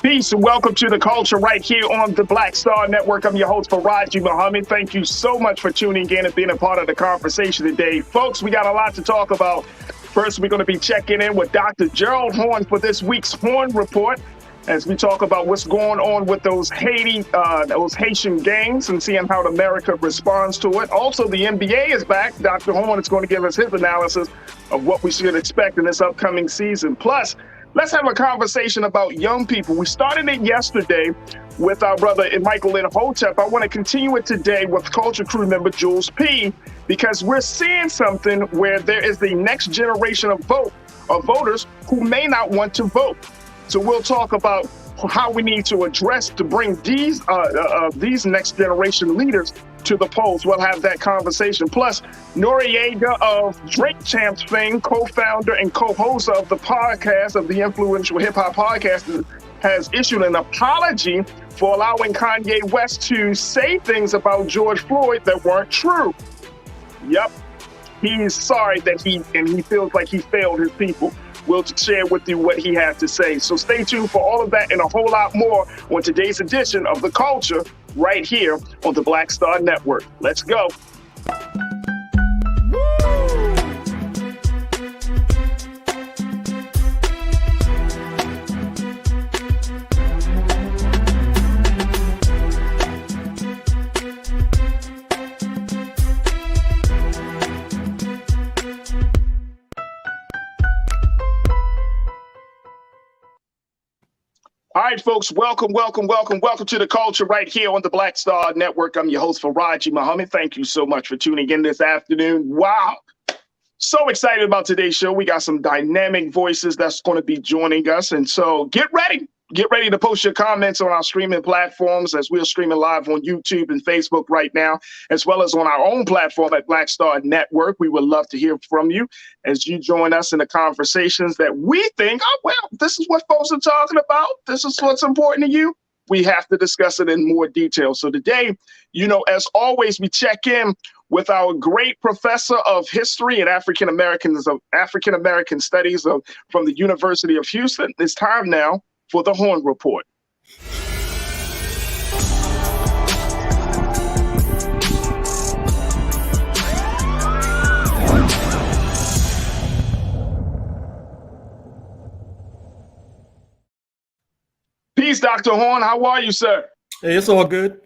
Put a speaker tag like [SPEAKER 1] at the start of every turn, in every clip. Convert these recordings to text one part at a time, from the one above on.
[SPEAKER 1] Peace and welcome to The Culture right here on the Black Star Network. I'm your host, Farajii. Thank you so much for tuning in and being a part of the conversation today. Folks, we got a lot to talk about. First, we're going to be checking in with Dr. Gerald Horne for this week's Horne Report as we talk about what's going on with those Haitian gangs and seeing how America responds to it. Also, the NBA is back. Dr. Horne is going to give us his analysis of what we should expect in this upcoming season. Plus, let's have a conversation about young people. We started it yesterday with our brother Michael N.O.R.E. I want to continue it today with Culture crew member Jules P. because we're seeing something where there is the next generation of voters who may not want to vote. So we'll talk about how we need to address to bring these next generation leaders to the polls. We'll have that conversation. Plus, Noriega of Drake Champs fame, co-founder and co-host of the podcast of the influential hip hop podcast, has issued an apology for allowing Kanye West to say things about George Floyd that weren't true. Yep, he's sorry that he feels like he failed his people. We'll share with you what he has to say. So stay tuned for all of that and a whole lot more on today's edition of The Culture right here on the Black Star Network. Let's go. All right, folks, welcome to The Culture right here on the Black Star Network. I'm your host, Farajii. Thank you so much for tuning in this afternoon. Wow. So excited about today's show. We got some dynamic voices that's going to be joining us. And so get ready. Get ready to post your comments on our streaming platforms as we're streaming live on YouTube and Facebook right now, as well as on our own platform at Black Star Network. We would love to hear from you as you join us in the conversations that we think, oh, well, this is what folks are talking about. This is what's important to you. We have to discuss it in more detail. So today, as always, we check in with our great professor of history and African American studies from the University of Houston. It's time now for the Horne Report. Peace, Dr. Horne. How are you, sir?
[SPEAKER 2] Hey, it's all good.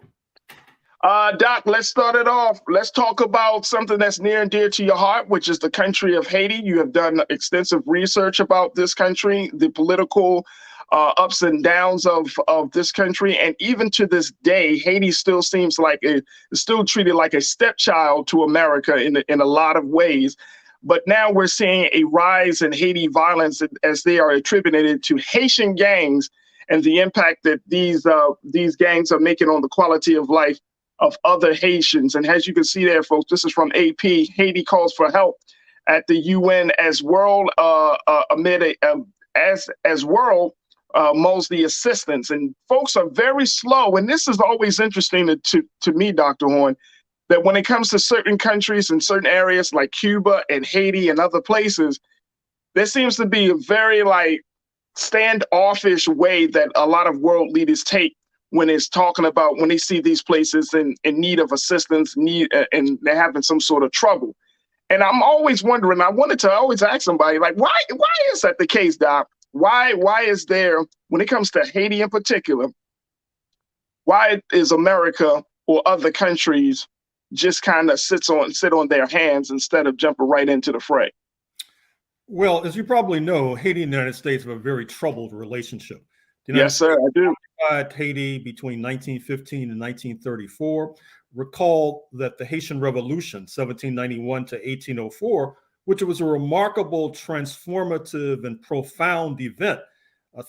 [SPEAKER 1] Doc, let's start it off. Let's talk about something that's near and dear to your heart, which is the country of Haiti. You have done extensive research about this country, the political ups and downs of this country. And even to this day, Haiti still seems like it's still treated like a stepchild to America in a lot of ways. But now we're seeing a rise in Haiti violence as they are attributed to Haitian gangs and the impact that these gangs are making on the quality of life of other Haitians. And as you can see there, folks, this is from AP. Haiti calls for help at the UN as world mulls the assistance. And folks are very slow. And this is always interesting to me, Dr. Horne, that when it comes to certain countries and certain areas like Cuba and Haiti and other places, there seems to be a very standoffish way that a lot of world leaders take when it's talking about when they see these places in need of assistance, and they're having some sort of trouble. And I'm always wondering, I wanted to always ask somebody, why is that the case, Doc? Why is there, when it comes to Haiti in particular, why is America or other countries just kind of sit on their hands instead of jumping right into the fray?
[SPEAKER 2] Well, as you probably know, Haiti and the United States have a very troubled relationship.
[SPEAKER 1] Yes, sir, I do.
[SPEAKER 2] Haiti between 1915 and 1934. Recall that the Haitian Revolution, 1791 to 1804, which was a remarkable, transformative, and profound event.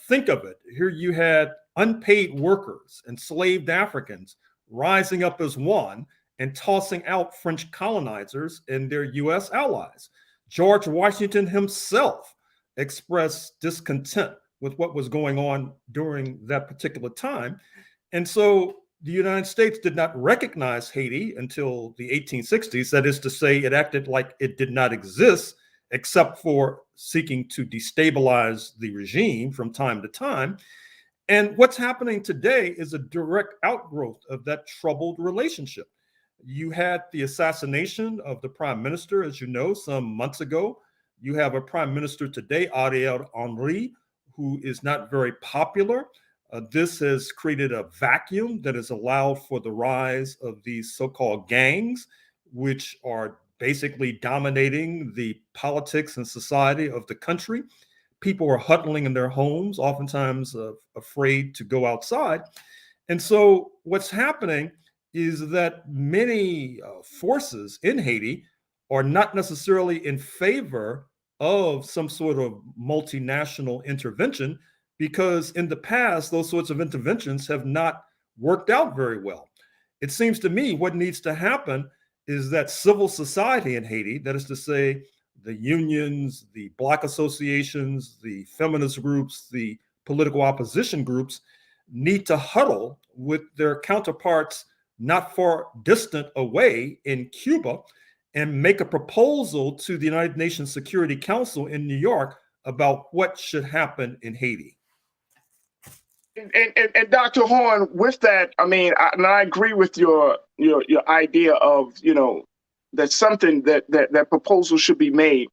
[SPEAKER 2] Think of it. Here you had unpaid workers, enslaved Africans rising up as one and tossing out French colonizers and their U.S. allies. George Washington himself expressed discontent with what was going on during that particular time. And so the United States did not recognize Haiti until the 1860s. That is to say, it acted like it did not exist, except for seeking to destabilize the regime from time to time. And what's happening today is a direct outgrowth of that troubled relationship. You had the assassination of the prime minister, as you know, some months ago. You have a prime minister today, Ariel Henry, who is not very popular. This has created a vacuum that has allowed for the rise of these so-called gangs, which are basically dominating the politics and society of the country. People are huddling in their homes, oftentimes afraid to go outside. And so what's happening is that many forces in Haiti are not necessarily in favor of some sort of multinational intervention, because in the past, those sorts of interventions have not worked out very well. It seems to me what needs to happen is that civil society in Haiti, that is to say, the unions, the Black associations, the feminist groups, the political opposition groups, need to huddle with their counterparts not far distant away in Cuba and make a proposal to the United Nations Security Council in New York about what should happen in Haiti.
[SPEAKER 1] And Dr. Horn, with that, I mean, I agree with your idea of, that something that proposal should be made.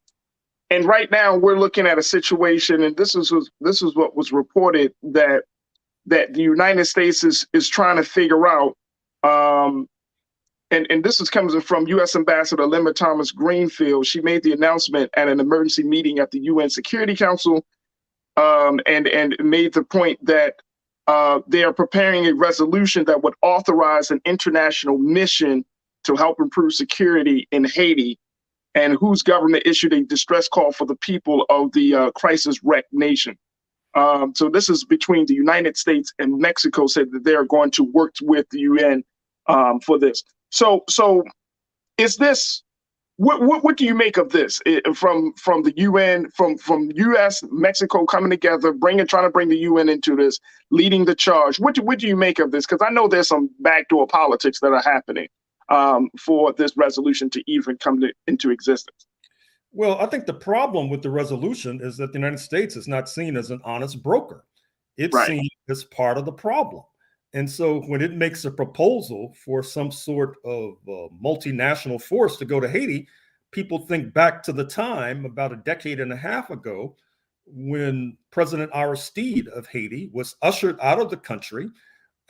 [SPEAKER 1] And right now we're looking at a situation, and this is what was reported, that the United States is trying to figure out, and this is coming from U.S. Ambassador Linda Thomas Greenfield. She made the announcement at an emergency meeting at the UN Security Council, and made the point that they are preparing a resolution that would authorize an international mission to help improve security in Haiti, and whose government issued a distress call for the people of the crisis-wrecked nation. So this is between the United States and Mexico, said that they are going to work with the UN for this. So is this, what do you make of this from the UN, from US, Mexico coming together, trying to bring the UN into this, leading the charge? What do you make of this? Because I know there's some backdoor politics that are happening for this resolution to even come into existence.
[SPEAKER 2] Well, I think the problem with the resolution is that the United States is not seen as an honest broker. It's
[SPEAKER 1] Right.
[SPEAKER 2] seen as part of the problem. And so when it makes a proposal for some sort of multinational force to go to Haiti, people think back to the time about a decade and a half ago when President Aristide of Haiti was ushered out of the country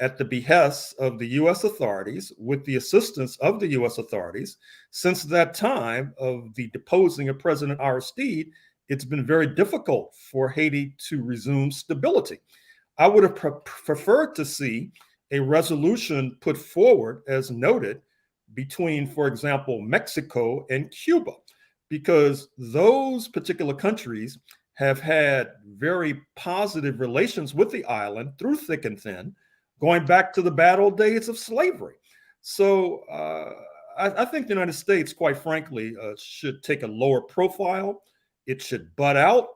[SPEAKER 2] at the behest of the U.S. authorities, with the assistance of the U.S. authorities. Since that time of the deposing of President Aristide, it's been very difficult for Haiti to resume stability. I would have preferred to see a resolution put forward, as noted, between, for example, Mexico and Cuba, because those particular countries have had very positive relations with the island through thick and thin, going back to the bad old days of slavery. So I think the United States, quite frankly, should take a lower profile. It should butt out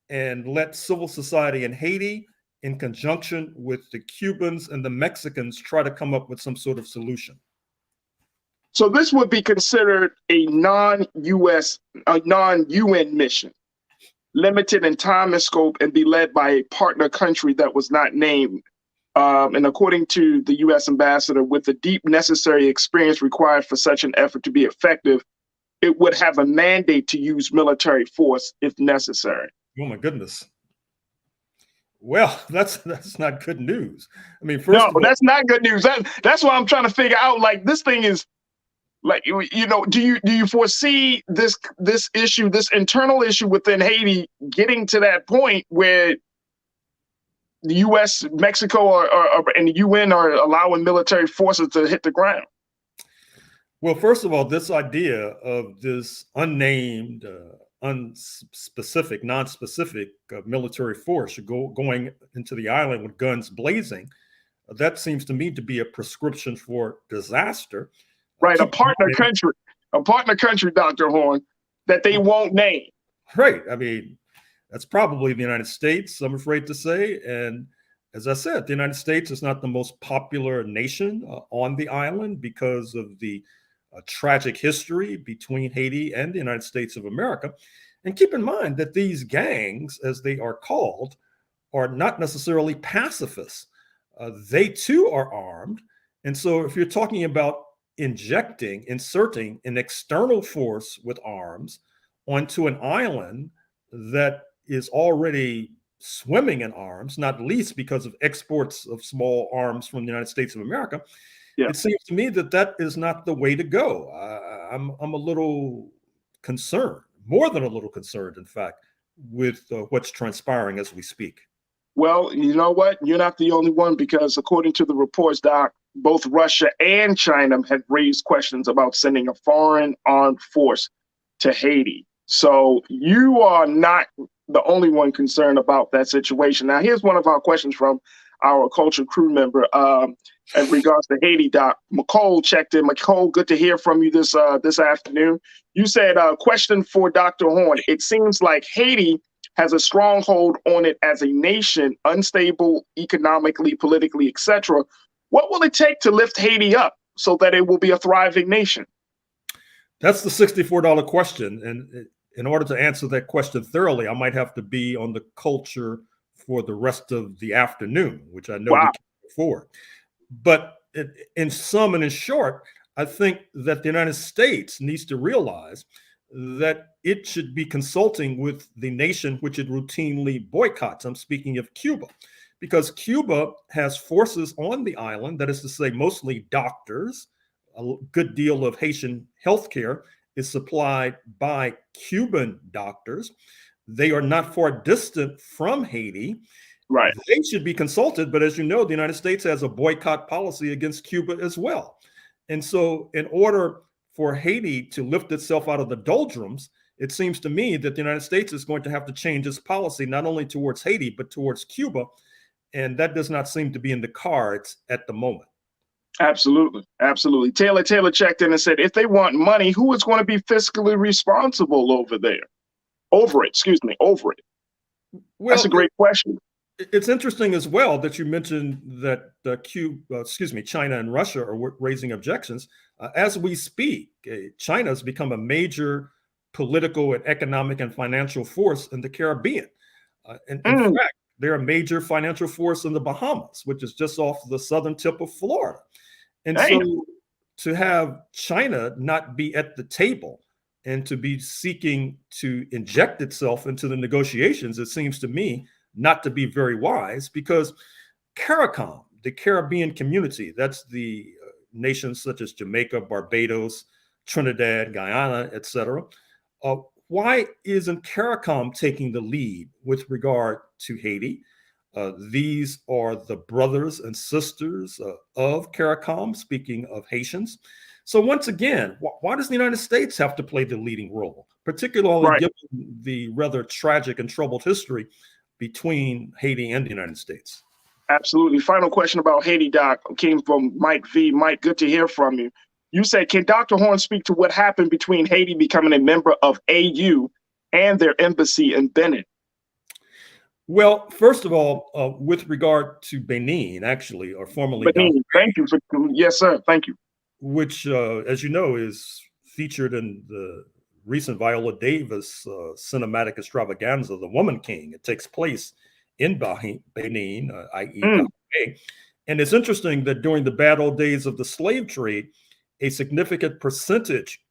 [SPEAKER 2] and let civil society in Haiti, in conjunction with the Cubans and the Mexicans, try to come up with some sort of solution.
[SPEAKER 1] So this would be considered a non-UN mission, limited in time and scope, and be led by a partner country that was not named. And according to the U.S. ambassador, with the deep necessary experience required for such an effort to be effective, it would have a mandate to use military force if necessary.
[SPEAKER 2] Oh my goodness. Well, that's not good news. I mean, first of all,
[SPEAKER 1] that's not good news. That's what I'm trying to figure out. Like, this thing is, like, do you foresee this issue, this internal issue within Haiti, getting to that point where the U.S., Mexico, and the UN are allowing military forces to hit the ground?
[SPEAKER 2] Well, first of all, this idea of this unnamed, unspecific, non-specific military force going into the island with guns blazing, that seems to me to be a prescription for disaster.
[SPEAKER 1] Right, a partner country, Dr. Horn, that they won't name.
[SPEAKER 2] Right. I mean, that's probably the United States, I'm afraid to say. And as I said, the United States is not the most popular nation on the island because of the tragic history between Haiti and the United States of America. And keep in mind that these gangs, as they are called, are not necessarily pacifists. They too are armed. And so if you're talking about inserting an external force with arms onto an island that is already swimming in arms, not least because of exports of small arms from the United States of America,
[SPEAKER 1] Yeah.
[SPEAKER 2] it seems to me that that is not the way to go. I'm a little concerned, more than a little concerned, in fact, with what's transpiring as we speak.
[SPEAKER 1] Well, you know what? You're not the only one, because according to the reports, Doc, both Russia and China have raised questions about sending a foreign armed force to Haiti. So you are not the only one concerned about that situation. Now, here's one of our questions from our culture crew member in regards to Haiti, Doc. McCole checked in. McCole, good to hear from you this afternoon. You said, question for Dr. Horne. It seems like Haiti has a stronghold on it as a nation, unstable economically, politically, etc. What will it take to lift Haiti up so that it will be a thriving nation?
[SPEAKER 2] That's the $64 question. And in order to answer that question thoroughly, I might have to be on the culture for the rest of the afternoon, which I know we can't afford. But in sum and in short, I think that the United States needs to realize that it should be consulting with the nation which it routinely boycotts. I'm speaking of Cuba, because Cuba has forces on the island, that is to say, mostly doctors. A good deal of Haitian healthcare is supplied by Cuban doctors. They are not far distant from Haiti.
[SPEAKER 1] Right.
[SPEAKER 2] They should be consulted, but as you know, the United States has a boycott policy against Cuba as well. And so in order for Haiti to lift itself out of the doldrums, it seems to me that the United States is going to have to change its policy, not only towards Haiti, but towards Cuba. And that does not seem to be in the cards at the moment.
[SPEAKER 1] Absolutely. Absolutely. Taylor checked in and said, if they want money, who is going to be fiscally responsible over it? Well, that's a great question.
[SPEAKER 2] It's interesting as well that you mentioned that China and Russia are raising objections. As we speak, China has become a major political and economic and financial force in the Caribbean. In fact, they're a major financial force in the Bahamas, which is just off the southern tip of Florida. And so to have China not be at the table and to be seeking to inject itself into the negotiations, it seems to me not to be very wise, because CARICOM, the Caribbean community, that's the nations such as Jamaica, Barbados, Trinidad, Guyana, etc. Why isn't CARICOM taking the lead with regard to Haiti? These are the brothers and sisters of CARICOM, speaking of Haitians. So once again, why does the United States have to play the leading role, particularly given the rather tragic and troubled history between Haiti and the United States?
[SPEAKER 1] Absolutely. Final question about Haiti, Doc, came from Mike V. Mike, good to hear from you. You said, can Dr. Horne speak to what happened between Haiti becoming a member of AU and their embassy in Benin?
[SPEAKER 2] Well, first of all, with regard to Benin, actually, or formerly
[SPEAKER 1] Benin, thank you. Yes, sir. Thank you.
[SPEAKER 2] Which, as you know, is featured in the recent Viola Davis cinematic extravaganza, The Woman King. It takes place in Benin, i.e. Dahomey. And it's interesting that during the bad old days of the slave trade, a significant percentage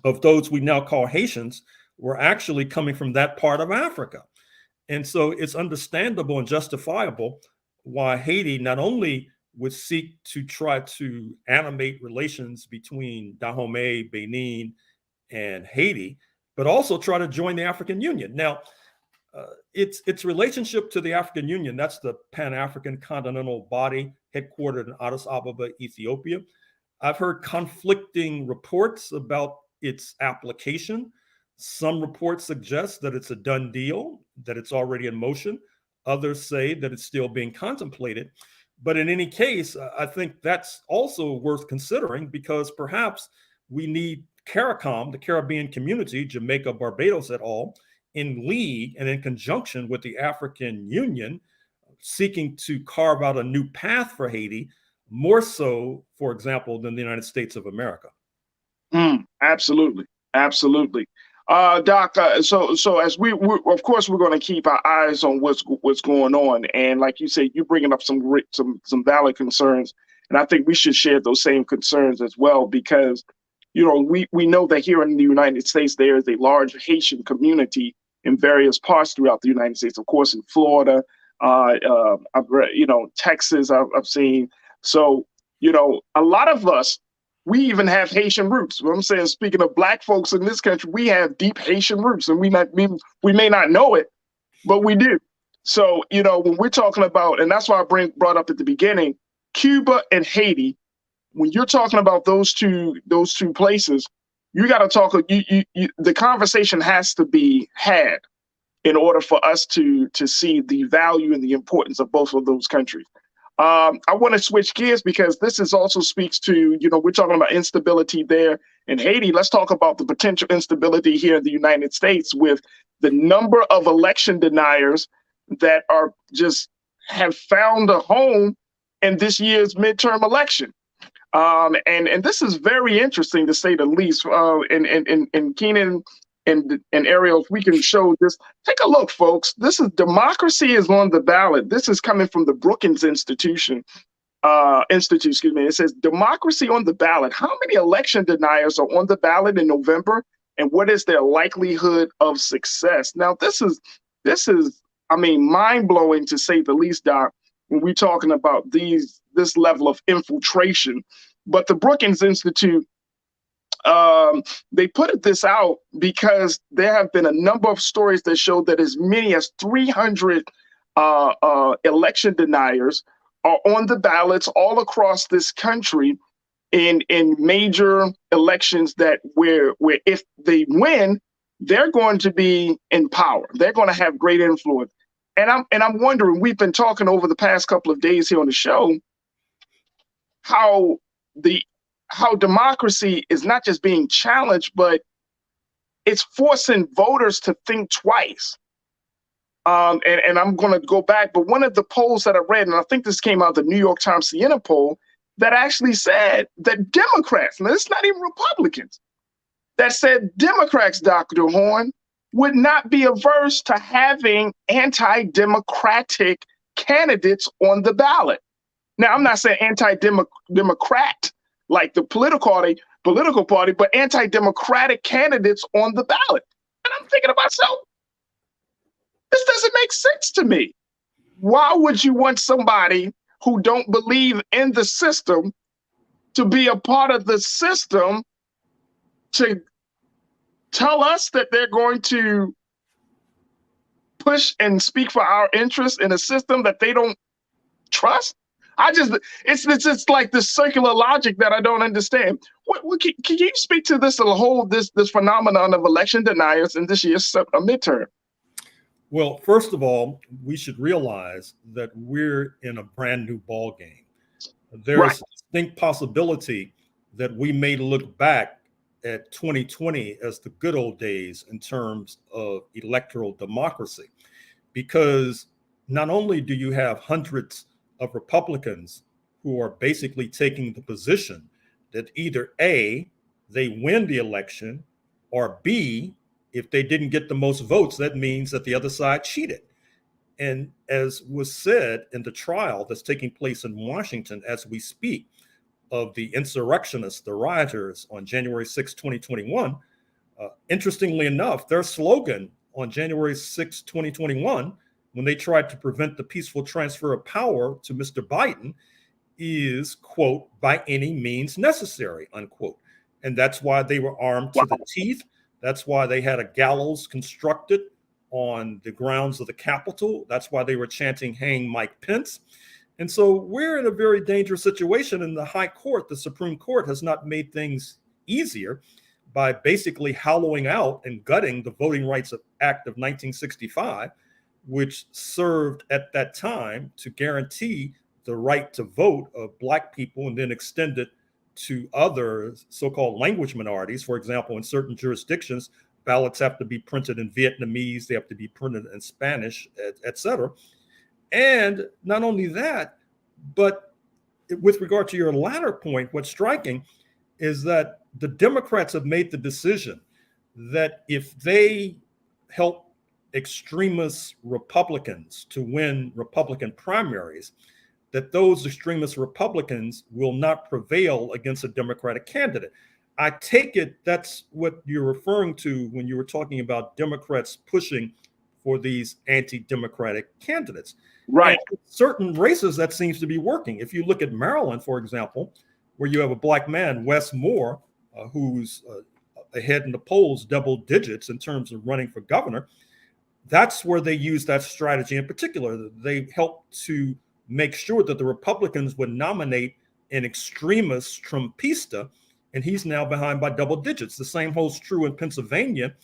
[SPEAKER 2] of those we now call Haitians were actually coming from that part of Africa. And so it's understandable and justifiable why Haiti not only would seek to try to animate relations between Dahomey, Benin, and Haiti, but also try to join the African Union. Now, its relationship to the African Union, that's the Pan-African Continental Body headquartered in Addis Ababa, Ethiopia. I've heard conflicting reports about its application. Some reports suggest that it's a done deal, that it's already in motion. Others say that it's still being contemplated. But in any case, I think that's also worth considering, because perhaps we need CARICOM, the Caribbean community, Jamaica, Barbados et al., in league and in conjunction with the African Union, seeking to carve out a new path for Haiti, more so, for example, than the United States of America.
[SPEAKER 1] Absolutely. Absolutely. Doc, so as we of course we're going to keep our eyes on what's going on, and like you said, you're bringing up some valid concerns, and I think we should share those same concerns as well, because we know that here in the United States there is a large Haitian community in various parts throughout the United States. Of course, in Florida, I've read, Texas, I've seen. So a lot of us, we even have Haitian roots. What I'm saying, speaking of Black folks in this country, we have deep Haitian roots, and we may not know it, but we do. So when we're talking about, and that's why I brought up at the beginning, Cuba and Haiti. When you're talking about those two places, you got to talk. The conversation has to be had in order for us to see the value and the importance of both of those countries. I want to switch gears because this also speaks to, we're talking about instability there in Haiti. Let's talk about the potential instability here in the United States with the number of election deniers that have found a home in this year's midterm election. And this is very interesting to say the least. And Keenan and Ariel, if we can show this, take a look, folks. This is democracy is on the ballot. This is coming from the Brookings Institute. Excuse me. It says democracy on the ballot. How many election deniers are on the ballot in November, and what is their likelihood of success? Now, this is, I mean, mind blowing to say the least, Doc, when we're talking about this level of infiltration. But the Brookings Institute, they put this out because there have been a number of stories that show that as many as 300 election deniers are on the ballots all across this country in major elections where if they win, they're going to be in power. They're going to have great influence. And I'm wondering, we've been talking over the past couple of days here on the show how democracy is not just being challenged, but it's forcing voters to think twice. And I'm going to go back, but one of the polls that I read, and I think this came out of the New York Times Siena poll, that actually said that Democrats, and it's not even Republicans, that said Democrats, Dr. Horn, would not be averse to having anti-democratic candidates on the ballot. Now, I'm not saying anti-democrat like the political party, but anti-democratic candidates on the ballot. And I'm thinking to myself, this doesn't make sense to me. Why would you want somebody who don't believe in the system to be a part of the system to tell us that they're going to push and speak for our interests in a system that they don't trust? It's just like this circular logic that I don't understand. Can you speak to this this phenomenon of election deniers in this year's midterm?
[SPEAKER 2] Well, first of all, we should realize that we're in a brand new ball game. There's a distinct possibility that we may look back at 2020 as the good old days in terms of electoral democracy, because not only do you have hundreds of Republicans who are basically taking the position that either A, they win the election, or B, if they didn't get the most votes, that means that the other side cheated. And as was said in the trial that's taking place in Washington as we speak of the insurrectionists, the rioters on January 6, 2021, interestingly enough, their slogan on January 6, 2021, when they tried to prevent the peaceful transfer of power to Mr. Biden, is, quote, by any means necessary, unquote. And that's why they were armed to the teeth. That's why they had a gallows constructed on the grounds of the Capitol. That's why they were chanting, "Hang Mike Pence." And so we're in a very dangerous situation. And the High Court, the Supreme Court, has not made things easier by basically hollowing out and gutting the Voting Rights Act of 1965, which served at that time to guarantee the right to vote of Black people and then extended to other so-called language minorities. For example, in certain jurisdictions, ballots have to be printed in Vietnamese, they have to be printed in Spanish, et cetera. And not only that, but with regard to your latter point, what's striking is that the Democrats have made the decision that if they help extremist Republicans to win Republican primaries, that those extremist Republicans will not prevail against a Democratic candidate. I take it that's what you're referring to when you were talking about Democrats pushing for these anti-democratic candidates.
[SPEAKER 1] Right.
[SPEAKER 2] And certain races that seems to be working. If you look at Maryland, for example, where you have a black man, Wes Moore, who's ahead in the polls, double digits in terms of running for governor, that's where they use that strategy in particular. They helped to make sure that the Republicans would nominate an extremist Trumpista, and he's now behind by double digits. The same holds true in Pennsylvania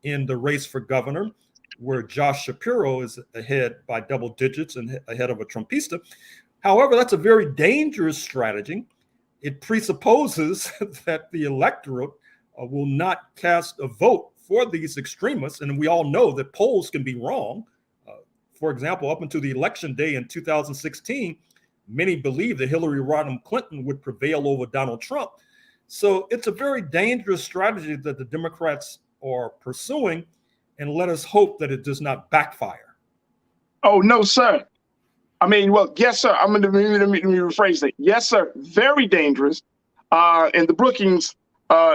[SPEAKER 2] in the race for governor, where Josh Shapiro is ahead by double digits and ahead of a Trumpista. However, that's a very dangerous strategy. It presupposes that the electorate will not cast a vote for these extremists, and we all know that polls can be wrong. For example, up until the election day in 2016, many believed that Hillary Rodham Clinton would prevail over Donald Trump. So it's a very dangerous strategy that the Democrats are pursuing, and let us hope that it does not backfire.
[SPEAKER 1] Oh, no, sir. I mean, well, yes, sir. Let me rephrase that. Yes, sir. Very dangerous. And the Brookings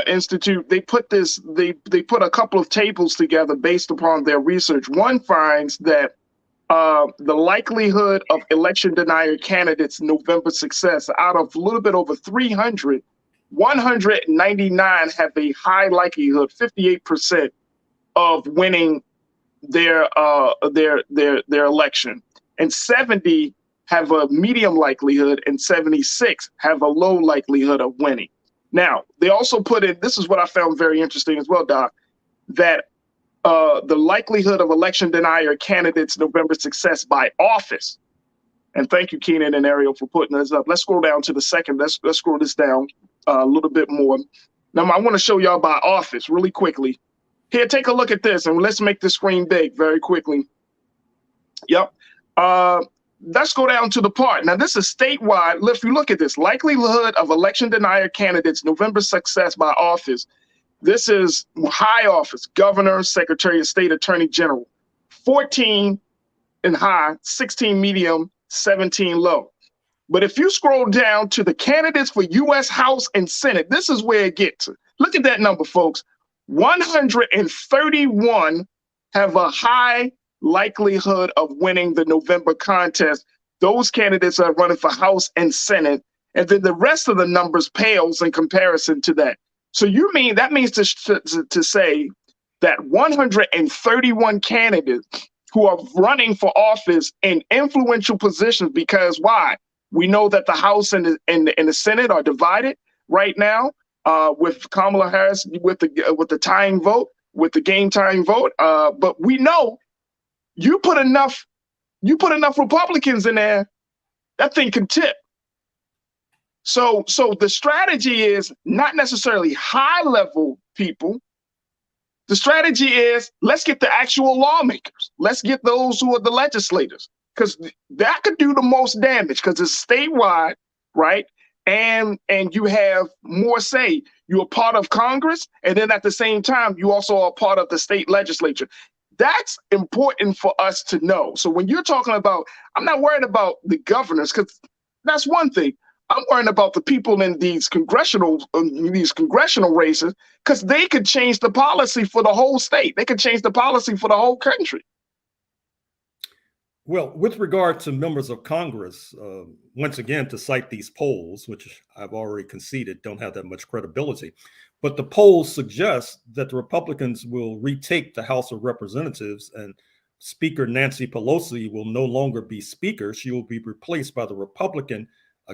[SPEAKER 1] Institute, they put a couple of tables together based upon their research. One finds that the likelihood of election denier candidates' November success, out of a little bit over 300, 199 have a high likelihood, 58%, of winning their election, and 70 have a medium likelihood, and 76 have a low likelihood of winning. Now, they also put in, this is what I found very interesting as well, Doc, that the likelihood of election denier candidates' November success by office. And thank you, Keenan and Ariel, for putting this up. Let's scroll down to the second. Let's scroll this down a little bit more. Now, I want to show y'all by office really quickly. Here, take a look at this, and let's make the screen big very quickly. Yep. Let's go down to the part. Now, this is statewide. If you look at this, likelihood of election denier candidates' November success by office. This is high office, governor, secretary of state, attorney general. 14 in high, 16 medium, 17 low. But if you scroll down to the candidates for U.S. House and Senate, this is where it gets. Look at that number, folks. 131 have a high likelihood of winning the November contest. Those candidates are running for House and Senate. And then the rest of the numbers pales in comparison to that. So that means to say that 131 candidates who are running for office in influential positions, because why? We know that the House and the Senate are divided right now, with Kamala Harris with the tying vote, with the game tying vote. But we know you put enough Republicans in there, that thing can tip. So the strategy is not necessarily high level people. The strategy is, let's get the actual lawmakers. Let's get those who are the legislators, because that could do the most damage, because it's statewide, right? And you have more say. You're a part of Congress, and then at the same time, you also are part of the state legislature. That's important for us to know. So when you're talking about, I'm not worried about the governors, because that's one thing. I'm worrying about the people in these congressional races, because they could change the policy for the whole state. They could change the policy for the whole country.
[SPEAKER 2] Well, with regard to members of Congress, once again, to cite these polls, which I've already conceded don't have that much credibility, but the polls suggest that the Republicans will retake the House of Representatives, and Speaker Nancy Pelosi will no longer be Speaker. She will be replaced by the Republican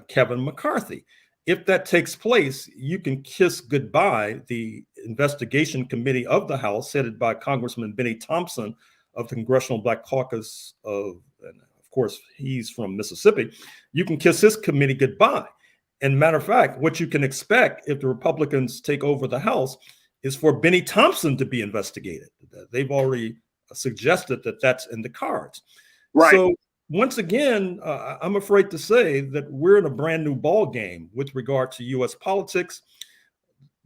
[SPEAKER 2] Kevin McCarthy. If that takes place, you can kiss goodbye the investigation committee of the House, headed by Congressman Benny Thompson of the Congressional Black Caucus and of course, he's from Mississippi. You can kiss his committee goodbye. And matter of fact, what you can expect if the Republicans take over the House is for Benny Thompson to be investigated. They've already suggested that that's in the cards.
[SPEAKER 1] Right.
[SPEAKER 2] So once again, I'm afraid to say that we're in a brand new ball game with regard to U.S. politics.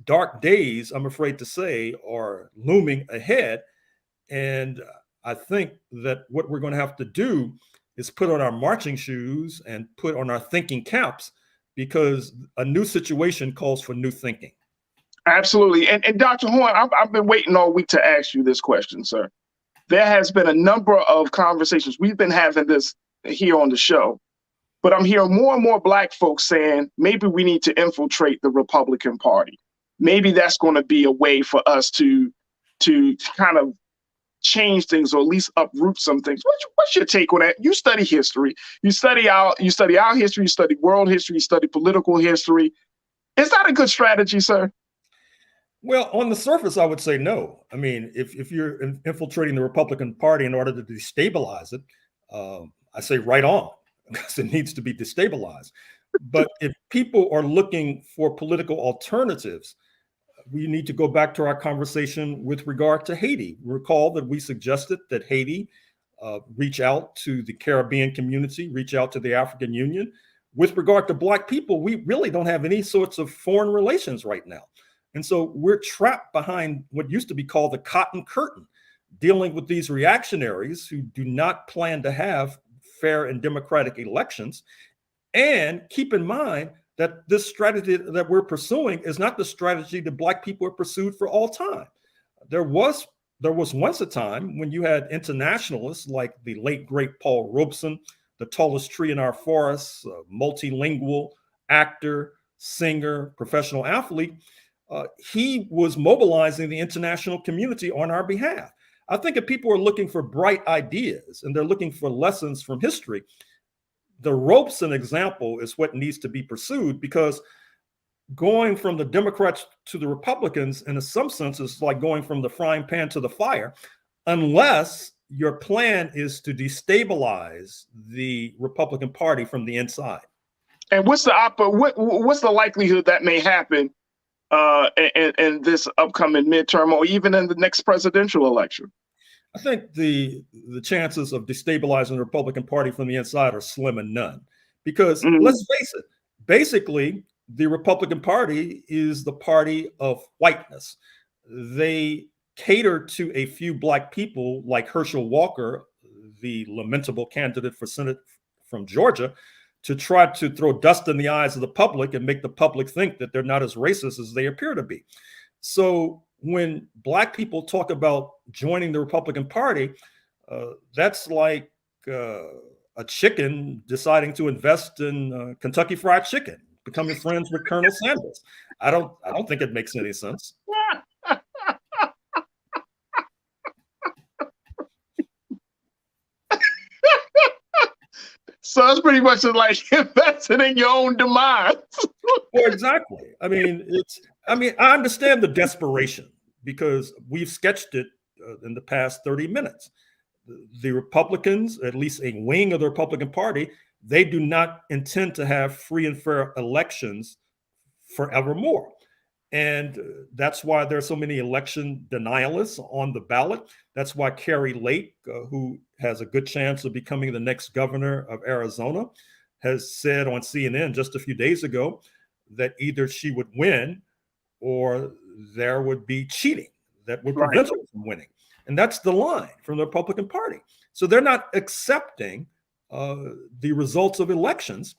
[SPEAKER 2] dark days, I'm afraid to say, are looming ahead. And I think that what we're going to have to do is put on our marching shoes and put on our thinking caps, because a new situation calls for new thinking.
[SPEAKER 1] Absolutely. And Dr. Horn, I've been waiting all week to ask you this question, sir. There has been a number of conversations. We've been having this here on the show, but I'm hearing more and more Black folks saying maybe we need to infiltrate the Republican Party. Maybe that's going to be a way for us to kind of change things, or at least uproot some things. What's your take on that? You study history. You study our history. You study world history. You study political history. Is that a good strategy, sir?
[SPEAKER 2] Well, on the surface, I would say no. I mean, if you're infiltrating the Republican Party in order to destabilize it, I say right on, because it needs to be destabilized. But if people are looking for political alternatives, we need to go back to our conversation with regard to Haiti. Recall that we suggested that Haiti reach out to the Caribbean community, reach out to the African Union. With regard to Black people, we really don't have any sorts of foreign relations right now. And so we're trapped behind what used to be called the Cotton Curtain, dealing with these reactionaries who do not plan to have fair and democratic elections. And keep in mind that this strategy that we're pursuing is not the strategy that Black people have pursued for all time. There was once a time when you had internationalists like the late, great Paul Robeson, the tallest tree in our forests, multilingual actor, singer, professional athlete. He was mobilizing the international community on our behalf. I think if people are looking for bright ideas and they're looking for lessons from history, the Robeson example is what needs to be pursued, because going from the Democrats to the Republicans, in some sense, is like going from the frying pan to the fire, unless your plan is to destabilize the Republican Party from the inside.
[SPEAKER 1] And what's the likelihood that may happen in this upcoming midterm, or even in the next presidential election?
[SPEAKER 2] I think the chances of destabilizing the Republican Party from the inside are slim and none, because let's face it, basically the Republican Party is the party of whiteness. They cater to a few Black people like Herschel Walker, the lamentable candidate for Senate from Georgia, to try to throw dust in the eyes of the public and make the public think that they're not as racist as they appear to be. So when Black people talk about joining the Republican Party, that's like a chicken deciding to invest in Kentucky Fried Chicken, becoming friends with Colonel Sanders. I don't think it makes any sense.
[SPEAKER 1] So it's pretty much like investing in your own demise.
[SPEAKER 2] Well, exactly. I mean, I understand the desperation, because we've sketched it in the past 30 minutes. The Republicans, at least a wing of the Republican Party, they do not intend to have free and fair elections forevermore. And that's why there are so many election denialists on the ballot. That's why Carrie Lake, who has a good chance of becoming the next governor of Arizona, has said on CNN just a few days ago that either she would win or there would be cheating that would prevent her from winning. And that's the line from the Republican Party. So they're not accepting the results of elections.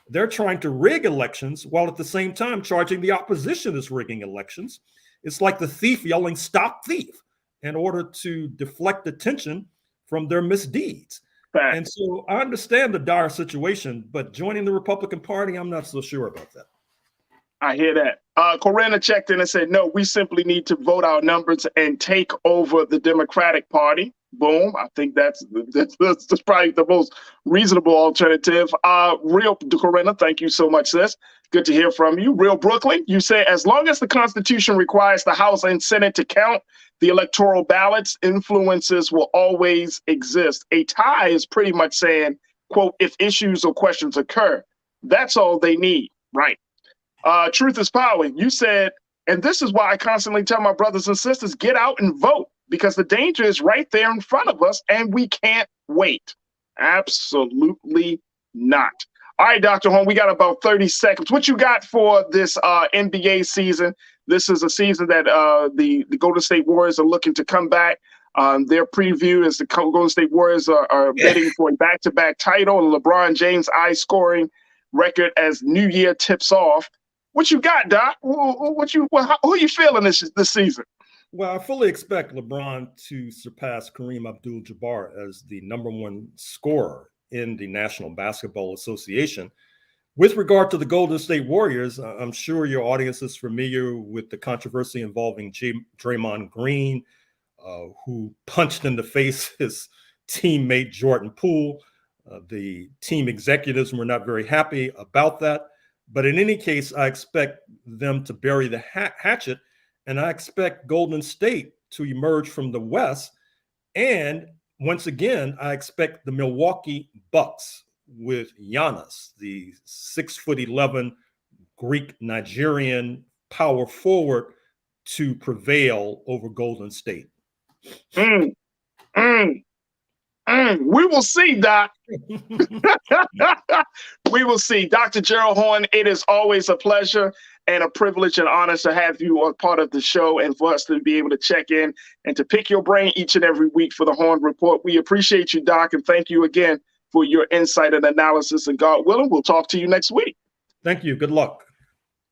[SPEAKER 2] They're trying to rig elections while at the same time charging the opposition is rigging elections. It's like the thief yelling, "Stop thief," in order to deflect attention from their misdeeds.
[SPEAKER 1] Fact.
[SPEAKER 2] And so I understand the dire situation, but joining the Republican Party, I'm not so sure about that.
[SPEAKER 1] I hear that. Corinna checked in and said, no, we simply need to vote our numbers and take over the Democratic Party. Boom. I think that's probably the most reasonable alternative. Real Corinna, thank you so much, sis. Good to hear from you. Real Brooklyn, you say, as long as the Constitution requires the House and Senate to count the electoral ballots, influences will always exist. A tie is pretty much saying, quote, if issues or questions occur, that's all they need. Right. Truth is power. You said, and this is why I constantly tell my brothers and sisters, get out and vote, because the danger is right there in front of us and we can't wait. Absolutely not. All right, Dr. Horn, we got about 30 seconds. What you got for this NBA season? This is a season that the Golden State Warriors are looking to come back. Their preview is the Golden State Warriors are bidding for a back-to-back title. LeBron James' eye-scoring record as New Year tips off. What you got, Doc? Who are you feeling this season?
[SPEAKER 2] Well, I fully expect LeBron to surpass Kareem Abdul-Jabbar as the #1 scorer in the National Basketball Association. With regard to the Golden State Warriors, I'm sure your audience is familiar with the controversy involving Draymond Green, who punched in the face his teammate Jordan Poole. The team executives were not very happy about that. But in any case, I expect them to bury the hatchet, and I expect Golden State to emerge from the West. And once again, I expect the Milwaukee Bucks with Giannis, the 6'11" Greek Nigerian power forward, to prevail over Golden State.
[SPEAKER 1] We will see, Doc. We will see. Dr. Gerald Horne, it is always a pleasure and a privilege and honor to have you a part of the show and for us to be able to check in and to pick your brain each and every week for the Horne Report. We appreciate you, Doc, and thank you again for your insight and analysis. And God willing, we'll talk to you next week.
[SPEAKER 2] Thank you. Good luck.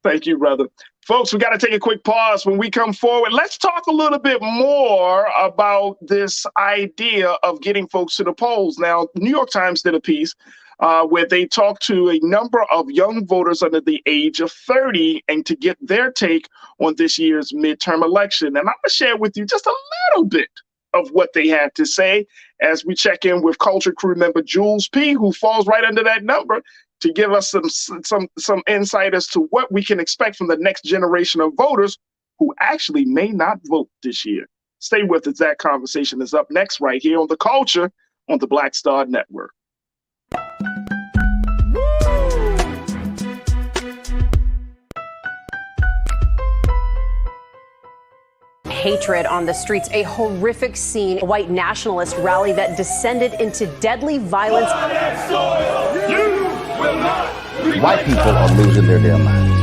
[SPEAKER 1] Thank you, brother. Folks, we got to take a quick pause. When we come forward, let's talk a little bit more about this idea of getting folks to the polls. Now, New York Times did a piece where they talked to a number of young voters under the age of 30 and to get their take on this year's midterm election. And I'm going to share with you just a little bit of what they had to say as we check in with Culture Crew member Jules P., who falls right under that number, to give us some insight as to what we can expect from the next generation of voters who actually may not vote this year. Stay with us. That conversation is up next right here on The Culture on the Black Star Network.
[SPEAKER 3] Hatred on the streets, a horrific scene, a white nationalist rally that descended into deadly violence.
[SPEAKER 4] White people are losing their damn minds.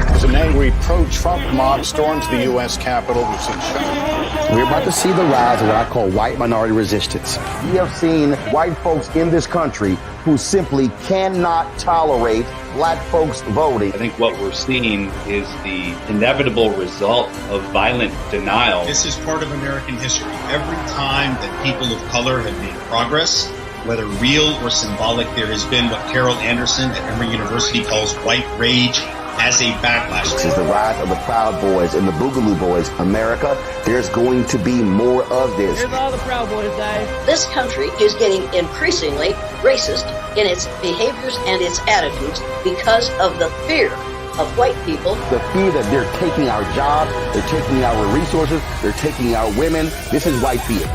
[SPEAKER 5] As an angry pro-Trump mob storms the U.S. Capitol, we've seen shootings.
[SPEAKER 4] We're about to see the rise of what I call white minority resistance. We have seen white folks in this country who simply cannot tolerate black folks voting.
[SPEAKER 6] I think what we're seeing is the inevitable result of violent denial.
[SPEAKER 7] This is part of American history. Every time that people of color have made progress, whether real or symbolic, there has been what Carol Anderson at Emory University calls white rage as a backlash.
[SPEAKER 4] This is the rise of the Proud Boys and the Boogaloo Boys. America, there's going to be more of this.
[SPEAKER 8] Here's all the Proud Boys, guys.
[SPEAKER 9] This country is getting increasingly racist in its behaviors and its attitudes because of the fear of white people.
[SPEAKER 4] The fear that they're taking our jobs, they're taking our resources, they're taking our women. This is white fear.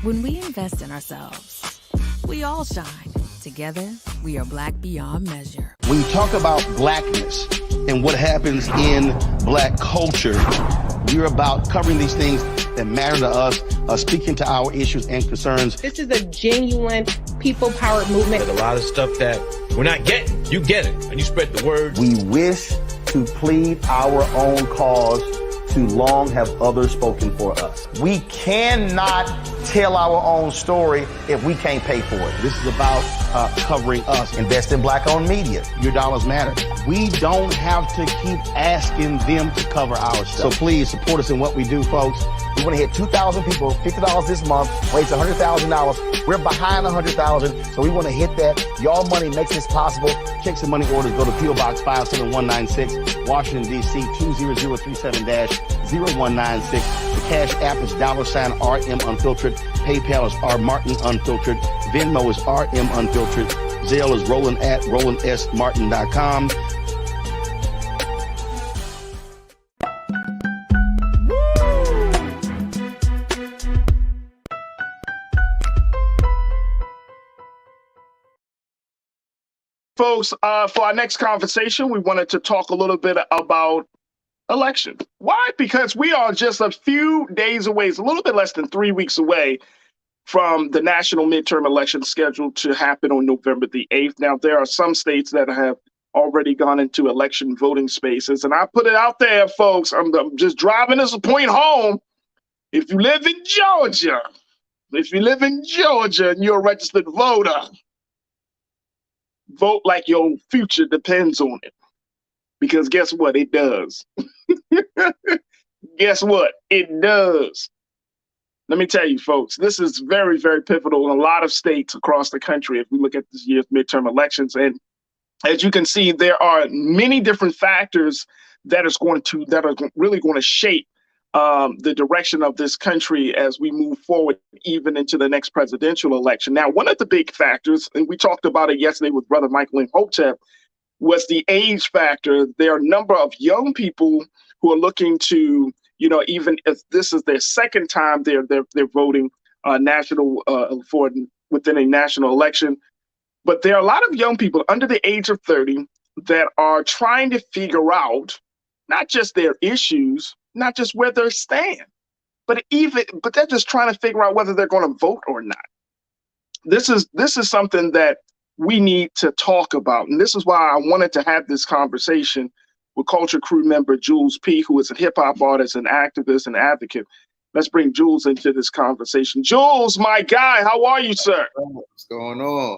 [SPEAKER 10] When we invest in ourselves, we all shine. Together, we are black beyond measure.
[SPEAKER 4] When you talk about blackness and what happens in black culture, we're about covering these things that matter to us, speaking to our issues and concerns.
[SPEAKER 8] This is a genuine people-powered movement.
[SPEAKER 11] A lot of stuff that we're not getting, you get it, and you spread the word.
[SPEAKER 4] We wish to plead our own cause. Too long have others spoken for us. We cannot tell our own story if we can't pay for it. This is about covering us. Invest in black-owned media. Your dollars matter. We don't have to keep asking them to cover our stuff. So please support us in what we do, folks. We want to hit 2,000 people, $50 this month, raise $100,000. We're behind 100,000, so we want to hit that. Y'all money makes this possible. Checks and money orders go to P.O. Box 57196, Washington, D.C. 20037-0196. The Cash App is $RM Unfiltered. PayPal is R Martin Unfiltered. Venmo is RM Unfiltered. Zelle is Roland at RolandSMartin.com.
[SPEAKER 1] folks, for our next conversation, we wanted to talk a little bit about election. Why? Because we are just a few days away, it's a little bit less than 3 weeks away from the national midterm election scheduled to happen on November the 8th. Now, there are some states that have already gone into election voting spaces. And I put it out there, folks, I'm just driving this point home. If you live in Georgia, and you're a registered voter, vote like your future depends on it. Because guess what? It does. Guess what? It does. Let me tell you, folks, this is very, very pivotal in a lot of states across the country if we look at this year's midterm elections. And as you can see, there are many different factors that are really going to shape the direction of this country as we move forward, even into the next presidential election. Now, one of the big factors, and we talked about it yesterday with Brother Michael Imhotep, was the age factor. There are a number of young people who are looking to, even if this is their second time they're voting within a national election. But there are a lot of young people under the age of 30 that are trying to figure out not just their issues, not just where they stand, but they're just trying to figure out whether they're going to vote or not. This is something that we need to talk about. And this is why I wanted to have this conversation with Culture Crew member Jules P., who is a hip hop artist, an activist, and advocate. Let's bring Jules into this conversation. Jules, my guy, how are you, sir?
[SPEAKER 12] What's going on?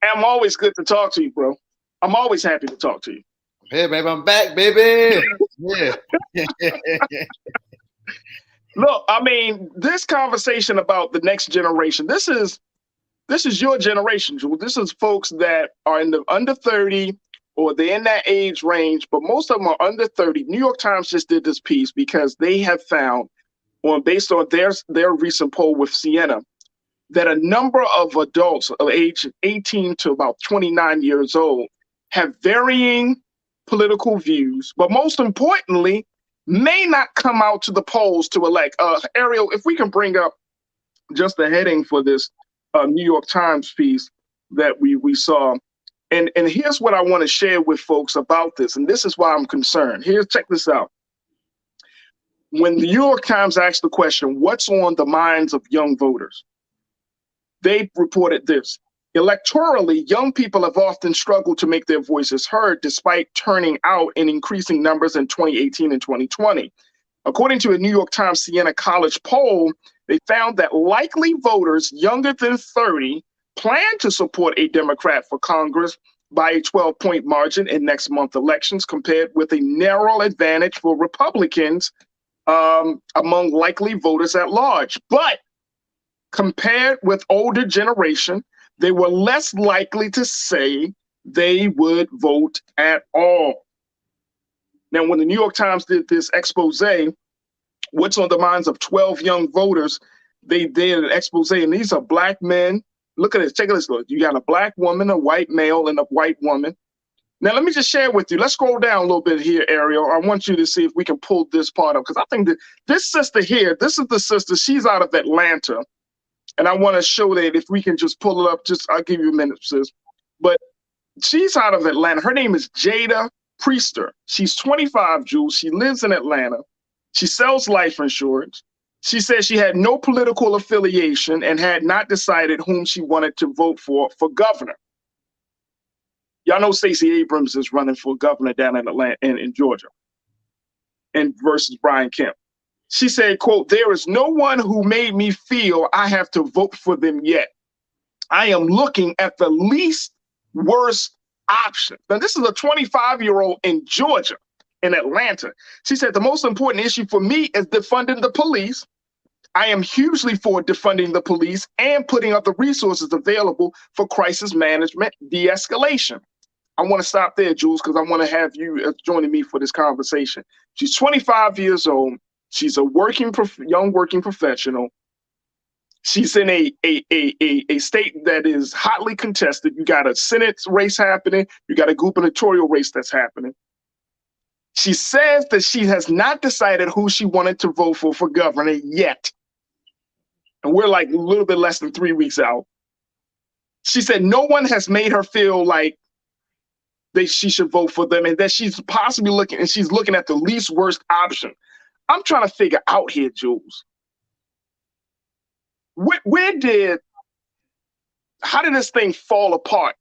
[SPEAKER 1] I'm always good to talk to you, bro. I'm always happy to talk to you.
[SPEAKER 12] Hey, baby, I'm back, baby. Yeah.
[SPEAKER 1] Look, I mean, this conversation about the next generation, this is your generation, Jules. This is folks that are under 30 or they're in that age range, but most of them are under 30. New York Times just did this piece because they have found, based on their recent poll with Siena, that a number of adults of age 18 to about 29 years old have varying political views, but most importantly, may not come out to the polls to elect. Ariel, if we can bring up just the heading for this New York Times piece that we saw. And here's what I want to share with folks about this. And this is why I'm concerned. Check this out. When the New York Times asked the question, what's on the minds of young voters? They reported this. Electorally, young people have often struggled to make their voices heard despite turning out in increasing numbers in 2018 and 2020. According to a New York Times Siena College poll, they found that likely voters younger than 30 plan to support a Democrat for Congress by a 12-point margin in next month's elections, compared with a narrow advantage for Republicans among likely voters at large. But compared with older generation, they were less likely to say they would vote at all. Now, when the New York Times did this expose, what's on the minds of 12 young voters, they did an expose, and these are Black men. Look at this. Check this. Look. You got a Black woman, a white male, and a white woman. Now, let me just share with you. Let's scroll down a little bit here, Ariel. I want you to see if we can pull this part up, because I think that this sister here, this is the sister. She's out of Atlanta. And I want to show that if we can just pull it up, I'll give you a minute, sis. But she's out of Atlanta. Her name is Jada Priester. She's 25, Jules. She lives in Atlanta. She sells life insurance. She says she had no political affiliation and had not decided whom she wanted to vote for governor. Y'all know Stacey Abrams is running for governor down in Atlanta, in Georgia, and versus Brian Kemp. She said, quote, "There is no one who made me feel I have to vote for them yet. I am looking at the least worst option." Now, this is a 25-year-old in Georgia, in Atlanta. She said, "The most important issue for me is defunding the police. I am hugely for defunding the police and putting up the resources available for crisis management de-escalation." I want to stop there, Jules, because I want to have you joining me for this conversation. She's 25 years old. She's a young working professional. She's in a state that is hotly contested. You got a Senate race happening. You got a gubernatorial race that's happening. She says that she has not decided who she wanted to vote for governor yet. And we're like a little bit less than 3 weeks out. She said no one has made her feel like she should vote for them, and that she's possibly looking at the least worst option. I'm trying to figure out here, Jules. How did this thing fall apart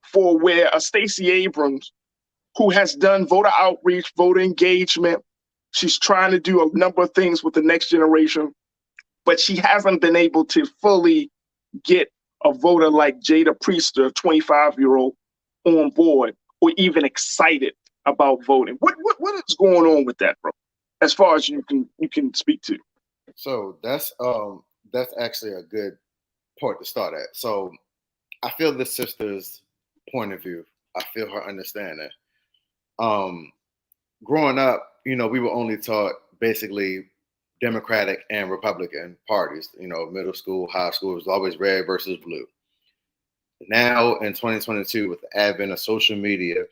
[SPEAKER 1] for where a Stacey Abrams, who has done voter outreach, voter engagement, she's trying to do a number of things with the next generation, but she hasn't been able to fully get a voter like Jada Priester, a 25-year-old, on board or even excited about voting? What is going on with that, bro? As far as you can speak to.
[SPEAKER 12] So that's actually a good point to start at. So I feel the sister's point of view. I feel her understanding. Growing up, we were only taught basically Democratic and Republican parties. Middle school, high school, it was always red versus blue. Now in 2022, with the advent of social media,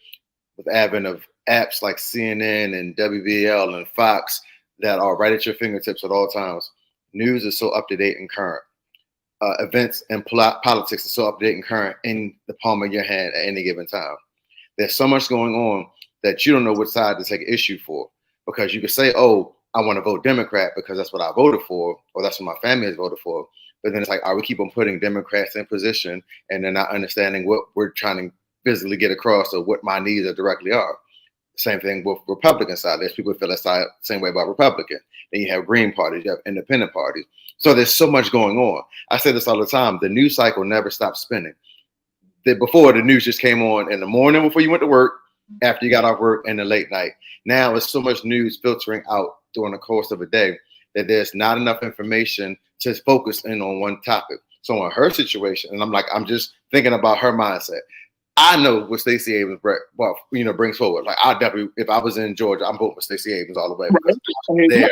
[SPEAKER 12] with the advent of apps like CNN and WBL and Fox that are right at your fingertips at all times, news is so up to date and current. Events and politics are so up to date and current in the palm of your hand at any given time. There's so much going on that you don't know which side to take issue for, because you could say, oh, I want to vote Democrat because that's what I voted for, or that's what my family has voted for. But then it's like, we keep on putting Democrats in position and they're not understanding what we're trying to physically get across or what my needs are directly are. Same thing with Republican side. There's people who feel the same way about Republican. Then you have Green parties, you have independent parties. So there's so much going on. I say this all the time. The news cycle never stops spinning. Before, the news just came on in the morning before you went to work, after you got off work, and the late night. Now it's so much news filtering out during the course of a day that there's not enough information to focus in on one topic. So in her situation, and I'm just thinking about her mindset. I know what Stacey Abrams brings forward. Like, I definitely, if I was in Georgia, I'm voting for Stacey Abrams all the way. Because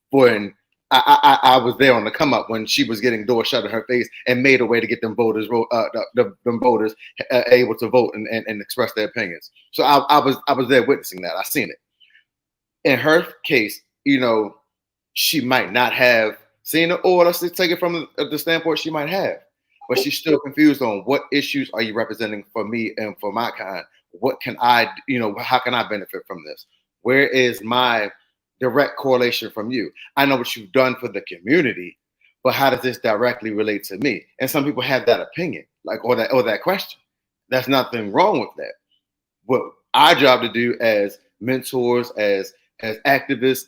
[SPEAKER 12] when I was there on the come up when she was getting doors shut in her face and made a way to get them voters, them voters able to vote and express their opinions. So I was there witnessing that. I seen it. In her case, she might not have seen it, or let's just take it from the standpoint she might have, but she's still confused on what issues are you representing for me and for my kind. What can I, how can I benefit from this? Where is my direct correlation from you? I know what you've done for the community, but how does this directly relate to me? And some people have that opinion, or that question. There's nothing wrong with that. What our job to do as mentors, as activists,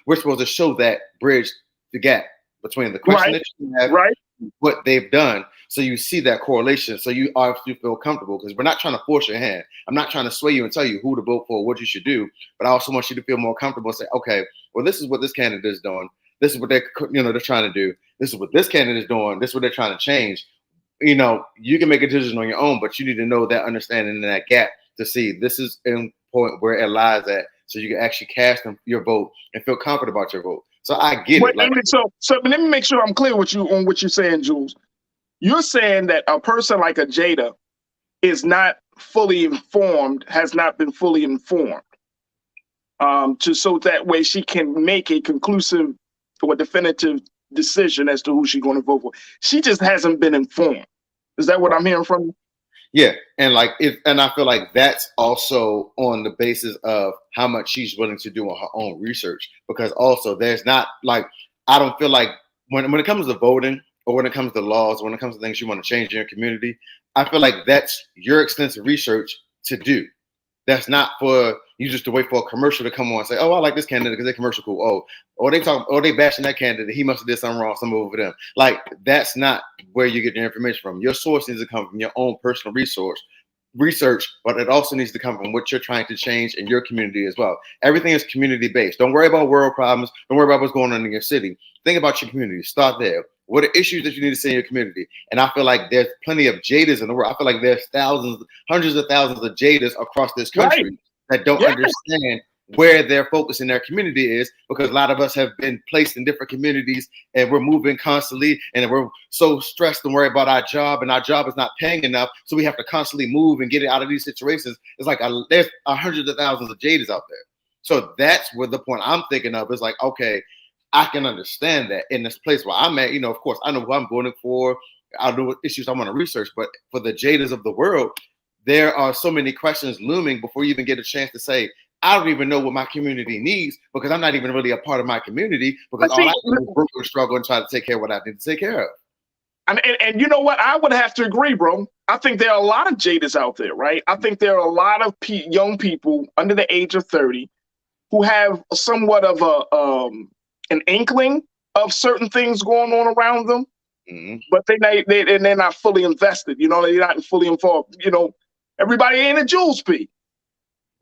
[SPEAKER 12] we're supposed to show that, bridge the gap between the question that you have, and what they've done, so you see that correlation, so you feel comfortable, because we're not trying to force your hand. I'm not trying to sway you and tell you who to vote for, what you should do, but I also want you to feel more comfortable and say, okay, well, this is what this candidate is doing. This is what they're trying to do. This is what this candidate is doing. This is what they're trying to change. You can make a decision on your own, but you need to know that understanding and that gap to see this is in point where it lies at, so you can actually cast your vote and feel confident about your vote. So I get it.
[SPEAKER 1] So let me make sure I'm clear with you on what you're saying, Jules. You're saying that a person like a Jada is not fully informed, has not been fully informed, so that way she can make a conclusive or definitive decision as to who she's going to vote for. She just hasn't been informed. Is that what I'm hearing from you?
[SPEAKER 12] Yeah, and I feel like that's also on the basis of how much she's willing to do on her own research, because also there's not I don't feel like when it comes to voting, or when it comes to laws, when it comes to things you want to change in your community, I feel like that's your extensive research to do. That's not for you just to wait for a commercial to come on and say, oh, I like this candidate because they're commercial cool. They bashing that candidate. He must have did something wrong, something over them. That's not where you get your information from. Your source needs to come from your own personal research, but it also needs to come from what you're trying to change in your community as well. Everything is community based. Don't worry about world problems. Don't worry about what's going on in your city. Think about your community. Start there. What are issues that you need to see in your community? And I feel like there's plenty of Jadas in the world. I feel like there's hundreds of thousands of Jadas across this country that don't understand where their focus in their community is, because a lot of us have been placed in different communities and we're moving constantly, and we're so stressed and worried about our job, and our job is not paying enough, so we have to constantly move and get it out of these situations. It's like there's hundreds of thousands of Jadas out there. So that's where the point I'm thinking of is like, okay, I can understand that in this place where I'm at, of course, I know who I'm voting for. I know what issues I want to research, but for the Jadas of the world, there are so many questions looming before you even get a chance to say, I don't even know what my community needs because I'm not even really a part of my community because all I do is work and struggle and try to take care of what I need to take care of.
[SPEAKER 1] And you know what? I would have to agree, bro. I think there are a lot of jaders out there, right? I think there are a lot of young people under the age of 30 who have somewhat of an inkling of certain things going on around them, but they're not fully invested. You know, they're not fully involved. You know, everybody ain't a Jules P.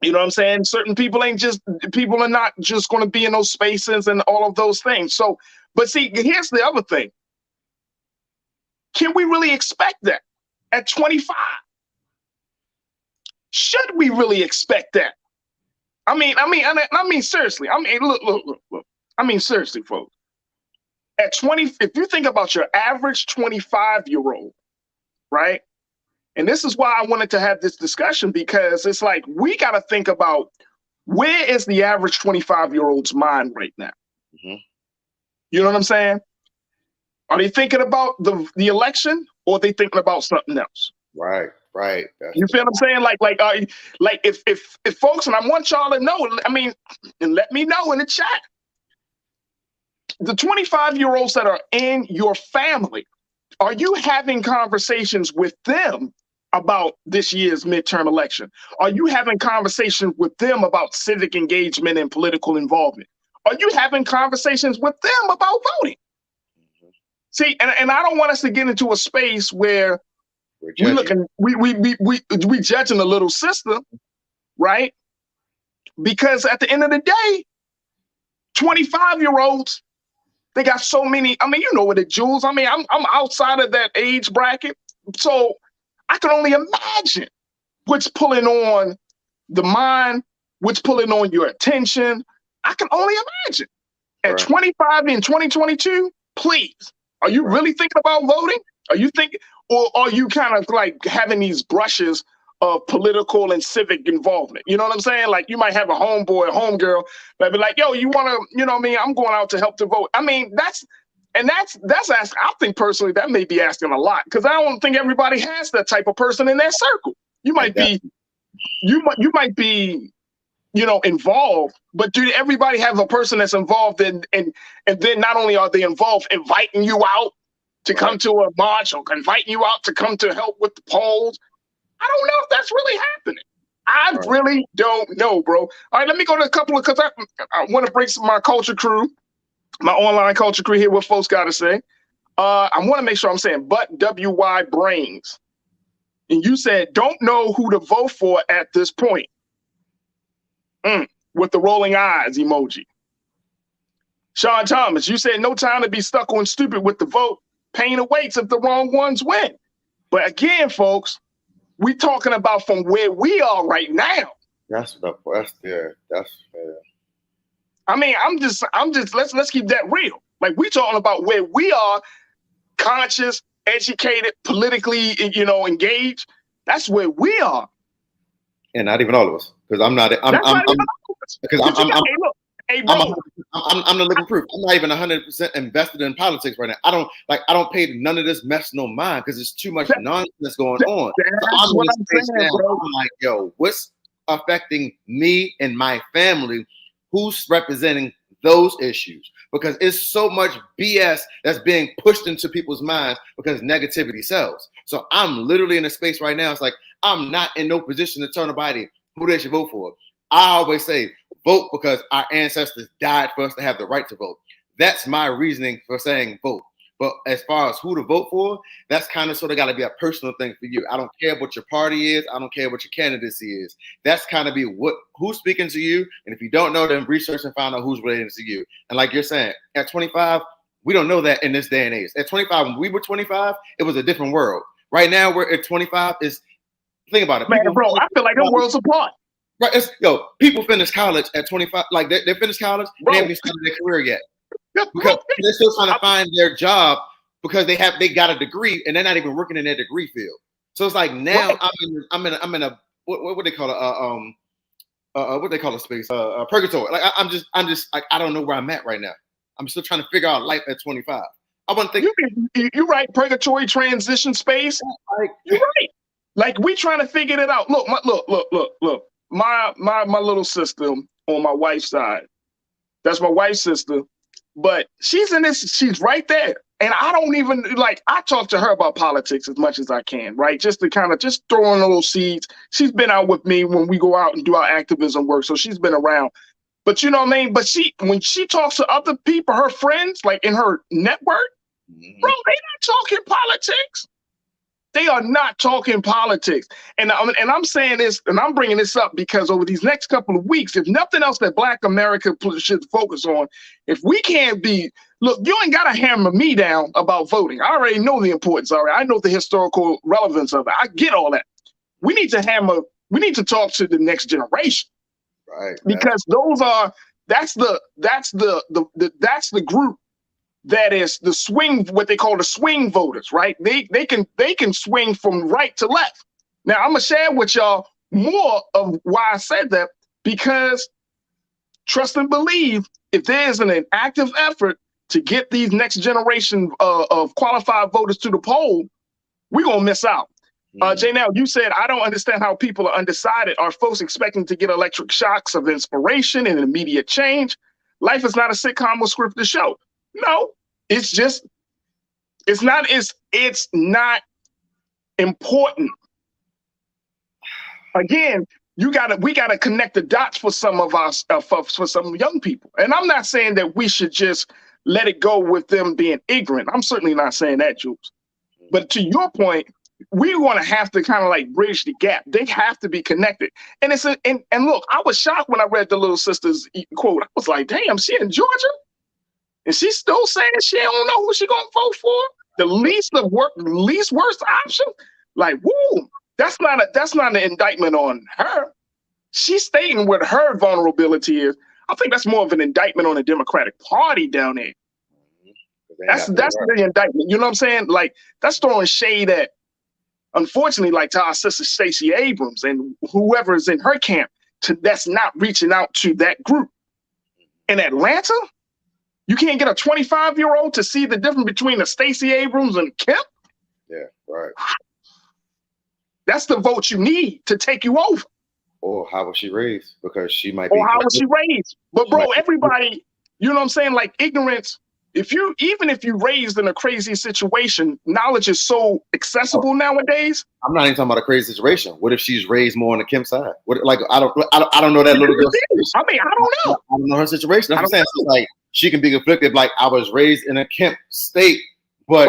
[SPEAKER 1] You know what I'm saying? Certain people are not just going to be in those spaces and all of those things. So, but see, here's the other thing. Can we really expect that at 25? Should we really expect that? I mean, seriously. I mean, look. I mean, seriously, folks. At 20, if you think about your average 25-year-old, right? And this is why I wanted to have this discussion, because it's like we got to think about where is the average 25-year-old's mind right now? You know what I'm saying? Are they thinking about the election, or are they thinking about something else?
[SPEAKER 12] Right.
[SPEAKER 1] You feel what I'm saying? Like if folks, and I want y'all to know, I mean, and let me know in the chat, the 25-year-olds that are in your family, are you having conversations with them about this year's midterm election? Are you having conversations with them about civic engagement and political involvement? Are you having conversations with them about voting? See, and I don't want us to get into a space where we judging the little sister, right? Because at the end of the day, 25-year-olds, they got so many. I mean, you know what it, Jules. I mean, I'm outside of that age bracket, so I can only imagine what's pulling on the mind, what's pulling on your attention. I can only imagine. At 25 in 2022, please. Are you really thinking about voting? Are you thinking, or are you kind of like having these brushes of political and civic involvement? You know what I'm saying? Like you might have a homeboy, a homegirl that be like, yo, you want to, you know what I mean? I'm going out to help to vote. I mean, that's asking. I think personally that may be asking a lot, because I don't think everybody has that type of person in their circle. You might be, you might be, involved, but do everybody have a person that's involved and then not only are they involved, inviting you out to come to a march or inviting you out to come to help with the polls? I don't know if that's really happening. I really don't know, bro. All right, let me go to a couple of, because I want to bring some of my culture crew, my online culture crew, here, what folks got to say. I want to make sure I'm saying, but WY Brains. And you said, don't know who to vote for at this point. With the rolling eyes emoji. Sean Thomas, you said no time to be stuck on stupid with the vote. Pain awaits if the wrong ones win. But again, folks, we talking about from where we are right now.
[SPEAKER 12] That's fair.
[SPEAKER 1] I mean, I'm just let's keep that real. Like we talking about where we are, conscious, educated, politically, engaged. That's where we are.
[SPEAKER 12] And not even all of us, because I'm the living proof. I'm not even 100% invested in politics right now. I don't pay none of this mess no mind, because there's too much nonsense going on. So I'm like, yo, what's affecting me and my family? Who's representing those issues? Because it's so much BS that's being pushed into people's minds because negativity sells. So I'm literally in a space right now. It's like, I'm not in no position to tell nobody who they should vote for. I always say, vote because our ancestors died for us to have the right to vote. That's my reasoning for saying vote. But as far as who to vote for, that's kind of sort of got to be a personal thing for you. I don't care what your party is. I don't care what your candidacy is. That's kind of be who's speaking to you. And if you don't know, then research and find out who's related to you. And like you're saying, at 25, we don't know that in this day and age. At 25, when we were 25, it was a different world. Right now, we're at 25 is, think about it.
[SPEAKER 1] Man, bro, I feel like a world's apart.
[SPEAKER 12] Right, people finish college at 25, like they finished college, they haven't even started their career yet. Because they're still trying to find their job because they got a degree and they're not even working in their degree field. So it's like now I'm in a what they call a space, purgatory. Like I'm just like, I don't know where I'm at right now. I'm still trying to figure out life at 25. I want to think
[SPEAKER 1] you're right, purgatory, transition space.
[SPEAKER 12] Like,
[SPEAKER 1] you're right. Like we trying to figure it out. Look. My little sister on my wife's side. That's my wife's sister, but she's in this. She's right there, and I don't even like. I talk to her about politics as much as I can, right? Just to kind of just throw in little seeds. She's been out with me when we go out and do our activism work, so she's been around. But you know what I mean? But when she talks to other people, her friends, like in her network, bro, they not talking politics. They are not talking politics. And I'm saying this, and I'm bringing this up because over these next couple of weeks, if nothing else that Black America should focus on, if we can't be, look, you ain't got to hammer me down about voting. I already know the importance of it. I know the historical relevance of it. I get all that. We need to talk to the next generation.
[SPEAKER 12] Right.
[SPEAKER 1] Because that's the group that is the swing, what they call the swing voters, right? They can swing from right to left. Now I'm gonna share with y'all more of why I said that, because trust and believe, if there isn't an active effort to get these next generation of qualified voters to the poll, we're gonna miss out. Jay, now you said, I don't understand how people are undecided. Are folks expecting to get electric shocks of inspiration and immediate change? Life is not a sitcom or scripted show. No, it's not important. Again, we gotta connect the dots for some of us, for some young people. And I'm not saying that we should just let it go with them being ignorant. I'm certainly not saying that, Jules. But to your point, we want to have to kind of like bridge the gap. They have to be connected. And and look, I was shocked when I read the little sister's quote. I was like, damn, she in Georgia? And she's still saying she don't know who she gonna vote for? The least worst option? Like, woo, that's not an indictment on her. She's stating what her vulnerability is. I think that's more of an indictment on the Democratic Party down there. That's the indictment. You know what I'm saying? Like, that's throwing shade at, unfortunately, like to our sister Stacey Abrams and whoever is in her camp, that's not reaching out to that group. In Atlanta, you can't get a 25-year-old to see the difference between a Stacey Abrams and Kemp?
[SPEAKER 12] Yeah, right.
[SPEAKER 1] That's the vote you need to take you over.
[SPEAKER 12] Or how was she raised? Because she might be.
[SPEAKER 1] Or how was she raised? But bro, everybody, you know what I'm saying? Like ignorance, even if you raised in a crazy situation, knowledge is so accessible nowadays.
[SPEAKER 12] I'm not even talking about a crazy situation. What if she's raised more on the Kemp side? What, like I don't know that little girl.
[SPEAKER 1] I mean, I don't know.
[SPEAKER 12] I don't know her situation. I'm saying so like she can be conflicted. Like I was raised in a Kemp state, but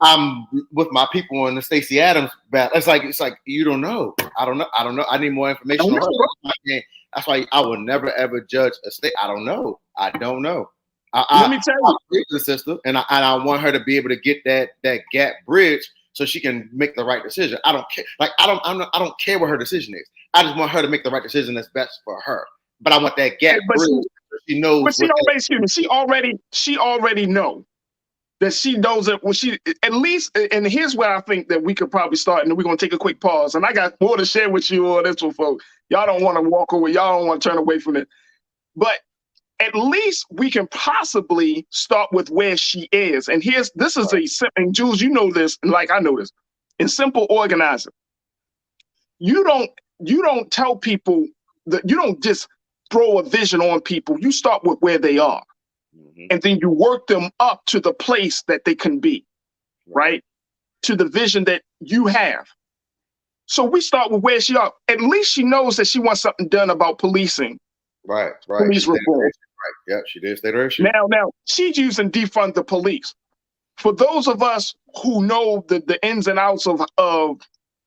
[SPEAKER 12] I'm with my people on the Stacey Adams battle. It's like you don't know. I don't know. I need more information on her. That's why I will never ever judge a state. I don't know. Let me tell you, the sister, and I want her to be able to get that gap bridge so she can make the right decision. I don't care. Like I don't care what her decision is. I just want her to make the right decision that's best for her. But I want that gap bridge. So she knows. But
[SPEAKER 1] she already know that she knows that when she at least. And here's where I think that we could probably start, and then we're gonna take a quick pause. And I got more to share with you on this one, folks. Y'all don't want to walk away. Y'all don't want to turn away from it, but. At least we can possibly start with where she is. And this is and Jules, you know this, and like I know this, in simple organizing. You don't tell people that you don't just throw a vision on people. You start with where they are. And then you work them up to the place that they can be, right? To the vision that you have. So we start with where she are. At least she knows that she wants something done about policing.
[SPEAKER 12] Right.
[SPEAKER 1] Police reform.
[SPEAKER 12] Right. Yeah, she did state her issue.
[SPEAKER 1] Now she's using defund the police. For those of us who know the ins and outs of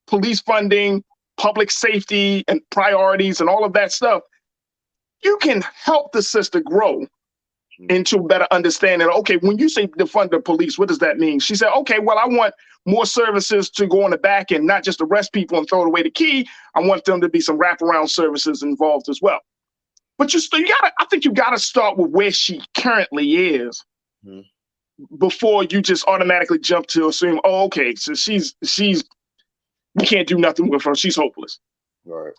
[SPEAKER 1] police funding, public safety, and priorities, and all of that stuff, you can help the sister grow into better understanding. Okay, when you say defund the police, what does that mean? She said, okay, well, I want more services to go on the back end, not just arrest people and throw away the key. I want them to be some wraparound services involved as well. But I think you gotta start with where she currently is before you just automatically jump to assume, oh, okay, so she's we can't do nothing with her. She's hopeless.
[SPEAKER 12] Right.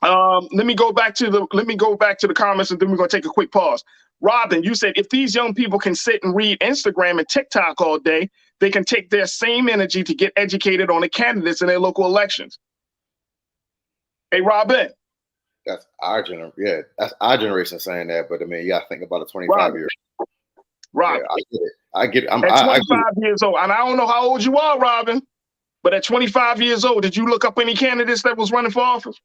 [SPEAKER 1] Let me go back to the comments, and then we're gonna take a quick pause. Robin, you said if these young people can sit and read Instagram and TikTok all day, they can take their same energy to get educated on the candidates in their local elections. Hey, Robin.
[SPEAKER 12] That's our generation. Yeah, that's our generation saying that. But I mean, you got to think about a 25-year.
[SPEAKER 1] Robin.
[SPEAKER 12] Yeah, I get it.
[SPEAKER 1] At 25 years old, and I don't know how old you are, Robin, but at 25 years old, did you look up any candidates that was running for office?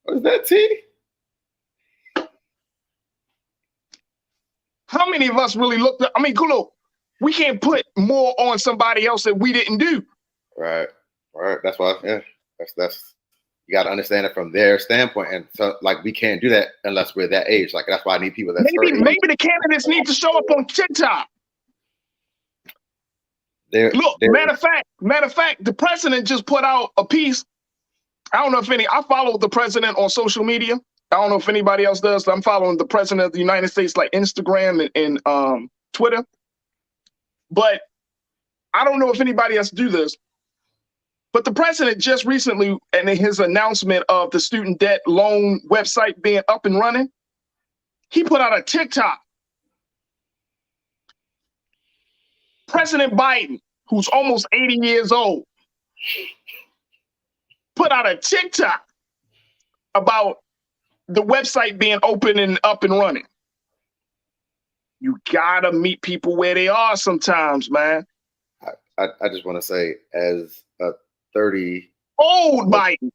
[SPEAKER 12] Was that T?
[SPEAKER 1] How many of us really looked up? I mean, look, we can't put more on somebody else that we didn't do.
[SPEAKER 12] Right. That's why. Yeah, that's. You got to understand it from their standpoint, and so like we can't do that unless we're that age. Like that's why I need people that.
[SPEAKER 1] Maybe the candidates need to show up on TikTok. Matter of fact, the president just put out a piece. I don't know if I follow the president on social media. I don't know if anybody else does. I'm following the president of the United States, like Instagram and Twitter. But I don't know if anybody else do this. But the president just recently, and in his announcement of the student debt loan website being up and running, he put out a TikTok. President Biden, who's almost 80 years old, put out a TikTok about the website being open and up and running. You gotta meet people where they are sometimes, man.
[SPEAKER 12] I just want to say, as a 30
[SPEAKER 1] old Biden,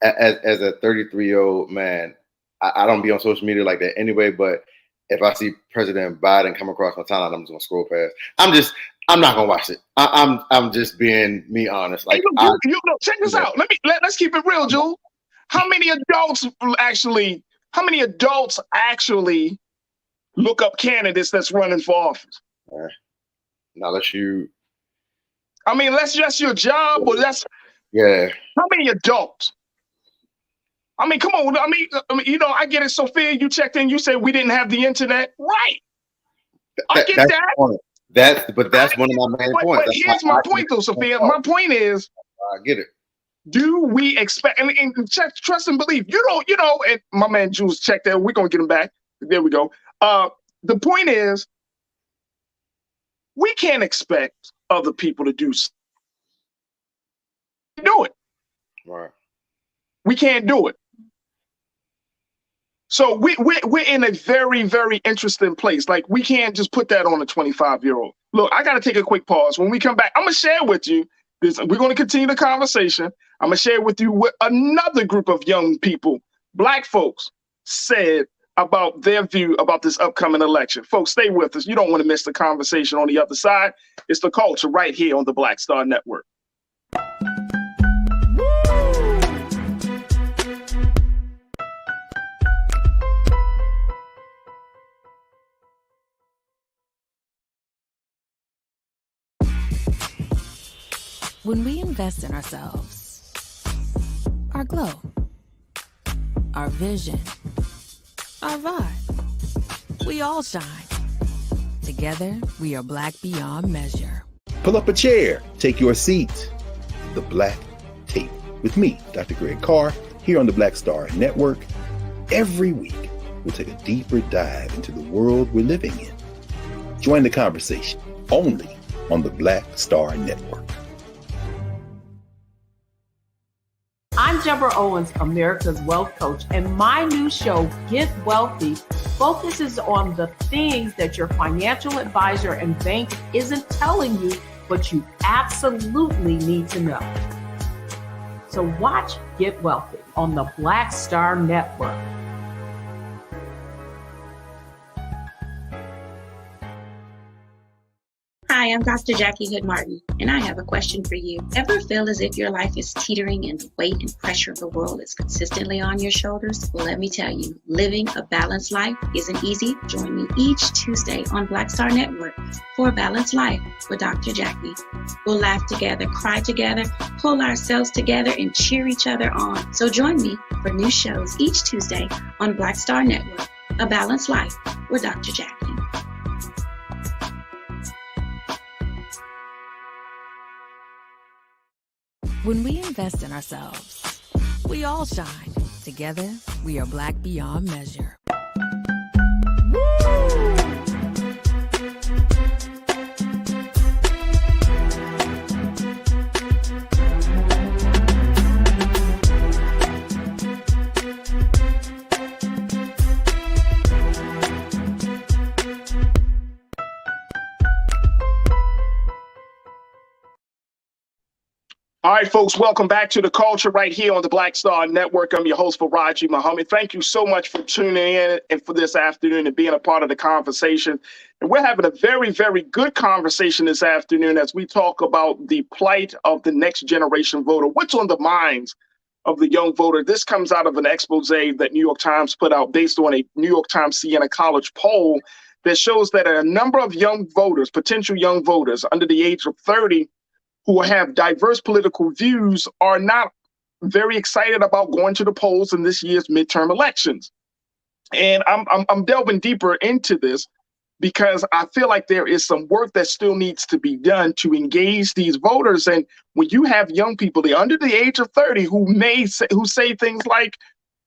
[SPEAKER 12] as a 33-year-old man, I don't be on social media like that anyway. But if I see President Biden come across my timeline, I'm just gonna scroll past. I'm not gonna watch it. I'm just being me honest. Like,
[SPEAKER 1] check this out. Let's keep it real, Jules. How many adults actually look up candidates that's running for office?
[SPEAKER 12] Now let's you.
[SPEAKER 1] I mean, that's just your job, or that's How many adults? I mean, come on. I mean, I get it, Sophia. You checked in. You said we didn't have the internet, right? I get that.
[SPEAKER 12] That's one of my main points.
[SPEAKER 1] But here's my point, though, Sophia. My point is,
[SPEAKER 12] I get it.
[SPEAKER 1] Do we expect and check, trust and believe? And my man Jules checked that. We're gonna get him back. There we go. The point is, we can't expect other people to do it.
[SPEAKER 12] Right.
[SPEAKER 1] We can't do it. So we're in a very, very interesting place. Like, we can't just put that on a 25-year-old. Look, I got to take a quick pause. When we come back, I'm going to share with you this. We're going to continue the conversation. I'm going to share with you what another group of young people, Black folks, said about their view about this upcoming election. Folks, stay with us. You don't want to miss the conversation on the other side. It's The Culture right here on the Black Star Network.
[SPEAKER 10] When we invest in ourselves, our glow, our vision, our vibe, we all shine. Together, we are black beyond measure.
[SPEAKER 13] Pull up a chair, take your seat. The Black Tape with me, Dr. Greg Carr, here on the Black Star Network. Every week, we'll take a deeper dive into the world we're living in. Join the conversation only on the Black Star Network.
[SPEAKER 14] I'm Deborah Owens, America's Wealth Coach, and my new show, Get Wealthy, focuses on the things that your financial advisor and bank isn't telling you, but you absolutely need to know. So watch Get Wealthy on the Black Star Network.
[SPEAKER 15] Hi, I'm Dr. Jackie Hood Martin, and I have a question for you. Ever feel as if your life is teetering and the weight and pressure of the world is consistently on your shoulders? Well, let me tell you, living a balanced life isn't easy. Join me each Tuesday on Black Star Network for A Balanced Life with Dr. Jackie. We'll laugh together, cry together, pull ourselves together, and cheer each other on. So join me for new shows each Tuesday on Black Star Network, A Balanced Life with Dr. Jackie.
[SPEAKER 10] When we invest in ourselves, we all shine. Together, we are black beyond measure.
[SPEAKER 1] All right, folks, welcome back to The Culture right here on the Black Star Network. I'm your host, Farajii Muhammad. Thank you so much for tuning in and for this afternoon and being a part of the conversation. And we're having a very, very good conversation this afternoon as we talk about the plight of the next generation voter. What's on the minds of the young voter? This comes out of an expose that New York Times put out based on a New York Times Siena College poll that shows that a number of young voters, potential young voters under the age of 30, who have diverse political views are not very excited about going to the polls in this year's midterm elections. And I'm delving deeper into this because I feel like there is some work that still needs to be done to engage these voters. And when you have young people, they're under the age of 30 who say things like,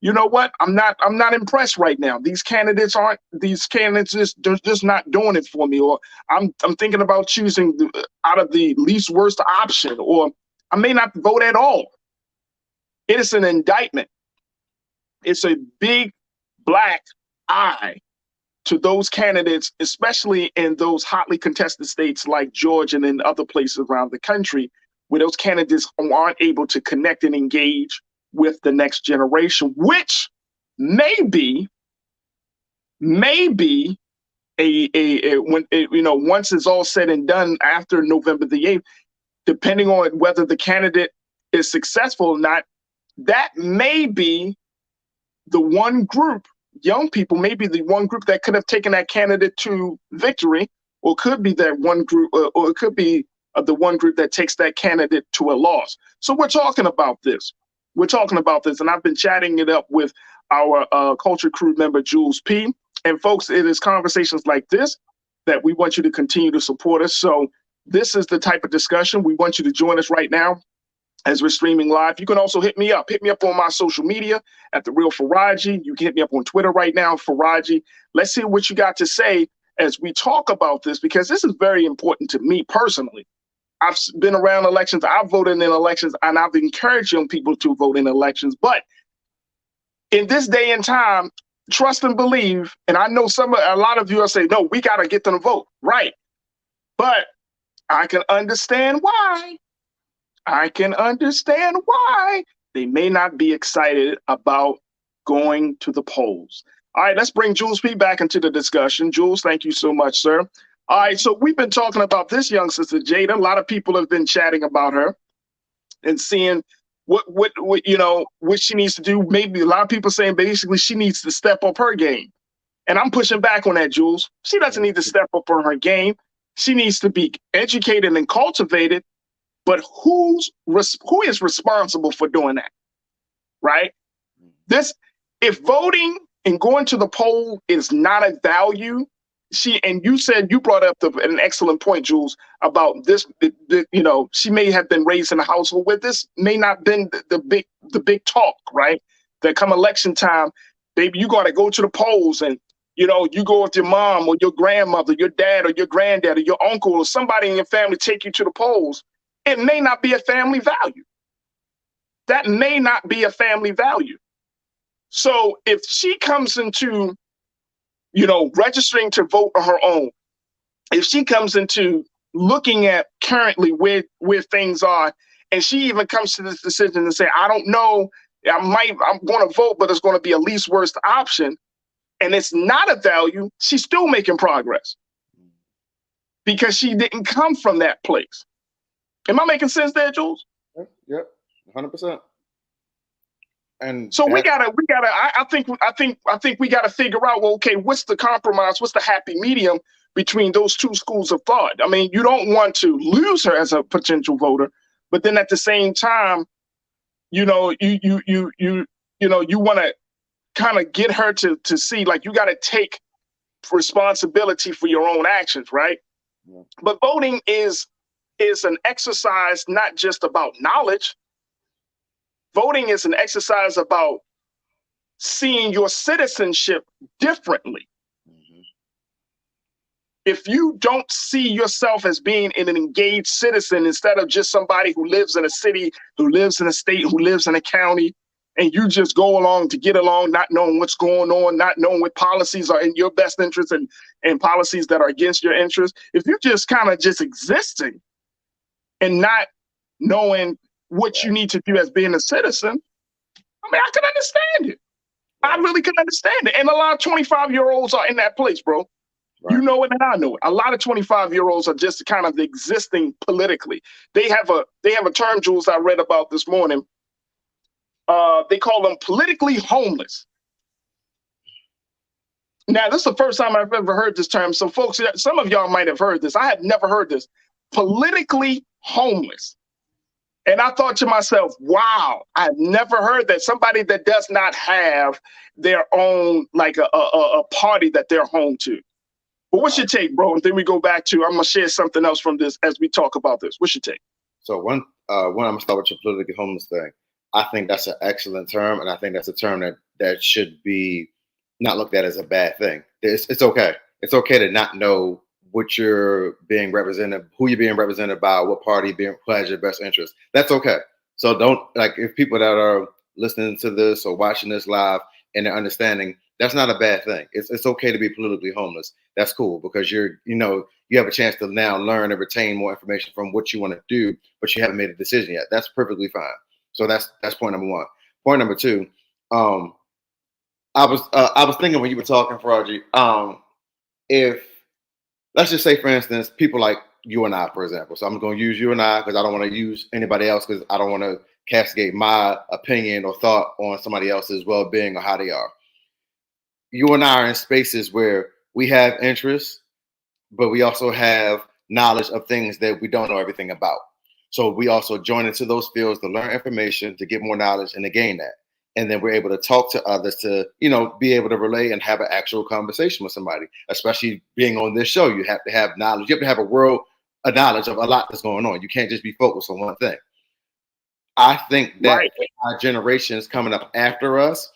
[SPEAKER 1] you know what, I'm not impressed right now. These candidates just not doing it for me, or I'm thinking about choosing out of the least worst option, or I may not vote at all. It is an indictment. It's a big black eye to those candidates, especially in those hotly contested states like Georgia and in other places around the country, where those candidates aren't able to connect and engage with the next generation, which may be once it's all said and done after November the 8th, depending on whether the candidate is successful or not, that may be the one group, young people may be the one group that could have taken that candidate to victory, or could be that one group, or it could be the one group that takes that candidate to a loss. So we're talking about this. And I've been chatting it up with our culture crew member, Jules P. And folks, it is conversations like this that we want you to continue to support us. So this is the type of discussion. We want you to join us right now as we're streaming live. You can also hit me up on my social media at The Real Farajii. You can hit me up on Twitter right now, Farajii. Let's hear what you got to say as we talk about this, because this is very important to me personally. I've been around elections, I've voted in elections, and I've encouraged young people to vote in elections. But in this day and time, trust and believe, and I know a lot of you are saying, no, we got to get them to vote, right? But I can understand why. They may not be excited about going to the polls. All right, let's bring Jules P. back into the discussion. Jules, thank you so much, sir. All right, so we've been talking about this young sister, Jada. A lot of people have been chatting about her and seeing what she needs to do. Maybe a lot of people saying basically she needs to step up her game. And I'm pushing back on that, Jules. She doesn't need to step up on her game. She needs to be educated and cultivated. But who is responsible for doing that, right? If voting and going to the poll is not a value, you brought up an excellent point, Jules, about this. She may have been raised in a household where this may not been the big talk, right? That come election time, baby, you got to go to the polls, and you go with your mom or your grandmother, your dad or your granddad or your uncle or somebody in your family take you to the polls. It may not be a family value. That may not be a family value. So if she comes into registering to vote on her own, if she comes into looking at currently where things are, and she even comes to this decision and say, I don't know, I'm going to vote, but it's going to be a least worst option, and it's not a value, she's still making progress because she didn't come from that place. Am I making sense there, Jules?
[SPEAKER 12] Yep, 100%. And
[SPEAKER 1] so I think we gotta figure out, well, okay, what's the compromise? What's the happy medium between those two schools of thought? I mean, you don't want to lose her as a potential voter, but then at the same time, you want to kind of get her to see, like, you got to take responsibility for your own actions, right? Yeah. But voting is an exercise not just about knowledge. Voting is an exercise about seeing your citizenship differently. Mm-hmm. If you don't see yourself as being an engaged citizen instead of just somebody who lives in a city, who lives in a state, who lives in a county, and you just go along to get along, not knowing what's going on, not knowing what policies are in your best interest and policies that are against your interest, if you're just kind of just existing and not knowing what you need to do as being a citizen, I mean, I can understand it. I really can understand it. And a lot of 25-year-olds are in that place, bro. Right. You know it and I know it. A lot of 25-year-olds are just kind of existing politically. They have a term, Jules, I read about this morning. They call them politically homeless. Now, this is the first time I've ever heard this term. So, folks, some of y'all might have heard this. I have never heard this. Politically homeless. And I thought to myself, wow, I've never heard that. Somebody that does not have their own, like a party that they're home to. But what's your take, bro? And then we go back to, I'm going to share something else from this as we talk about this. What's your take?
[SPEAKER 12] So one, I'm going to start with your politically homeless thing. I think that's an excellent term. And I think that's a term that should be not looked at as a bad thing. It's okay. It's okay to not know what you're being represented, who you're being represented by, what party who has your best interest. That's okay. So don't, like, if people that are listening to this or watching this live and they're understanding, that's not a bad thing. It's okay to be politically homeless. That's cool because you have a chance to now learn and retain more information from what you want to do, but you haven't made a decision yet. That's perfectly fine. So that's point number one. Point number two, I was thinking when you were talking, Farajii, if, let's just say, for instance, people like you and I, for example. So I'm going to use you and I because I don't want to use anybody else because I don't want to castigate my opinion or thought on somebody else's well-being or how they are. You and I are in spaces where we have interests, but we also have knowledge of things that we don't know everything about. So we also join into those fields to learn information, to get more knowledge, and to gain that. And then we're able to talk to others to, be able to relay and have an actual conversation with somebody. Especially being on this show, you have to have knowledge. You have to have a knowledge of a lot that's going on. You can't just be focused on one thing. I think that our generations coming up after us,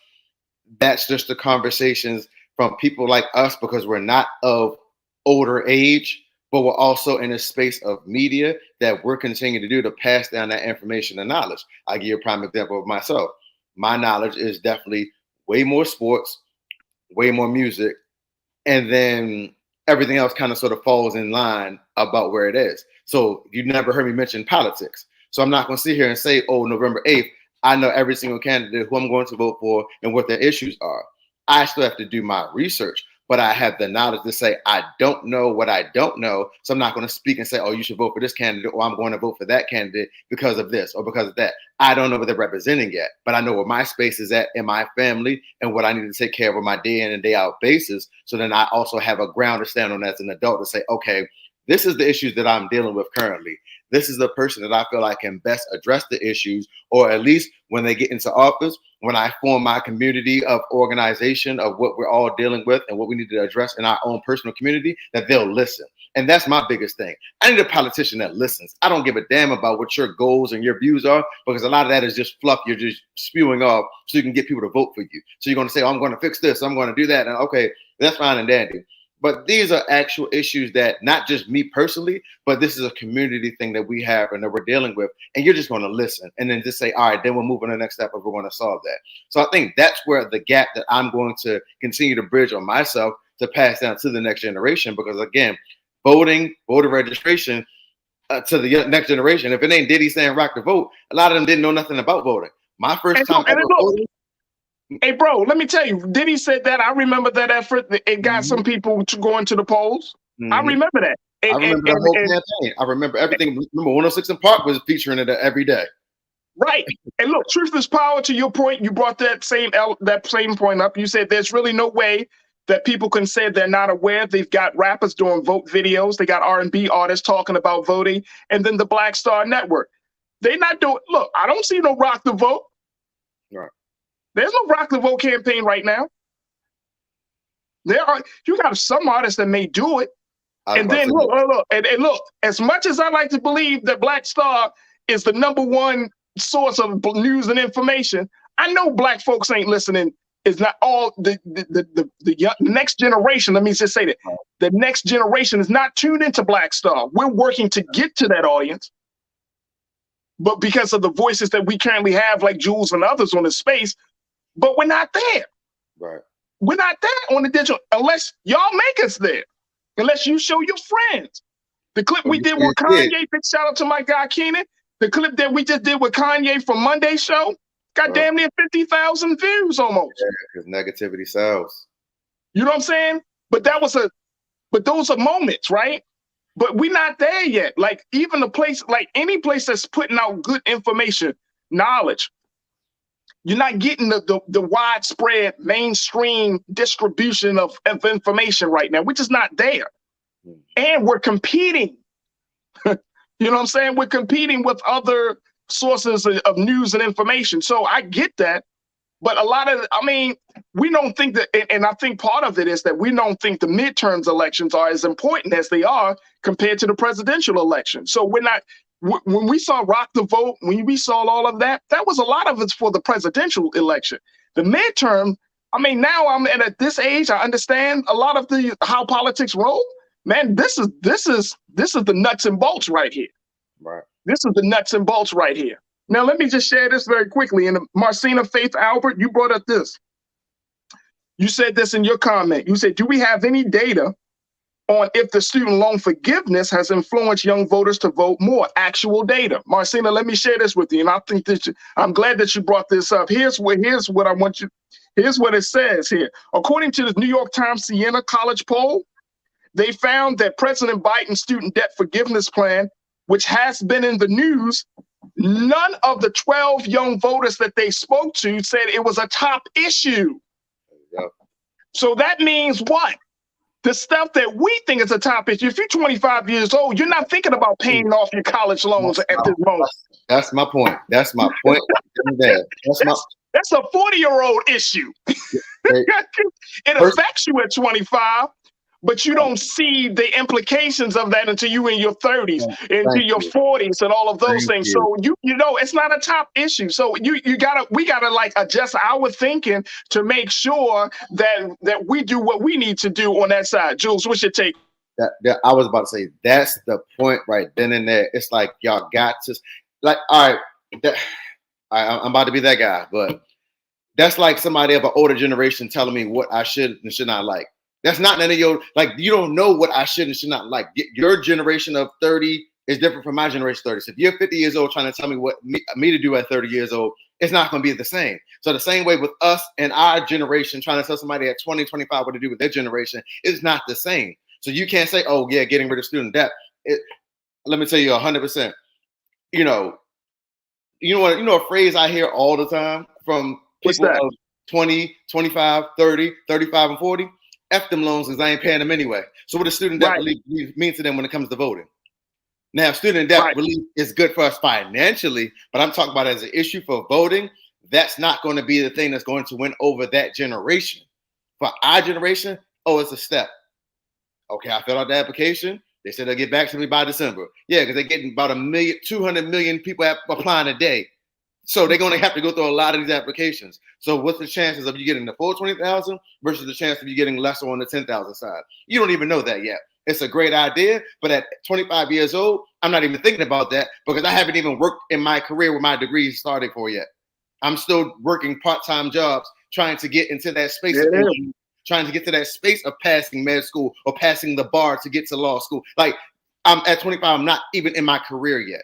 [SPEAKER 12] that's just the conversations from people like us because we're not of older age, but we're also in a space of media that we're continuing to do to pass down that information and knowledge. I'll give you a prime example of myself. My knowledge is definitely way more sports, way more music, and then everything else kind of sort of falls in line about where it is. So you never heard me mention politics. So I'm not going to sit here and say, oh, November 8th, I know every single candidate who I'm going to vote for and what their issues are. I still have to do my research, but I have the knowledge to say, I don't know what I don't know. So I'm not going to speak and say, oh, you should vote for this candidate, or I'm going to vote for that candidate because of this or because of that. I don't know what they're representing yet, but I know where my space is at in my family and what I need to take care of on my day in and day out basis. So then I also have a ground to stand on as an adult to say, okay, this is the issues that I'm dealing with currently. This is the person that I feel like can best address the issues, or at least when they get into office, when I form my community of organization of what we're all dealing with and what we need to address in our own personal community, that they'll listen. And that's my biggest thing. I need a politician that listens. I don't give a damn about what your goals and your views are, because a lot of that is just fluff you're just spewing off so you can get people to vote for you. So you're going to say, oh, I'm going to fix this, I'm going to do that. And okay, that's fine and dandy. But these are actual issues that not just me personally, but this is a community thing that we have and that we're dealing with. And you're just going to listen and then just say, all right, then we'll move on to the next step if we're going to solve that. So I think that's where the gap that I'm going to continue to bridge on myself to pass down to the next generation. Because again, voting, voter registration to the next generation, if it ain't Diddy saying rock the vote, a lot of them didn't know nothing about voting. My first time ever voting.
[SPEAKER 1] Hey, bro, let me tell you, Diddy said that. I remember that effort. It got some people to go into the polls. I remember that.
[SPEAKER 12] I remember the whole campaign. I remember everything. Remember 106 in Park was featuring it every day.
[SPEAKER 1] Right. And look, truth is power. To your point, you brought that same point up. You said there's really no way that people can say they're not aware. They've got rappers doing vote videos. They got R&B artists talking about voting. And then the Black Star Network. They're not doing, look, I don't see no rock the vote.
[SPEAKER 12] Right.
[SPEAKER 1] There's no rock the vote campaign right now. You got some artists that may do it. And then look, as much as I like to believe that Black Star is the #1 source of news and information, I know black folks ain't listening. Is not all the next generation. Let me just say that the next generation is not tuned into Black Star. We're working to get to that audience. But because of the voices that we currently have, like Jules and others on the space, but we're not there.
[SPEAKER 12] Right.
[SPEAKER 1] We're not there on the digital, unless y'all make us there. Unless you show your friends. The clip we did with Kanye, big shout out to my guy Keenan. The clip that we just did with Kanye from Monday's show got damn near 50,000 views almost.
[SPEAKER 12] Yeah, because negativity sells.
[SPEAKER 1] You know what I'm saying? But those are moments, right? But we're not there yet. Like even the place, like any place that's putting out good information, knowledge, you're not getting the widespread mainstream distribution of information right now. We're just not there. And we're competing. You know what I'm saying? We're competing with other sources of news and information. So I get that. But a lot of, we don't think that, and I think part of it is that we don't think the midterms elections are as important as they are compared to the presidential election. So we're not, when we saw Rock the Vote, when we saw all of that, that was a lot of it's for the presidential election. The midterm, now I'm at this age, I understand a lot of how politics roll. Man, this is the nuts and bolts right here.
[SPEAKER 12] Right.
[SPEAKER 1] This is the nuts and bolts right here. Now, let me just share this very quickly. And Marcina Faith Albert, you brought up this. You said this in your comment. You said, do we have any data on if the student loan forgiveness has influenced young voters to vote more? Actual data. Marcina, let me share this with you. And I think that I'm glad that you brought this up. Here's what I want you. Here's what it says here. According to the New York Times Siena College poll, they found that President Biden's student debt forgiveness plan, which has been in the news, none of the 12 young voters that they spoke to said it was a top issue. So that means what? The stuff that we think is a top issue. If you're 25 years old, you're not thinking about paying off your college loans at this moment.
[SPEAKER 12] That's my point. That's my point.
[SPEAKER 1] That's a 40-year-old issue. It affects you at 25. But you don't see the implications of that until you in your 30s, into your 40s, and all of those things. So you know it's not a top issue. So we gotta like adjust our thinking to make sure that we do what we need to do on that side. Jules, what's your take?
[SPEAKER 12] That I was about to say that's the point right then and there. It's like y'all got to like, all right, I'm about to be that guy, but that's like somebody of an older generation telling me what I should and should not like. That's not none of your, like, you don't know what I should and should not like. Your generation of 30 is different from my generation 30. So if you're 50 years old trying to tell me what me to do at 30 years old, it's not going to be the same. So the same way with us and our generation trying to tell somebody at 20, 25 what to do with their generation, it's not the same. So you can't say, oh, yeah, getting rid of student debt. Let me tell you 100%. You know a phrase I hear all the time from people of 20, 25, 30, 35, and 40? F them loans because I ain't paying them anyway. So what does student debt relief mean to them when it comes to voting? Now, student debt relief is good for us financially, but I'm talking about as an issue for voting. That's not going to be the thing that's going to win over that generation. For our generation, it's a step. Okay, I filled out the application. They said they'll get back to me by December. Yeah, because they're getting about 200 million people applying a day. So they're going to have to go through a lot of these applications. So what's the chances of you getting the full 20,000 versus the chance of you getting lesser on the 10,000 side? You don't even know that yet. It's a great idea, but at 25 years old, I'm not even thinking about that because I haven't even worked in my career where my degree is starting for yet. I'm still working part-time jobs, trying to get into that space, trying to get to that space of passing med school or passing the bar to get to law school. Like I'm at 25, I'm not even in my career yet.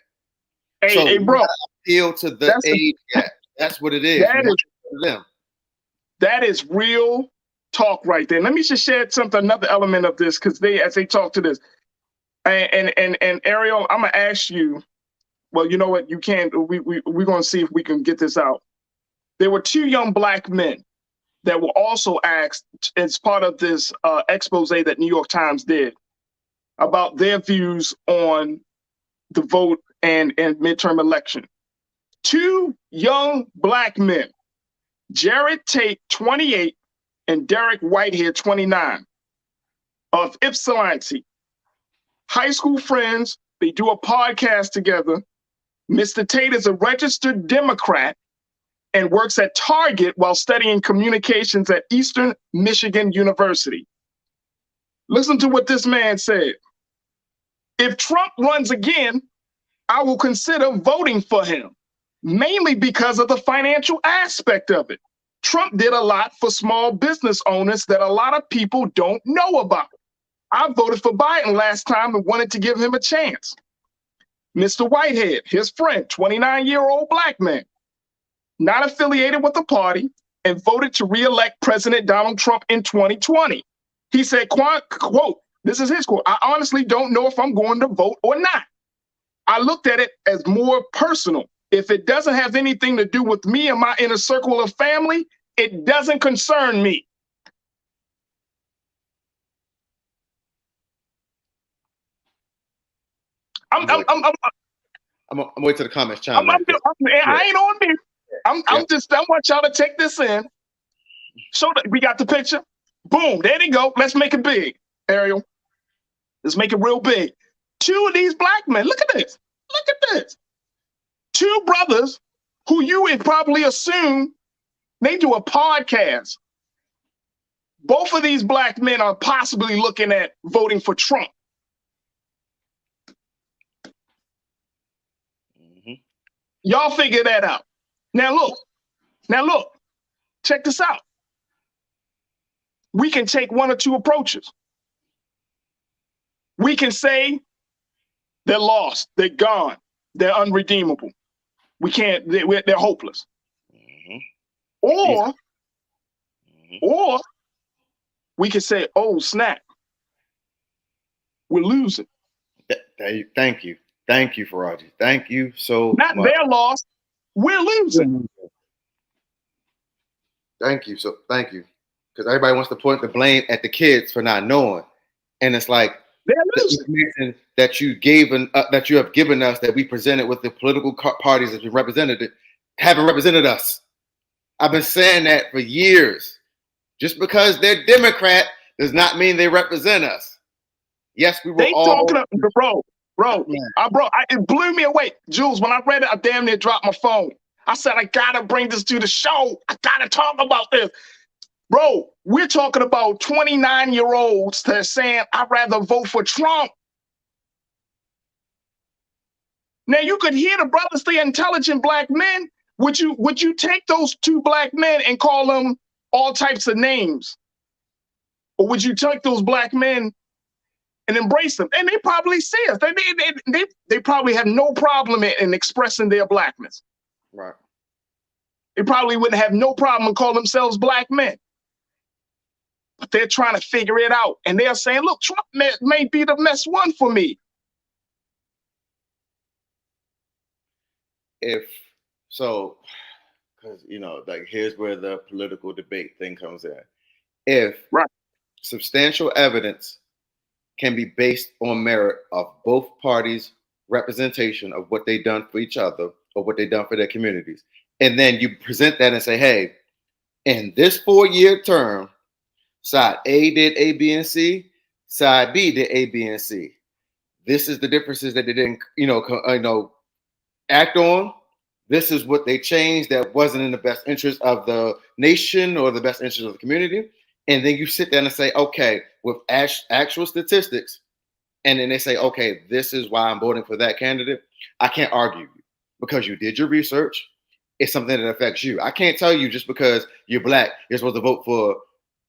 [SPEAKER 1] Hey, bro.
[SPEAKER 12] Appeal to the age gap. That's what it is.
[SPEAKER 1] That is real talk right there. Let me just share another element of this, because as they talk to this, and Ariel, I'm gonna ask you. Well, you know what? You can't. We're gonna see if we can get this out. There were two young black men that were also asked as part of this expose that New York Times did about their views on the vote and midterm election. Two young black men, Jared Tate, 28, and Derek Whitehead, 29, of Ypsilanti. High school friends, they do a podcast together. Mr. Tate is a registered Democrat and works at Target while studying communications at Eastern Michigan University. Listen to what this man said. If Trump runs again, I will consider voting for him, mainly because of the financial aspect of it. Trump did a lot for small business owners that a lot of people don't know about. I voted for Biden last time and wanted to give him a chance. Mr. Whitehead, his friend, 29-year-old black man, not affiliated with the party, and voted to re-elect President Donald Trump in 2020. He said, quote, this is his quote, "I honestly don't know if I'm going to vote or not. I looked at it as more personal. If it doesn't have anything to do with me and my inner circle of family, it doesn't concern me." I'm
[SPEAKER 12] wait till the comments chime in.
[SPEAKER 1] I ain't on me. I want y'all to take this in. We got the picture. Boom, there they go. Let's make it big, Ariel. Let's make it real big. Two of these black men, look at this. Look at this. Two brothers who you would probably assume they do a podcast. Both of these black men are possibly looking at voting for Trump. Y'all figure that out. Now look, check this out. We can take one or two approaches. We can say they're lost, they're gone, they're unredeemable. We can't, they're hopeless. Or we can say, oh, snap, we're losing.
[SPEAKER 12] Thank you. Thank you, Farajii. Thank you so much.
[SPEAKER 1] Not they're lost, we're losing.
[SPEAKER 12] Thank you. Because everybody wants to point the blame at the kids for not knowing. And it's like the information that you have given us, that we presented with the political parties that we represented, haven't represented us. I've been saying that for years. Just because they're Democrat does not mean they represent us. Yes, we were all
[SPEAKER 1] talking it blew me away. Jules, when I read it, I damn near dropped my phone. I said, I gotta bring this to the show. I gotta talk about this. Bro, we're talking about 29-year-olds that are saying, I'd rather vote for Trump. Now, you could hear the brothers, the intelligent black men. Would you take those two black men and call them all types of names? Or would you take those black men and embrace them? And they probably see us. They probably have no problem in expressing their blackness.
[SPEAKER 12] Right.
[SPEAKER 1] They probably wouldn't have no problem in calling themselves black men. But they're trying to figure it out. And they're saying, look, Trump may be the best one for me.
[SPEAKER 12] Because, like, here's where the political debate thing comes in. If substantial evidence can be based on merit of both parties' representation of what they've done for each other or what they've done for their communities, and then you present that and say, hey, in this 4-year term, side A did A, B, and C, side B did A, B, and C. This is the differences that they didn't, act on. This is what they changed that wasn't in the best interest of the nation or the best interest of the community. And then you sit down and say, okay, with actual statistics, and then they say, okay, this is why I'm voting for that candidate. I can't argue you because you did your research. It's something that affects you. I can't tell you just because you're black, you're supposed to vote for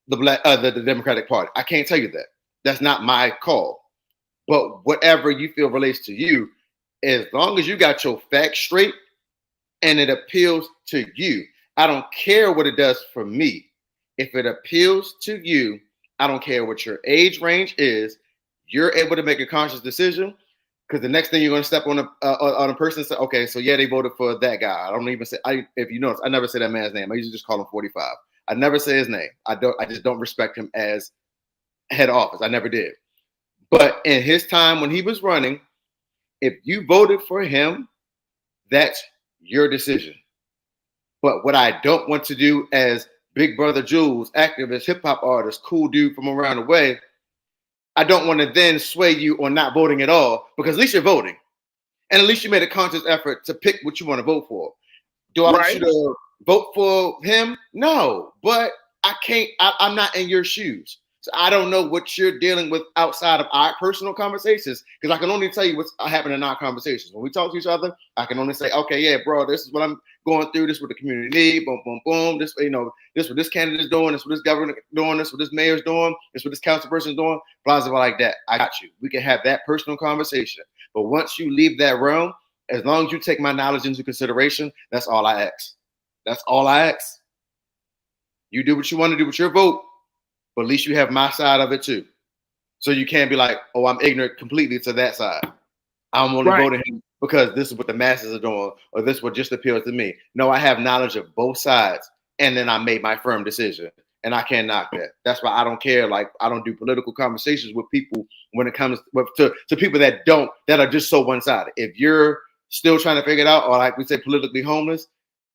[SPEAKER 12] the Democratic Party. I can't tell you that. That's not my call. But whatever you feel relates to you, as long as you got your facts straight and it appeals to you, I don't care what it does for me. If it appeals to you, I don't care what your age range is. You're able to make a conscious decision, because the next thing you're going to step on a person and say, okay, so yeah, they voted for that guy. I don't even say, if you notice, I never say that man's name. I usually just call him 45. I never say his name. I just don't respect him as head office. I never did. But in his time when he was running, if you voted for him, that's your decision. But what I don't want to do as Big Brother Jules, activist, hip hop artist, cool dude from around the way, I don't want to then sway you on not voting at all, because at least you're voting. And at least you made a conscious effort to pick what you want to vote for. Do I want you to vote for him? No, but I can't, I'm not in your shoes. So I don't know what you're dealing with outside of our personal conversations, because I can only tell you what's happening in our conversations. When we talk to each other, I can only say, okay, yeah, bro, this is what I'm going through. This is what the community need. Boom, boom, boom. This, this is what this candidate's doing. This is what this governor doing. This is what this mayor's doing. This is what this council person's doing. Blah, blah, blah, like that. I got you. We can have that personal conversation. But once you leave that realm, as long as you take my knowledge into consideration, that's all I ask. That's all I ask. You do what you want to do with your vote, but at least you have my side of it too. So you can't be like, oh, I'm ignorant completely to that side. I'm only voting him because this is what the masses are doing, or this is what just appeals to me. No, I have knowledge of both sides, and then I made my firm decision, and I can't knock that. That's why I don't care. Like, I don't do political conversations with people when it comes to people that are just so one-sided. If you're still trying to figure it out, or like we say, politically homeless,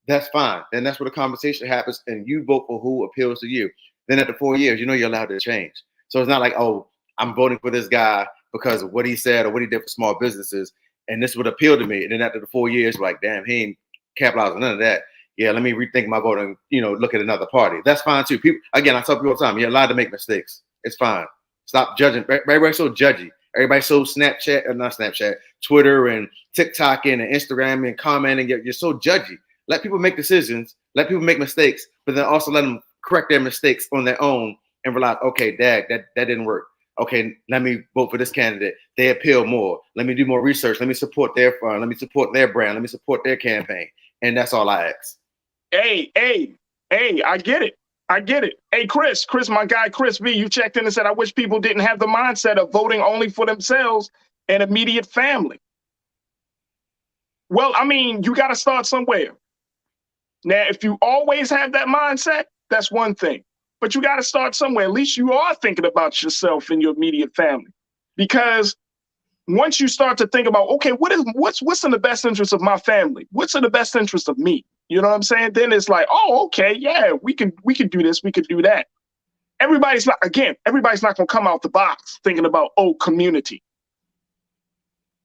[SPEAKER 12] that's fine. Then that's where the conversation happens, and you vote for who appeals to you. Then after 4 years, you're allowed to change. So it's not like, oh, I'm voting for this guy because of what he said or what he did for small businesses, and this would appeal to me. And then after the 4 years, like, damn, he ain't capitalizing none of that. Yeah, let me rethink my vote and, look at another party. That's fine too. People, again, I tell people all the time, you're allowed to make mistakes. It's fine. Stop judging. Everybody's so judgy. Everybody's so not Snapchat, Twitter and TikTok and Instagram and commenting. You're so judgy. Let people make decisions. Let people make mistakes, but then also let them correct their mistakes on their own and realize, okay, that didn't work. Okay, let me vote for this candidate. They appeal more. Let me do more research. Let me support their fund. Let me support their brand. Let me support their campaign. And that's all I ask.
[SPEAKER 1] Hey, I get it. Hey, Chris, my guy, Chris V, you checked in and said, I wish people didn't have the mindset of voting only for themselves and immediate family. Well, I mean, you got to start somewhere. Now, if you always have that mindset, that's one thing. But you got to start somewhere. At least you are thinking about yourself and your immediate family. Because once you start to think about, okay, what's in the best interest of my family? What's in the best interest of me? You know what I'm saying? Then it's like, oh, okay, yeah, we can do this, we can do that. Everybody's not gonna come out the box thinking about, oh, community.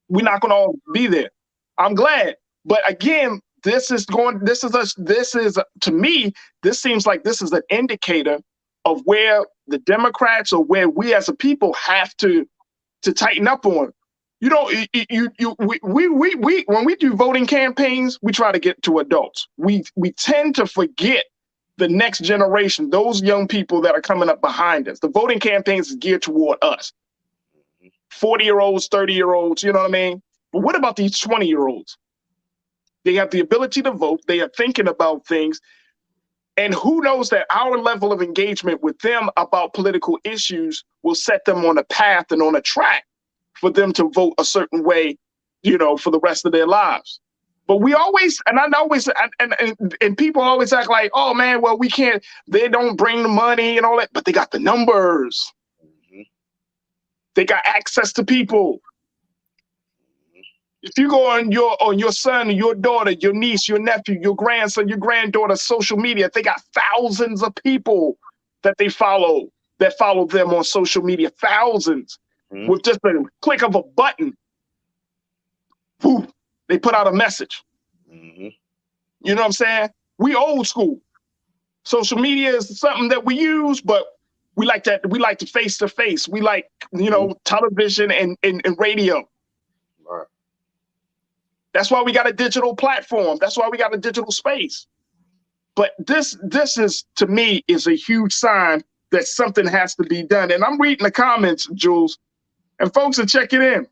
[SPEAKER 1] We're not gonna all be there. I'm glad. But again, to me, this seems like this is an indicator of where the Democrats or where we as a people have to tighten up on. When we do voting campaigns, we try to get to adults. We tend to forget the next generation, those young people that are coming up behind us. The voting campaigns is geared toward us. 40-year-olds, 30-year-olds, you know what I mean? But what about these 20-year-olds? They have the ability to vote. They are thinking about things. And who knows that our level of engagement with them about political issues will set them on a path and on a track for them to vote a certain way, for the rest of their lives. But we always, and people always act like, oh man, well, we can't, they don't bring the money and all that, but they got the numbers. Mm-hmm. They got access to people. If you go on your son, your daughter, your niece, your nephew, your grandson, your granddaughter's social media, they got thousands of people that they follow them on social media, thousands. Mm-hmm. With just a click of a button, whoo, they put out a message. Mm-hmm. You know what I'm saying? We old school. Social media is something that we use, but we like that. We like to face to face. We like, television and radio. Right. That's why we got a digital platform. That's why we got a digital space. But this is, to me, is a huge sign that something has to be done. And I'm reading the comments, Jules, and folks are checking in.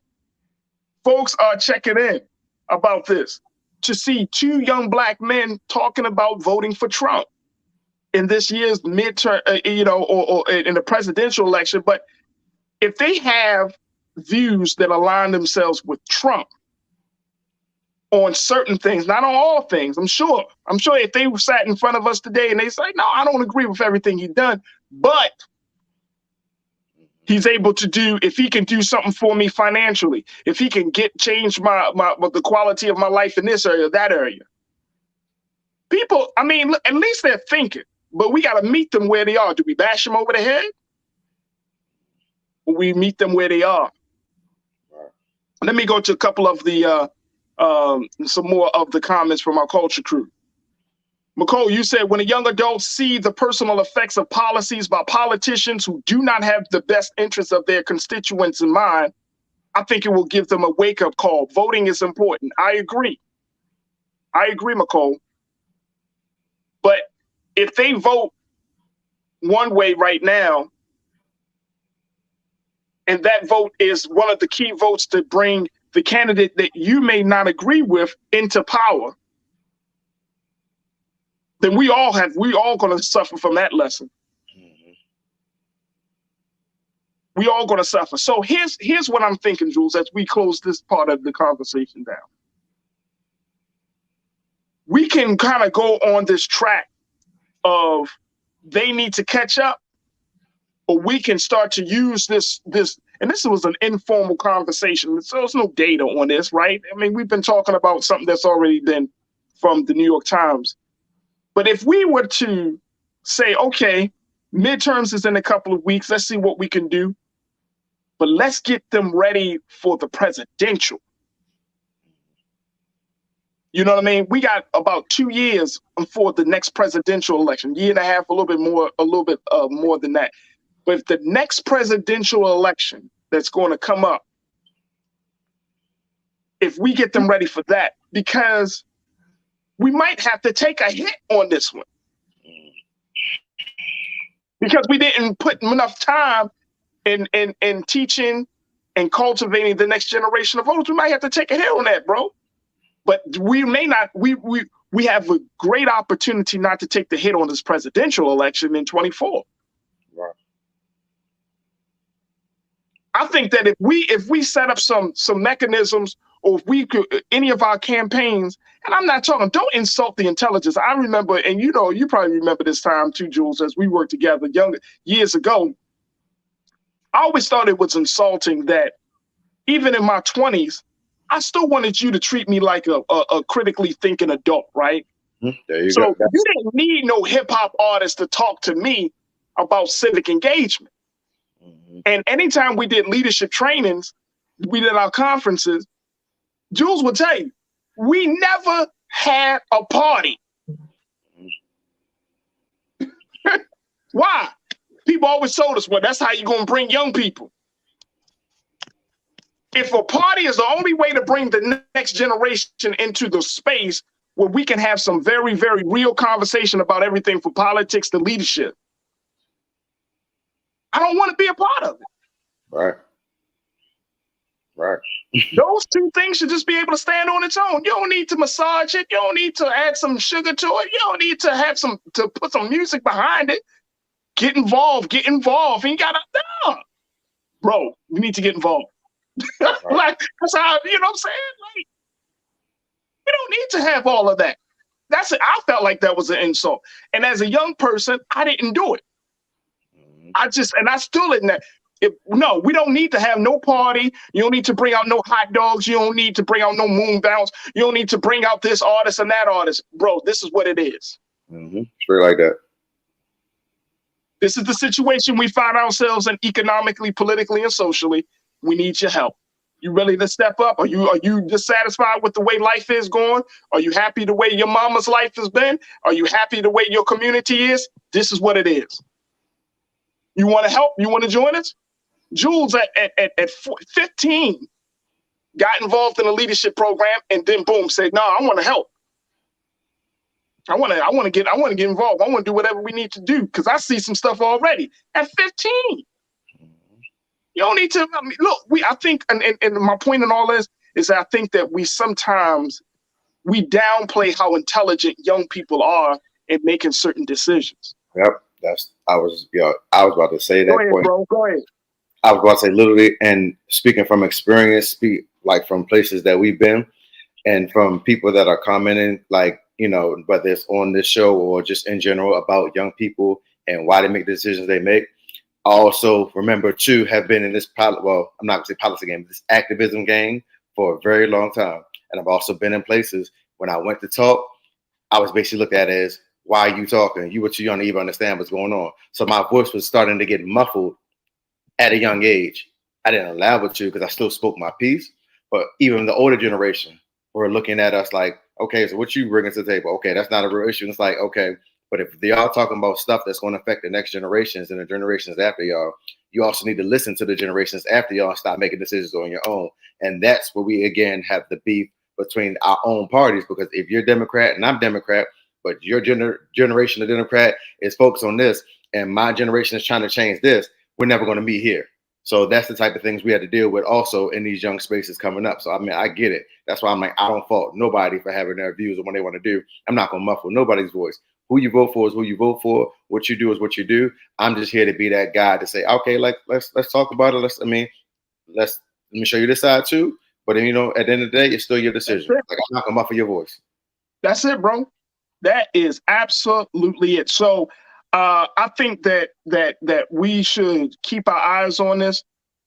[SPEAKER 1] Folks are checking in about this. To see two young black men talking about voting for Trump in this year's midterm, or in the presidential election. But if they have views that align themselves with Trump on certain things, not on all things, I'm sure if they sat in front of us today and they say, no, I don't agree with everything he's done, but he's able to do, if he can do something for me financially, if he can change the quality of my life in this area, that area. People, I mean, at least they're thinking, but we got to meet them where they are. Do we bash them over the head? Or we meet them where they are? Let me go to a couple of the, some more of the comments from our culture crew. McCole, you said, when a young adults see the personal effects of policies by politicians who do not have the best interests of their constituents in mind, I think it will give them a wake-up call. Voting is important. I agree, McCole. But if they vote one way right now, and that vote is one of the key votes to bring the candidate that you may not agree with into power, then we all going to suffer from that lesson. We all going to suffer. So here's what I'm thinking, Jules, as we close this part of the conversation down. We can kind of go on this track of they need to catch up, or we can start to use this, and this was an informal conversation, so there's no data on this, right? I mean, we've been talking about something that's already been from the New York Times. But if we were to say, okay, midterms is in a couple of weeks, let's see what we can do, but let's get them ready for the presidential. You know what I mean? We got about 2 years for the next presidential election, year and a half, a little bit more than that. But if the next presidential election that's going to come up, if we get them ready for that, because we might have to take a hit on this one, because we didn't put enough time in teaching and cultivating the next generation of voters. We might have to take a hit on that, bro. But we may not. We have a great opportunity not to take the hit on this presidential election in 24.
[SPEAKER 12] Right.
[SPEAKER 1] I think that if we set up some mechanisms, or if we could, any of our campaigns, and I'm not talking, don't insult the intelligence. I remember, and you know, you probably remember this time too, Jules, as we worked together years ago. I always thought it was insulting that even in my 20s, I still wanted you to treat me like a critically thinking adult, right?
[SPEAKER 12] There you
[SPEAKER 1] so
[SPEAKER 12] go.
[SPEAKER 1] You didn't need no hip hop artist to talk to me about civic engagement. And anytime we did leadership trainings, we did our conferences, Jules would tell you, we never had a party. Why? People always told us, well, that's how you're going to bring young people. If a party is the only way to bring the next generation into the space where we can have some very, very real conversation about everything from politics to leadership, I don't want to be a part of it.
[SPEAKER 12] Right. Right.
[SPEAKER 1] Those two things should just be able to stand on its own. You don't need to massage it. You don't need to add some sugar to it. You don't need to have to put some music behind it. Get involved. And you gotta, no. Bro, we need to get involved. Like, that's how, you know what I'm saying? Like, we don't need to have all of that. That's it. I felt like that was an insult. And as a young person, I didn't do it. I still didn't. No, we don't need to have no party. You don't need to bring out no hot dogs. You don't need to bring out no moon bounce. You don't need to bring out this artist and that artist. Bro, this is what it is.
[SPEAKER 12] Straight like that.
[SPEAKER 1] This is the situation we find ourselves in economically, politically, and socially. We need your help. You ready to step up? Are you dissatisfied with the way life is going? Are you happy the way your mama's life has been? Are you happy the way your community is? This is what it is. You want to help? You want to join us? Jules at 15 got involved in a leadership program, and then boom, said, "No, I want to help. I want to get involved. I want to do whatever we need to do because I see some stuff already at 15." You don't need to. I mean, look, I think, and my point in all this is that I think that we sometimes downplay how intelligent young people are in making certain decisions.
[SPEAKER 12] Yep, I was about to say that.
[SPEAKER 1] Go ahead, bro. Go ahead.
[SPEAKER 12] I was about to say literally, and speaking from experience, like from places that we've been, and from people that are commenting, like, you know, whether it's on this show or just in general about young people and why they make the decisions they make. I also remember to have been in this I'm not gonna say policy game, this activism game for a very long time. And I've also been in places when I went to talk, I was basically looked at as, why are you talking? You were too young to even understand what's going on. So my voice was starting to get muffled at a young age. I didn't allow it to because I still spoke my piece. But even the older generation were looking at us like, okay, so what you bringing to the table? Okay, that's not a real issue. And it's like, okay, but if they are talking about stuff that's going to affect the next generations and the generations after y'all, you also need to listen to the generations after y'all and stop making decisions on your own. And that's where we, again, have the beef between our own parties, because if you're Democrat and I'm Democrat, but your generation of Democrat is focused on this and my generation is trying to change this, we're never going to meet here. So that's the type of things we had to deal with also in these young spaces coming up. So, I mean, I get it. That's why I'm like, I don't fault nobody for having their views on what they want to do. I'm not going to muffle nobody's voice. Who you vote for is who you vote for. What you do is what you do. I'm just here to be that guy to say, okay, like let's talk about it. Let me show you this side too. But then, at the end of the day, it's still your decision. Like, I'm not going to muffle your voice. That's it, bro. That is absolutely it. So I think that we should keep our eyes on this.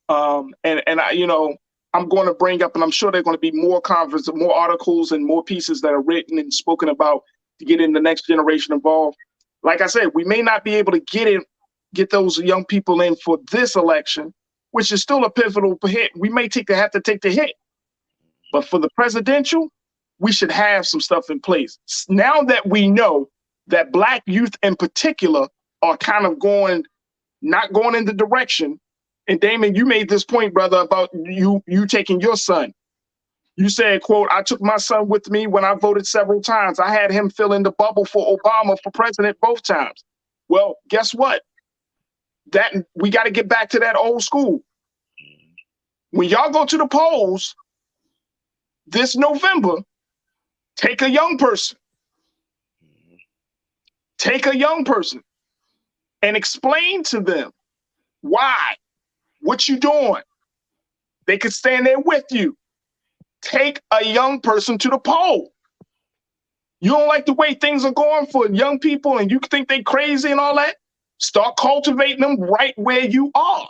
[SPEAKER 12] And I'm going to bring up, and I'm sure there are going to be more articles and more pieces that are written and spoken about to get in the next generation involved. Like I said, we may not be able to get those young people in for this election, which is still a pivotal hit. We may have to take the hit. But for the presidential, we should have some stuff in place. Now that we know that Black youth in particular are kind of not going in the direction. And Damon, you made this point, brother, about you taking your son. You said, quote, I took my son with me when I voted several times. I had him fill in the bubble for Obama for president both times. Well, guess what? We got to get back to that old school. When y'all go to the polls this November, take a young person. Take a young person and explain to them why, what you doing. They could stand there with you. Take a young person to the poll. You don't like the way things are going for young people and you think they crazy and all that? Start cultivating them right where you are.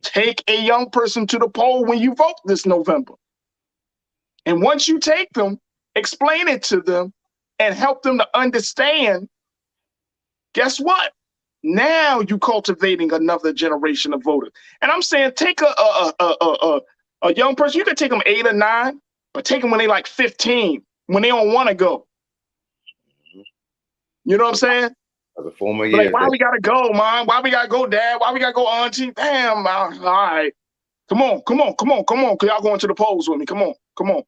[SPEAKER 12] Take a young person to the poll when you vote this November. And once you take them, explain it to them and help them to understand, guess what? Now you cultivating another generation of voters. And I'm saying take a young person, you can take them 8 or 9, but take them when they like 15, when they don't want to go. You know what I'm saying? The former years.
[SPEAKER 1] Like, why we gotta go, Mom? Why we gotta go, Dad? Why we gotta go, Auntie? Damn, all right. Come on. Cause y'all going to the polls with me. Come on.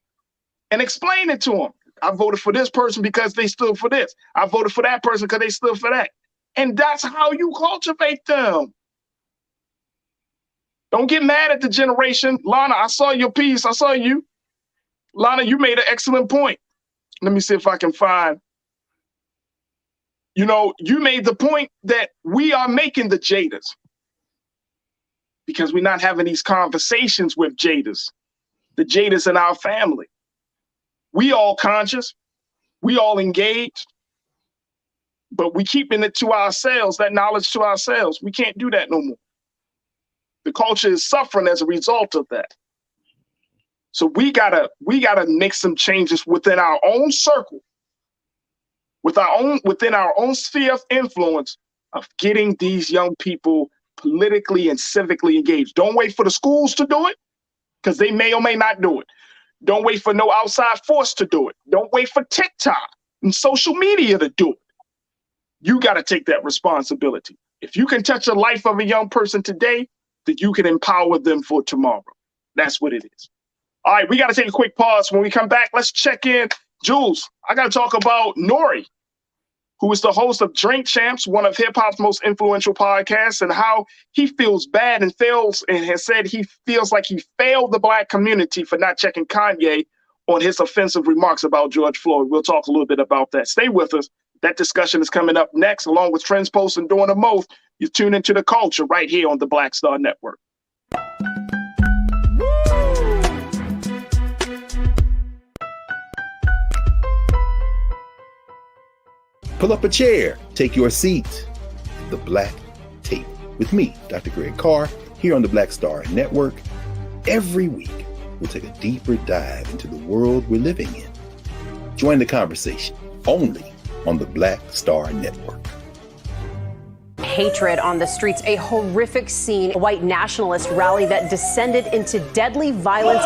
[SPEAKER 1] And explain it to them. I voted for this person because they stood for this. I voted for that person because they stood for that. And that's how you cultivate them. Don't get mad at the generation. Lana, I saw your piece. I saw you. Lana, you made an excellent point. Let me see if I can find. You made the point that we are making the Jadas because we're not having these conversations with Jadas, the Jadas in our family. We all conscious, we all engaged, but we keeping it to ourselves, that knowledge to ourselves. We can't do that no more. The culture is suffering as a result of that. So we gotta make some changes within our own circle, within our own sphere of influence of getting these young people politically and civically engaged. Don't wait for the schools to do it, because they may or may not do it. Don't wait for no outside force to do it. Don't wait for TikTok and social media to do it. You got to take that responsibility. If you can touch the life of a young person today, then you can empower them for tomorrow. That's what it is. All right, we got to take a quick pause. When we come back, let's check in. Jules, I got to talk about N.O.R.E, who is the host of Drink Champs, one of hip-hop's most influential podcasts, and how he feels bad and has said he feels like he failed the Black community for not checking Kanye on his offensive remarks about George Floyd. We'll talk a little bit about that. Stay with us. That discussion is coming up next, along with Trends Post and Doing the Most. You tune into The Culture right here on the Black Star Network.
[SPEAKER 13] Pull up a chair, take your seat. The Black Tape with me, Dr. Greg Carr, here on the Black Star Network. Every week, we'll take a deeper dive into the world we're living in. Join the conversation only on the Black Star Network.
[SPEAKER 3] Hatred on the streets, a horrific scene, a white nationalist rally that descended into deadly violence.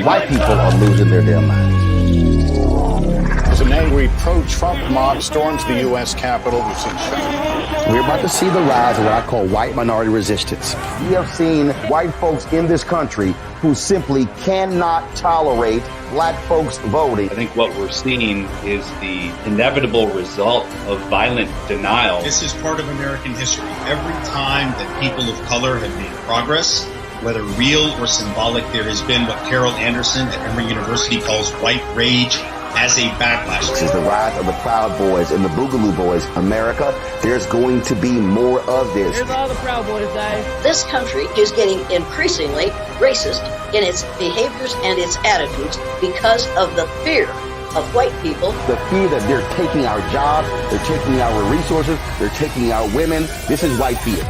[SPEAKER 4] White people are losing their damn minds.
[SPEAKER 5] It's an angry angry pro-Trump mob storms the U.S. Capitol. We've seen
[SPEAKER 4] We're about to see the rise of what I call white minority resistance. We have seen white folks in this country who simply cannot tolerate black folks voting.
[SPEAKER 6] I think what we're seeing is the inevitable result of violent denial.
[SPEAKER 7] This is part of American history. Every time that people of color have made progress, whether real or symbolic, there has been what Carol Anderson at Emory University calls white rage as a backlash.
[SPEAKER 4] This is the rise of the Proud Boys and the Boogaloo Boys. America, there's going to be more of this.
[SPEAKER 8] Here's all the Proud Boys, guys.
[SPEAKER 9] This country is getting increasingly racist in its behaviors and its attitudes because of the fear of white people.
[SPEAKER 4] The fear that they're taking our jobs, they're taking our resources, they're taking our women. This is white fear.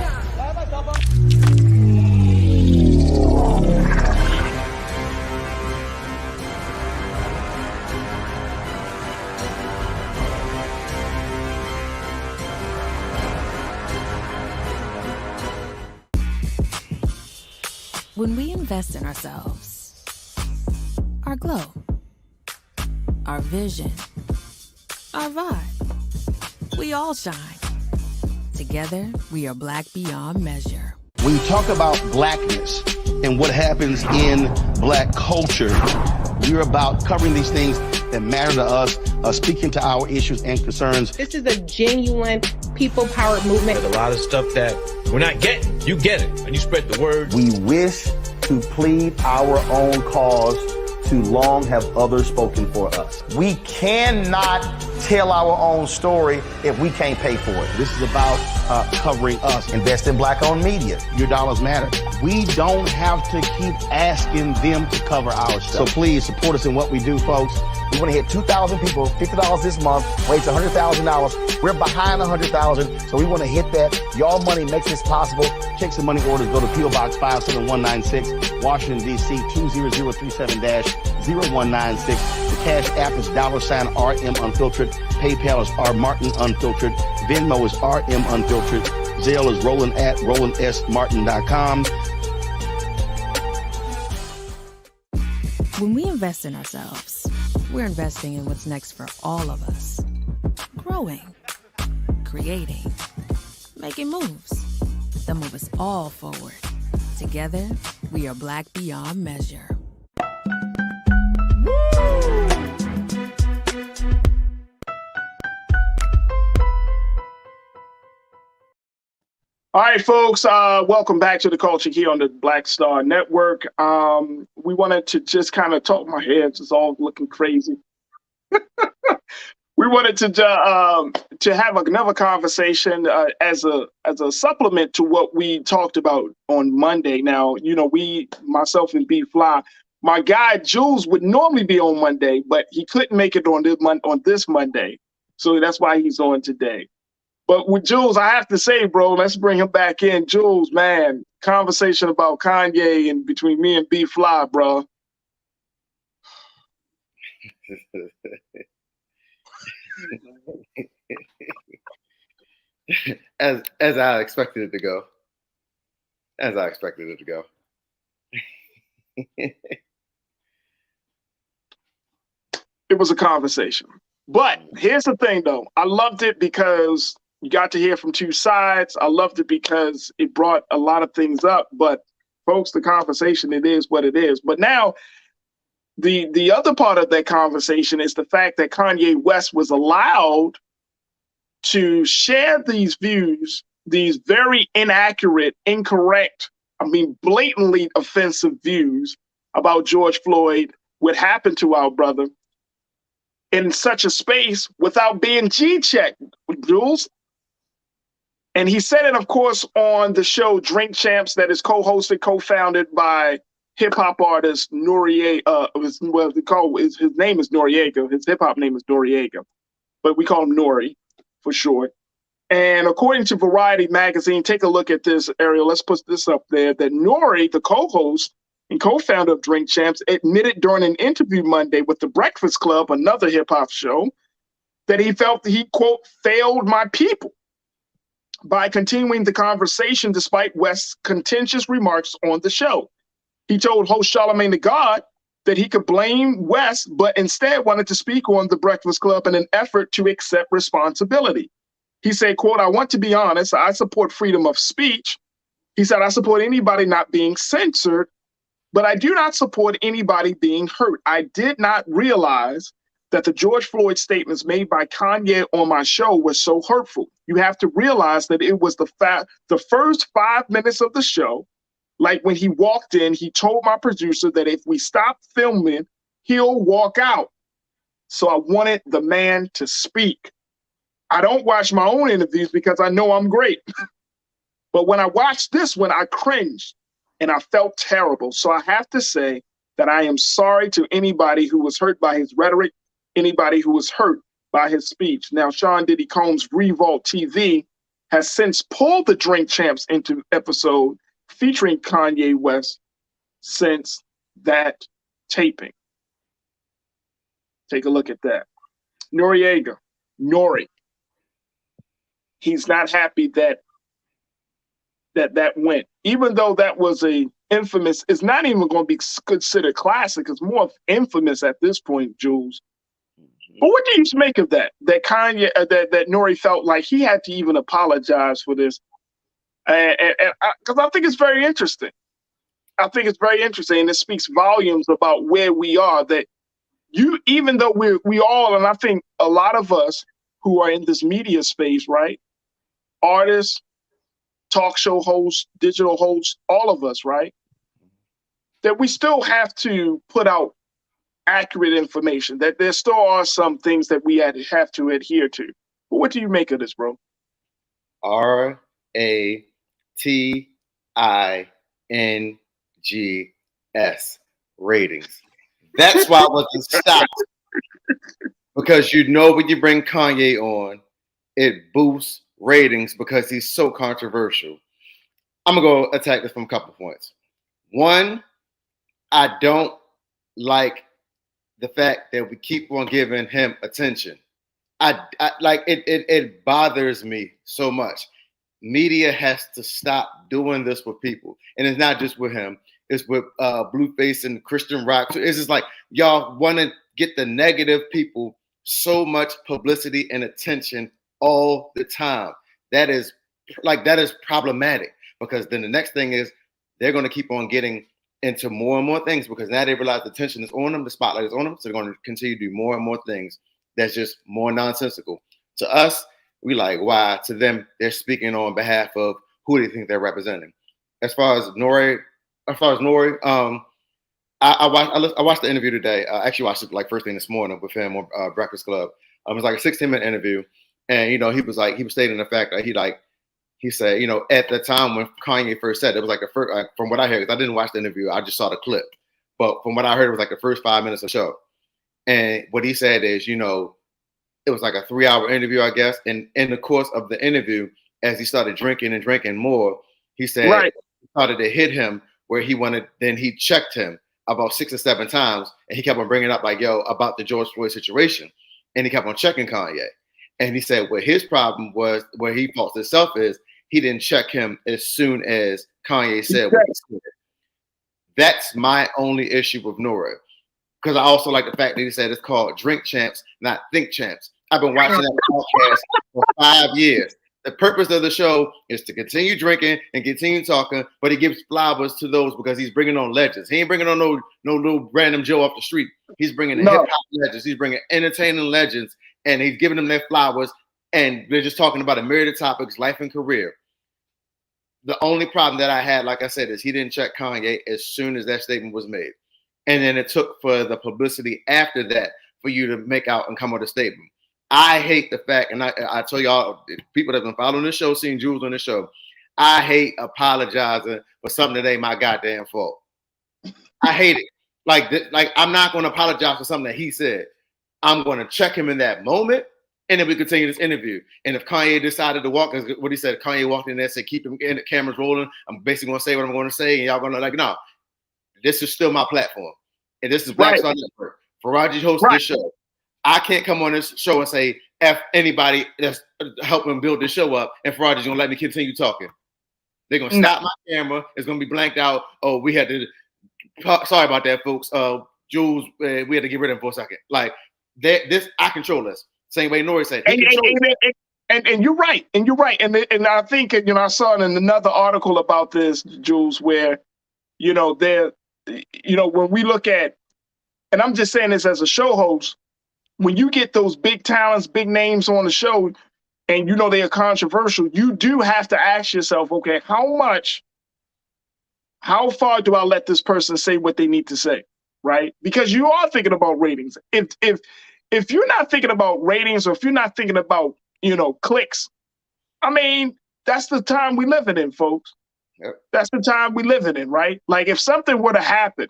[SPEAKER 10] When we invest in ourselves, our glow, our vision, our vibe, we all shine. Together, we are black beyond measure.
[SPEAKER 4] When you talk about blackness and what happens in black culture, we're about covering these things that matter to us, speaking to our issues and concerns.
[SPEAKER 8] This is a genuine people-powered movement.
[SPEAKER 11] There's a lot of stuff that we're not getting. You get it, and you spread the word.
[SPEAKER 4] We wish to plead our own cause. Too long have others spoken for us. We cannot tell our own story if we can't pay for it. This is about covering us. Invest in black-owned media. Your dollars matter. We don't have to keep asking them to cover our stuff. So please support us in what we do, folks. We want to hit 2,000 people, $50 this month, raise $100,000. We're behind 100,000, so we want to hit that. Y'all money makes this possible. Check some money orders. Go to P.O. Box 57196, Washington, D.C. 20037-0196. The Cash App is $RM Unfiltered. PayPal is R Martin Unfiltered. Venmo is RM Unfiltered. Zelle is Roland at RolandSMartin.com.
[SPEAKER 10] When we invest in ourselves, we're investing in what's next for all of us. Growing, creating, making moves that move us all forward. Together, we are black beyond measure.
[SPEAKER 1] All right, folks, welcome back to the Culture here on the Black Star Network. We wanted to just kind of talk, my head's just all looking crazy. We wanted to have another conversation as a supplement to what we talked about on Monday. Now, you know, myself and B Fly, my guy Jules would normally be on Monday, but he couldn't make it on this Monday. So that's why he's on today. But with Jules, I have to say, bro, let's bring him back in. Jules, man, conversation about Kanye and between me and B Fly, bro.
[SPEAKER 12] As I expected it to go. As I expected it to go.
[SPEAKER 1] It was a conversation. But here's the thing, though. I loved it because you got to hear from two sides. I loved it because it brought a lot of things up. But, folks, the conversation, it is what it is. But now, the other part of that conversation is the fact that Kanye West was allowed to share these views, these very inaccurate, incorrect, blatantly offensive views about George Floyd, what happened to our brother, in such a space without being G-checked, Jules. And he said it, of course, on the show Drink Champs that is co-hosted, co-founded by hip-hop artist N.O.R.E. His name is Noriega. His hip-hop name is Noriega, but we call him N.O.R.E. for short. And according to Variety magazine, take a look at this, Ariel. Let's put this up there, that N.O.R.E., the co-host and co-founder of Drink Champs, admitted during an interview Monday with The Breakfast Club, another hip-hop show, that he felt he, quote, failed my people by continuing the conversation despite West's contentious remarks on the show. He told host Charlamagne Tha God that he could blame West, but instead wanted to speak on the Breakfast Club in an effort to accept responsibility. He said, quote, "I want to be honest. I support freedom of speech." He said, "I support anybody not being censored, but I do not support anybody being hurt. I did not realize that the George Floyd statements made by Kanye on my show were so hurtful. You have to realize that it was the first 5 minutes of the show. Like when he walked in, he told my producer that if we stop filming, he'll walk out. So I wanted the man to speak. I don't watch my own interviews because I know I'm great. But when I watched this one, I cringed and I felt terrible. So I have to say that I am sorry to anybody who was hurt by his rhetoric, anybody who was hurt by his speech." Now, Sean Diddy Combs' Revolt TV has since pulled the Drink Champs into episode featuring Kanye West since that taping. Take a look at that. N.O.R.E. He's not happy that went. Even though that was a infamous, it's not even going to be considered classic. It's more infamous at this point, Jules. But what do you make of that? That Kanye, that N.O.R.E. felt like he had to even apologize for this. Because I think it's very interesting. I think it's very interesting, and it speaks volumes about where we are. That even though we all, and I think a lot of us who are in this media space, right? Artists, talk show hosts, digital hosts, all of us, right? That we still have to put out accurate information. That there still are some things that we have to adhere to. But what do you make of this, bro?
[SPEAKER 12] RATINGS ratings. That's why I wasn't stopped. Because when you bring Kanye on, it boosts ratings because he's so controversial. I'm gonna go attack this from a couple points. One, I don't like the fact that we keep on giving him attention. I like it. It bothers me so much. Media has to stop doing this with people, and it's not just with him. It's with Blueface and Christian Rock. So it's just like y'all want to get the negative people so much publicity and attention all the time. That is problematic, because then the next thing is they're going to keep on getting into more and more things, because now they realize the attention is on them, the spotlight is on them, so they're going to continue to do more and more things that's just more nonsensical. To us, we like, why? To them, they're speaking on behalf of who they think they're representing. As far as N.O.R.E., I watched the interview today. I actually watched it like first thing this morning with him on Breakfast Club. It was like a 16-minute interview, and he was stating the fact that he said, at the time when Kanye first said it was like the first, from what I heard, 'cause I didn't watch the interview, I just saw the clip, but from what I heard, it was like the first 5 minutes of the show. And what he said is, it was like a 3-hour interview, I guess. And in the course of the interview, as he started drinking and drinking more, he said, It started to hit him where then he checked him about 6 or 7 times, and he kept on bringing up like, about the George Floyd situation. And he kept on checking Kanye. And he said, well, his problem was, where he faults himself is, he didn't check him as soon as Kanye said what he said. That's my only issue with N.O.R.E. Because I also like the fact that he said it's called Drink Champs, not Think Champs. I've been watching that podcast for 5 years. The purpose of the show is to continue drinking and continue talking, but he gives flowers to those because he's bringing on legends. He ain't bringing on no little random Joe off the street. He's bringing hip hop legends. He's bringing entertaining legends, and he's giving them their flowers. And they're just talking about a myriad of topics, life and career. The only problem that I had, like I said, is he didn't check Kanye as soon as that statement was made. And then it took for the publicity after that for you to make out and come with a statement. I hate the fact, and I tell y'all, people that have been following the show, seeing Jules on the show, I hate apologizing for something that ain't my goddamn fault. I hate it. Like I'm not going to apologize for something that he said. I'm going to check him in that moment, and then we continue this interview. And if Kanye decided to walk, as what he said, Kanye walked in there and said, keep him in the cameras rolling. I'm basically going to say what I'm going to say, and y'all going to no, this is still my platform. And this is Black Star Network. Farajii hosts this show. I can't come on this show and say F anybody that's helping build this show up, and Farajii's going to let me continue talking. They're going to stop my camera. It's going to be blanked out. Oh, we had to, sorry about that, folks. Jules, we had to get rid of him for a second. Like this, I control this. Same way N.O.R.E said.
[SPEAKER 1] And you're right. And you're right. And I think, I saw in another article about this, Jules, where, when we look at, and I'm just saying this as a show host, when you get those big talents, big names on the show, and they are controversial, you do have to ask yourself, okay, how far do I let this person say what they need to say, right? Because you are thinking about ratings. If you're not thinking about ratings, or if you're not thinking about clicks, I mean, that's the time we living in, folks.
[SPEAKER 12] Yep.
[SPEAKER 1] That's the time we living in, right? Like if something were to happen,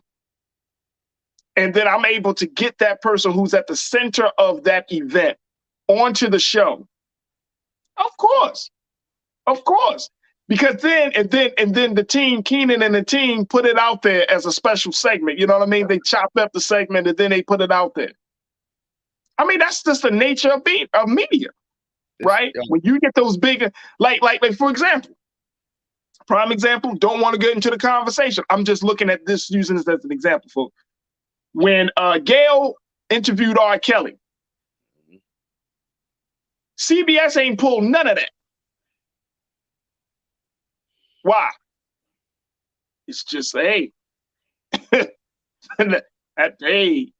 [SPEAKER 1] and then I'm able to get that person who's at the center of that event onto the show, of course. Because then the team, Keenan and the team, put it out there as a special segment. You know what I mean? They chopped up the segment and then they put it out there. I mean, that's just the nature of media, right? When you get those big, like for example, prime example, don't want to get into the conversation. I'm just looking at this, using this as an example, folks. When Gail interviewed R. Kelly, CBS ain't pulled none of that. Why? It's just, hey, hey,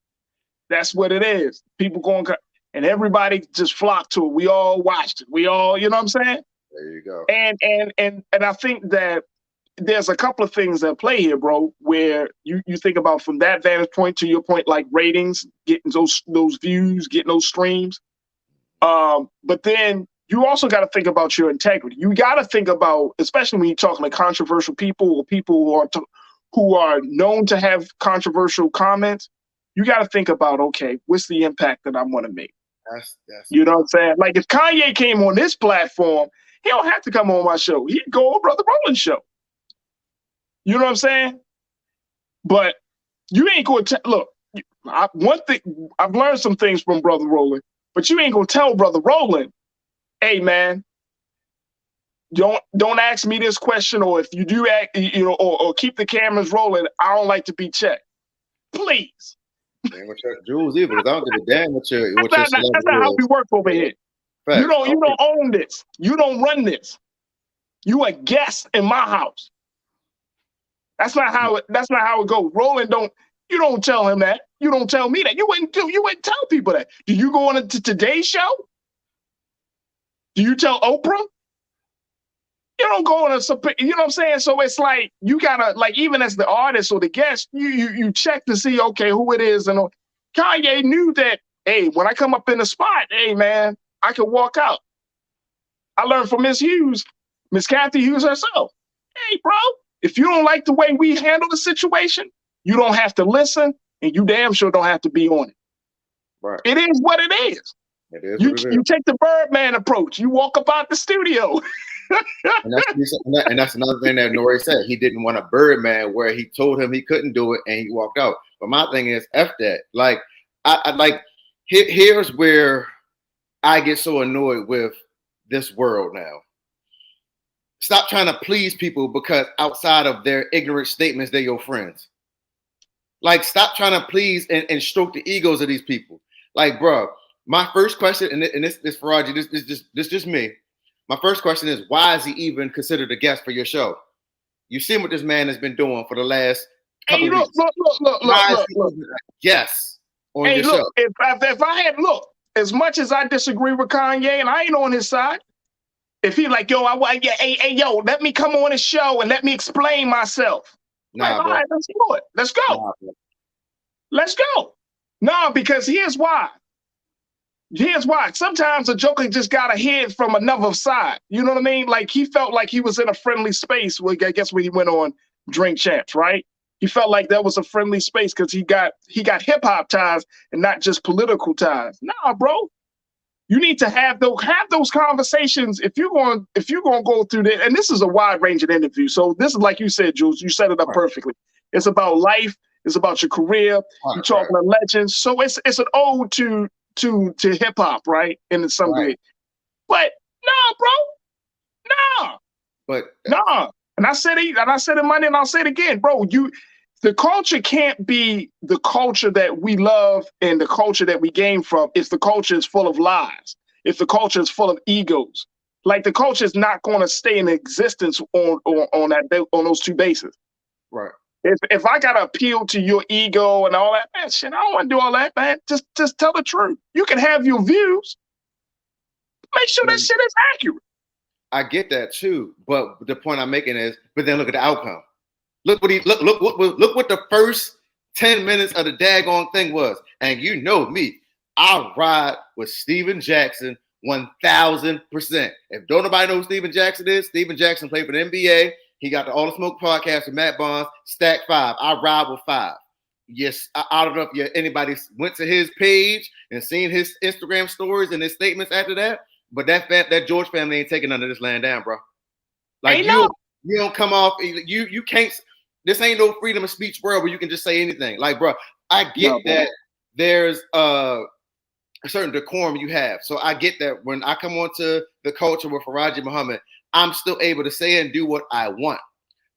[SPEAKER 1] that's what it is. People going, and everybody just flocked to it. We all watched it. We all, you know what I'm saying?
[SPEAKER 12] There you go.
[SPEAKER 1] And I think that there's a couple of things that play here, bro, where you think about from that vantage point to your point, like ratings, getting those views, getting those streams. But then you also got to think about your integrity. You got to think about, especially when you're talking to controversial people or people who are known to have controversial comments. You got to think about, okay, what's the impact that I want to make? You know what I'm saying? Like if Kanye came on this platform, he don't have to come on my show. He'd go on Brother Roland's show. You know what I'm saying? But you ain't going to look. One thing, I've learned some things from Brother Roland, but you ain't gonna tell Brother Roland, hey man, don't ask me this question, or if you do act, or keep the cameras rolling. I don't like to be checked. Please.
[SPEAKER 12] Jules either, because I don't give a damn what your
[SPEAKER 1] That's not how we work over here.
[SPEAKER 12] Fact.
[SPEAKER 1] You don't own this. You don't run this. You a guest in my house. That's not how it goes. Roland you don't tell him that. You don't tell me that. You wouldn't tell people that. Do you go on to Today's Show? Do you tell Oprah? You don't go on you know what I'm saying? So it's like you gotta, like, even as the artist or the guest, you check to see, okay, who it is. And Kanye knew that, hey, when I come up in the spot, hey man, I can walk out. I learned from Miss Hughes, Miss Kathy Hughes herself. Hey, bro, if you don't like the way we handle the situation, you don't have to listen, and you damn sure don't have to be on it.
[SPEAKER 12] Right.
[SPEAKER 1] It is what it is.
[SPEAKER 12] It is
[SPEAKER 1] you take the Birdman approach. You walk up out the studio.
[SPEAKER 12] and that's another thing that N.O.R.E said. He didn't want a Birdman where he told him he couldn't do it and he walked out. But my thing is, F that. Like, here's where I get so annoyed with this world now. Stop trying to please people because outside of their ignorant statements, they're your friends. Like, stop trying to please and stroke the egos of these people. Like, bro, my first question, and this Farajii, this just me. My first question is, why is he even considered a guest for your show? You've seen what this man has been doing for the last couple weeks. Look. Yes, on your show.
[SPEAKER 1] If I had, as much as I disagree with Kanye, and I ain't on his side, if he like, yo, let me come on his show and let me explain myself.
[SPEAKER 12] Nah,
[SPEAKER 1] all right, let's do it. Let's go. Let's go. No, because here's why. Sometimes a joker just got to hear from another side. You know what I mean? Like, he felt like he was in a friendly space. I guess when he went on Drink Champs, right? He felt like that was a friendly space because he got hip hop ties and not just political ties. Nah, bro. You need to have those conversations if you're going to go through that. And this is a wide ranging interview. So this is, like you said, Jules, you set it up perfectly. It's about life. It's about your career. You're talking to legends. So it's an ode to hip hop, right? In some way. But nah, bro. Nah.
[SPEAKER 12] But
[SPEAKER 1] nah. And I said it Monday, and I'll say it again, bro. The culture can't be the culture that we love and the culture that we gain from if the culture is full of lies, if the culture is full of egos. Like the culture is not going to stay in existence on those two bases.
[SPEAKER 12] Right.
[SPEAKER 1] If I got to appeal to your ego and all that, man, shit, I don't want to do all that, man. Just tell the truth. You can have your views. Make sure that shit is accurate.
[SPEAKER 12] I get that too, but the point I'm making is, but then look at the outcome. Look what the first 10 minutes of the daggone thing was. And you know me, I ride with Steven Jackson 1,000%. If don't nobody know who Steven Jackson is, Steven Jackson played for the NBA. He got the All the Smoke podcast with Matt Barnes, Stack 5. I ride with 5. Yes, I don't know if anybody went to his page and seen his Instagram stories and his statements after that, but that George family ain't taking none of this land down, bro. Like you don't come off. You can't. This ain't no freedom of speech world where you can just say anything. Like, bro, I get that there's a certain decorum you have. So I get that when I come onto the culture with Farajii Muhammad, I'm still able to say and do what I want.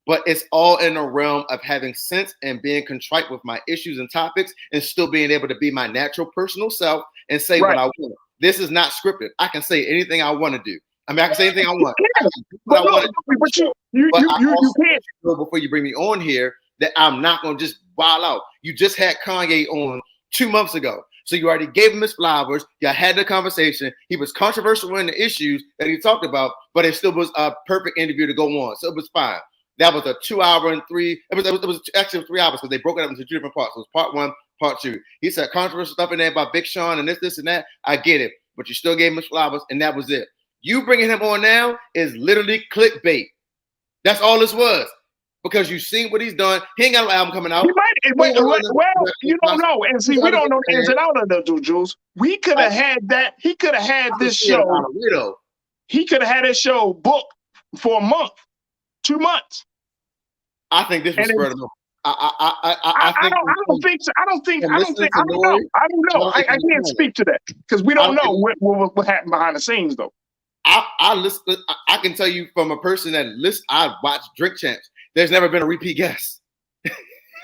[SPEAKER 12] But it's all in the realm of having sense and being contrite with my issues and topics and still being able to be my natural personal self and say what I want. This is not scripted. I can say anything I want to do. I mean, I can say anything I want. But you can't. Before you bring me on here, that I'm not going to just wild out. You just had Kanye on 2 months ago. So you already gave him his flowers. You had the conversation. He was controversial in the issues that he talked about, but it still was a perfect interview to go on. So it was fine. That was a 2 hour and 3. It was actually 3 hours because they broke it up into 2 different parts. It was part 1, part 2. He said controversial stuff in there about Big Sean and this and that. I get it, but you still gave him his flowers, and that was it. You bringing him on now is literally clickbait. That's all this was. Because you've seen what he's done. He ain't got an album coming out.
[SPEAKER 1] He might, well, you don't know. And see, we don't know the ins and outs of the Jules. We could have had that. He could have had this show. He could have had this show booked for a month, 2 months.
[SPEAKER 12] I think this was spread over.
[SPEAKER 1] I don't think so. I don't know. I can't speak to that because we don't know what happened behind the scenes, though.
[SPEAKER 12] I listen. I can tell you from a person that listens. I watch Drink Champs. There's never been a repeat guest.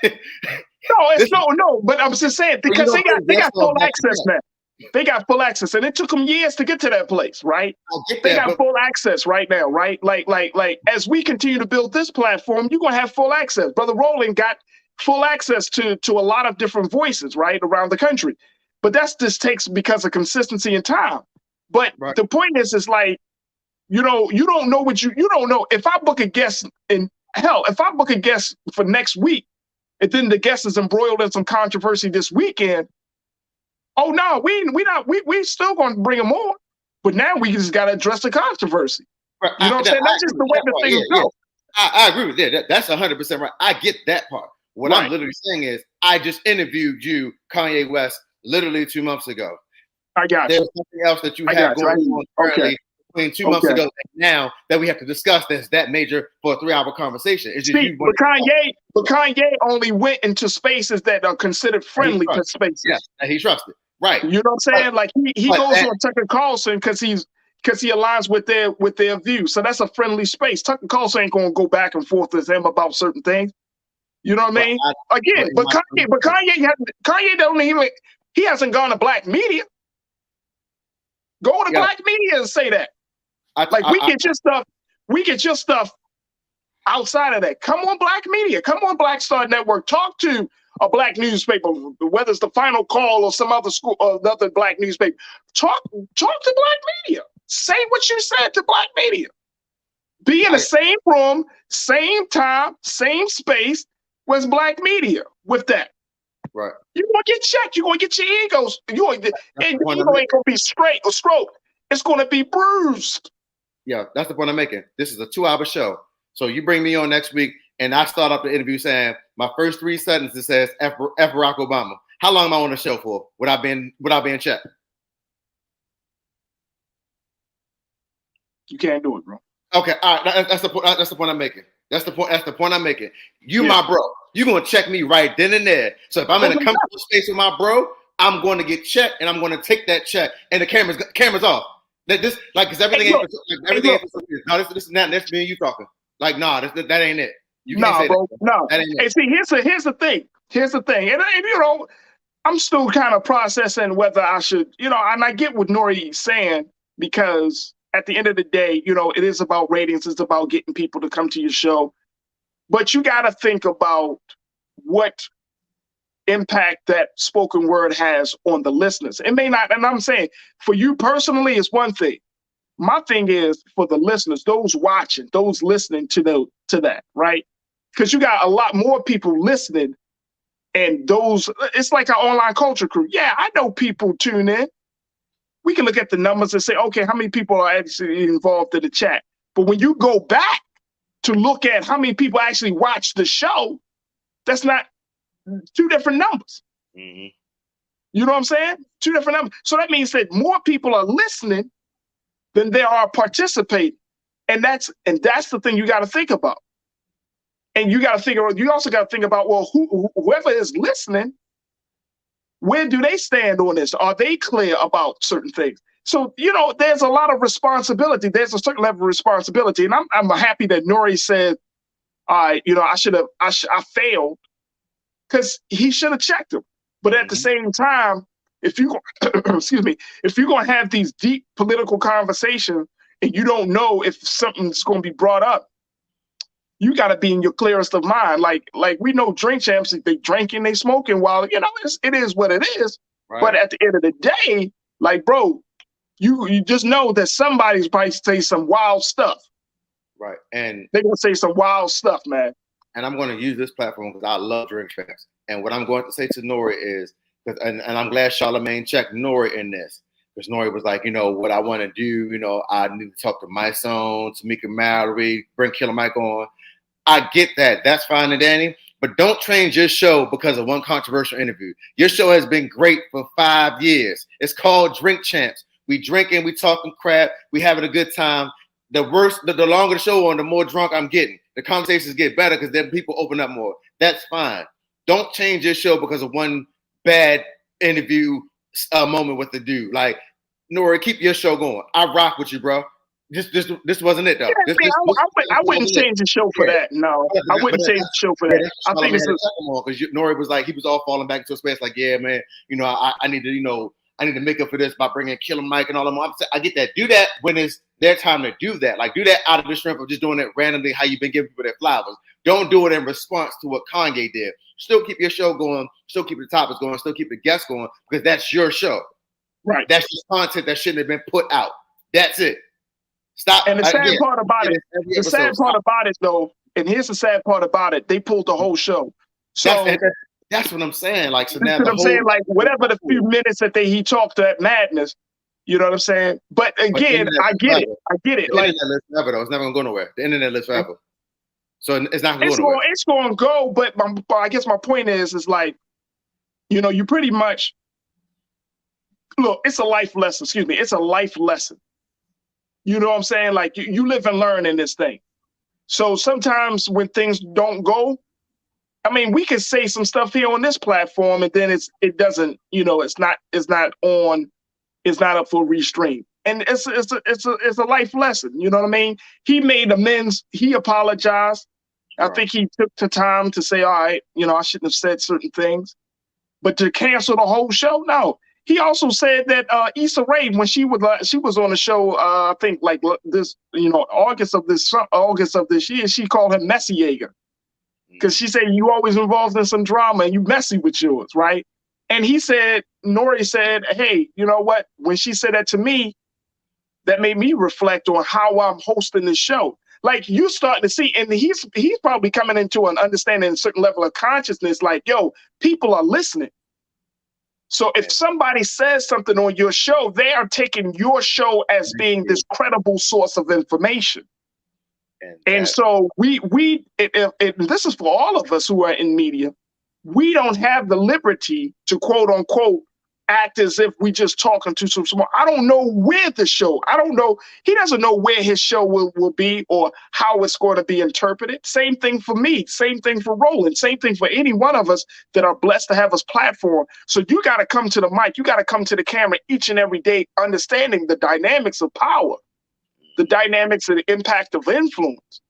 [SPEAKER 1] No. But I'm just saying because they got full access now. They got full access, and it took them years to get to that place, right? They got full access right now, right? Like as we continue to build this platform, you're gonna have full access. Brother Roland got full access to a lot of different voices, right, around the country. But that's just takes because of consistency and time. But the point is like, you don't know what you don't know. If I book a guest if I book a guest for next week, and then the guest is embroiled in some controversy this weekend, oh no, we still gonna bring him on. But now we just gotta address the controversy. You know what I'm saying? That's just the way the things go.
[SPEAKER 12] I agree with that. That's 100% right. I get that part. What I'm literally saying is I just interviewed you, Kanye West, literally 2 months ago.
[SPEAKER 1] I got
[SPEAKER 12] There's something else that you have going on currently between 2 months ago and now that we have to discuss that's that major for a 3 hour conversation. It's just
[SPEAKER 1] but Kanye only went into spaces that are considered friendly to spaces.
[SPEAKER 12] Yes, that he trusted. Right.
[SPEAKER 1] You know what I'm saying? Like he goes on Tucker Carlson because he aligns with their views. So that's a friendly space. Tucker Carlson ain't gonna go back and forth with him about certain things. You know what I mean? Kanye don't even he hasn't gone to black media. Go to black media and say that. We get your stuff outside of that. Come on, black media. Come on, Black Star Network. Talk to a black newspaper, whether it's the Final Call or some other school or another black newspaper. Talk to black media. Say what you said to black media. Be in the same room, same time, same space with black media with that.
[SPEAKER 12] Right.
[SPEAKER 1] You're gonna get checked. You're gonna get your egos. Your ego ain't gonna be straight or stroked. It's gonna be bruised.
[SPEAKER 12] Yeah, that's the point I'm making. This is a 2 hour show. So you bring me on next week, and I start off the interview saying my first 3 sentences says F Barack Obama. How long am I on the show for without being checked?
[SPEAKER 1] You can't do it, bro.
[SPEAKER 12] Okay, all right. That's the point. That's the point I'm making. That's the point I'm making. You, my bro, you're gonna check me right then and there. So if I'm in a comfortable space with my bro, I'm going to get checked, and I'm going to take that check, and the camera's off. Because everything ain't. No, this and that. That's me and you talking. Like, nah, that ain't it.
[SPEAKER 1] No, bro. No. And see, here's the thing. Here's the thing. And you know, I'm still kind of processing whether I should, you know, and I get what N.O.R.E is saying, because at the end of the day, you know, it is about ratings. It's about getting people to come to your show. But you got to think about what impact that spoken word has on the listeners. It may not, and I'm saying for you personally, it's one thing. My thing is for the listeners, those watching, those listening to that, right? Because you got a lot more people listening, and those, it's like our online culture crew. Yeah, I know people tune in. We can look at the numbers and say, okay, how many people are actually involved in the chat? But when you go back to look at how many people actually watch the show, that's not two different numbers.
[SPEAKER 12] Mm-hmm.
[SPEAKER 1] You know what I'm saying? Two different numbers. So that means that more people are listening than there are participating. And that's the thing you got to think about. And you also got to think about, well, whoever is listening, where do they stand on this? Are they clear about certain things? So, you know, there's a lot of responsibility. There's a certain level of responsibility. And I'm happy that N.O.R.E said, you know, I failed, because he should have checked him. But at the same time, if you excuse me, if you're going to have these deep political conversations and you don't know if something's going to be brought up, you got to be in your clearest of mind. Like we know drink champs, they drinking, they smoking, while, you know, it is what it is. Right. But at the end of the day, like, bro, you just know that somebody's probably say some wild stuff.
[SPEAKER 12] Right. And
[SPEAKER 1] they're going to say some wild stuff, man.
[SPEAKER 12] And I'm going to use this platform because I love drink champs. And what I'm going to say to N.O.R.E is, and I'm glad Charlamagne checked N.O.R.E in this, because N.O.R.E was like, you know, what I want to do, you know, I need to talk to my son, Tamika Mallory, bring Killer Mike on. I get that. That's fine and dandy. But don't change your show because of one controversial interview. Your show has been great for 5 years. It's called Drink Champs. We drinking, we talking crap, we having a good time. The longer the show on, the more drunk I'm getting. The conversations get better because then people open up more. That's fine. Don't change your show because of one bad interview moment with the dude. Like, N.O.R.E, keep your show going. I rock with you, bro. This wasn't it, though.
[SPEAKER 1] Yeah, I wouldn't change the show for that. No, I wouldn't change the show for that. I think it's
[SPEAKER 12] because N.O.R.E was like, he was all falling back into a space like, yeah, man, you know, I need to, you know, I need to make up for this by bringing Killer Mike and all them. I get that. Do that when it's their time to do that. Like, do that out of the strength of just doing it randomly, how you've been giving people their flowers. Don't do it in response to what Kanye did. Still keep your show going. Still keep the topics going. Still keep the guests going, because that's your show.
[SPEAKER 1] Right.
[SPEAKER 12] That's just content that shouldn't have been put out. That's it. Stop.
[SPEAKER 1] And the sad part about it, though, and here's the sad part about it, they pulled the whole show. So
[SPEAKER 12] that's what I'm saying. Like, so now
[SPEAKER 1] I'm saying, like, whatever the few minutes that he talked that madness, you know what I'm saying? But again, I get it.
[SPEAKER 12] The
[SPEAKER 1] like,
[SPEAKER 12] internet lives forever, though. It's never gonna go nowhere. The internet lives forever. So it's not going to go nowhere.
[SPEAKER 1] It's going to go, but I guess my point is like, you know, you pretty much, look, it's a life lesson. Excuse me. It's a life lesson. You know what I'm saying? Like, you live and learn in this thing. So sometimes when things don't go, I mean, we can say some stuff here on this platform, and then it doesn't, you know, it's not up for restream. And it's a life lesson. You know what I mean? He made amends. He apologized. Right. I think he took the time to say, all right, you know, I shouldn't have said certain things. But to cancel the whole show, no. He also said that Issa Rae, when she was on the show, I think like this, you know, August of this year, she called him Messy Yeager, because she said, you always involved in some drama and you messy with yours, right? And he said, N.O.R.E said, hey, you know what? When she said that to me, that made me reflect on how I'm hosting this show. Like, you starting to see, and he's probably coming into an understanding, a certain level of consciousness, like, yo, people are listening. So if somebody says something on your show, they are taking your show as being this credible source of information. And so this is for all of us who are in media. We don't have the liberty to, quote unquote, act as if we just talking to some small. I don't know where the show, I don't know. He doesn't know where his show will be or how it's going to be interpreted. Same thing for me. Same thing for Roland. Same thing for any one of us that are blessed to have this platform. So you got to come to the mic. You got to come to the camera each and every day, understanding the dynamics of power, the dynamics of the impact of influence.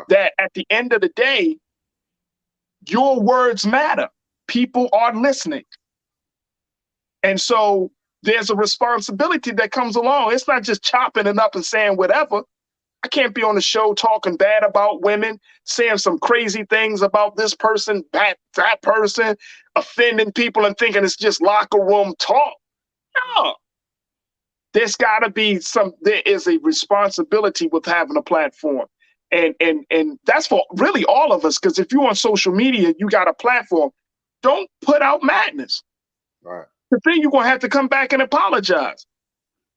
[SPEAKER 1] that at the end of the day, your words matter. People are listening. And so there's a responsibility that comes along. It's not just chopping it up and saying whatever. I can't be on the show talking bad about women, saying some crazy things about this person, that person, offending people and thinking it's just locker room talk. No. There's got to be there is a responsibility with having a platform. And that's for really all of us, because if you're on social media, you got a platform. Don't put out madness.
[SPEAKER 12] Right.
[SPEAKER 1] The thing you're going to have to come back and apologize.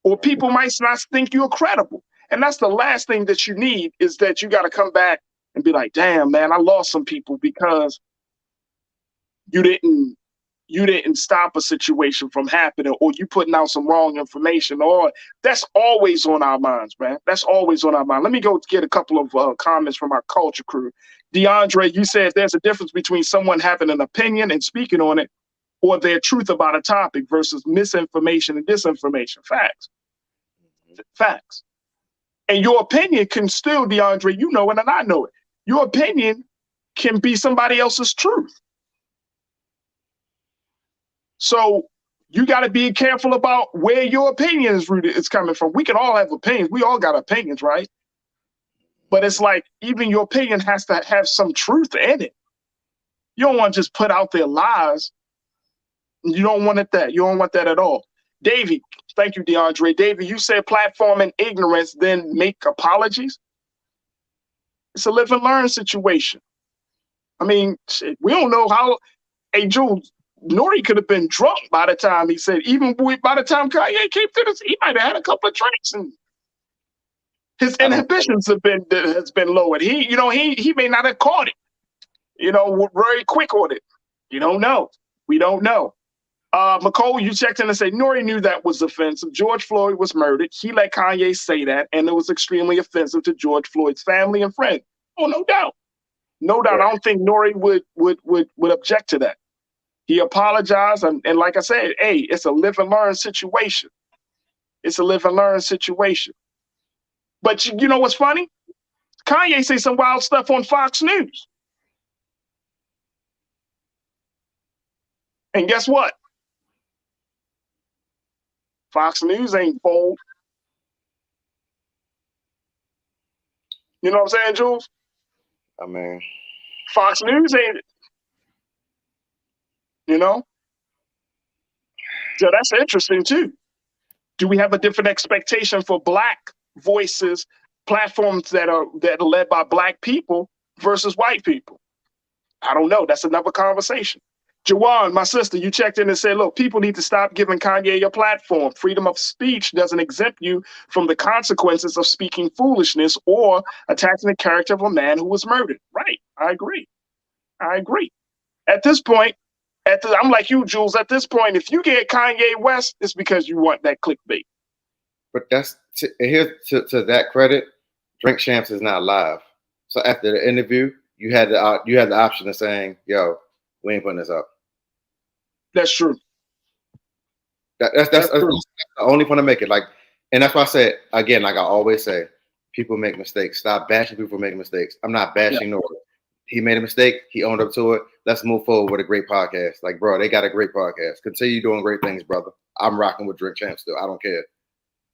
[SPEAKER 1] Or people might not think you're credible. And that's the last thing that you need, is that you got to come back and be like, damn, man, I lost some people because you didn't stop a situation from happening, or you putting out some wrong information. Or that's always on our minds, man. That's always on our mind. Let me go get a couple of comments from our culture crew. DeAndre, you said there's a difference between someone having an opinion and speaking on it, or their truth about a topic, versus misinformation and disinformation. Facts. Facts. And your opinion can still, DeAndre, you know it and I know it. Your opinion can be somebody else's truth. So you got to be careful about where your opinion is coming from. We can all have opinions. We all got opinions, right? But it's like, even your opinion has to have some truth in it. You don't want to just put out their lies. You don't want that. You don't want that at all. Davey, thank you, DeAndre. Davey, you said platform and ignorance, then make apologies. It's a live and learn situation. I mean, shit, we don't know how. Hey, Jules, N.O.R.E could have been drunk by the time he said, even by the time Kanye came to this, he might have had a couple of drinks, and his inhibitions has been lowered. He may not have caught it, very quick on it. You don't know. We don't know. McCole, you checked in and said N.O.R.E knew that was offensive. George Floyd was murdered. He let Kanye say that, and it was extremely offensive to George Floyd's family and friends. Oh, no doubt. No doubt. I don't think N.O.R.E would object to that. He apologized, and like I said, hey, it's a live and learn situation. It's a live and learn situation. But you know what's funny? Kanye say some wild stuff on Fox News. And guess what? Fox News ain't fold. You know what I'm saying, Jules?
[SPEAKER 12] I mean,
[SPEAKER 1] Fox News ain't it. So that's interesting too. Do we have a different expectation for Black voices, platforms that are led by Black people versus white people? I don't know. That's another conversation. Jawan, my sister, you checked in and said, look, people need to stop giving Kanye a platform. Freedom of speech doesn't exempt you from the consequences of speaking foolishness or attacking the character of a man who was murdered. Right. I agree. At this point, I'm like you, Jules, at this point, if you get Kanye West, it's because you want that clickbait.
[SPEAKER 12] But that's here to that credit, Drink Champs is not live. So after the interview, you had the option of saying, yo, we ain't putting this up.
[SPEAKER 1] That's true.
[SPEAKER 12] That's the only point I make it. Like, and that's why I said, again, like I always say, people make mistakes. Stop bashing people for making mistakes. I'm not bashing N.O.R.E. He made a mistake. He owned up to it. Let's move forward with a great podcast. Like, bro, they got a great podcast. Continue doing great things, brother. I'm rocking with Drink Champ still. I don't care.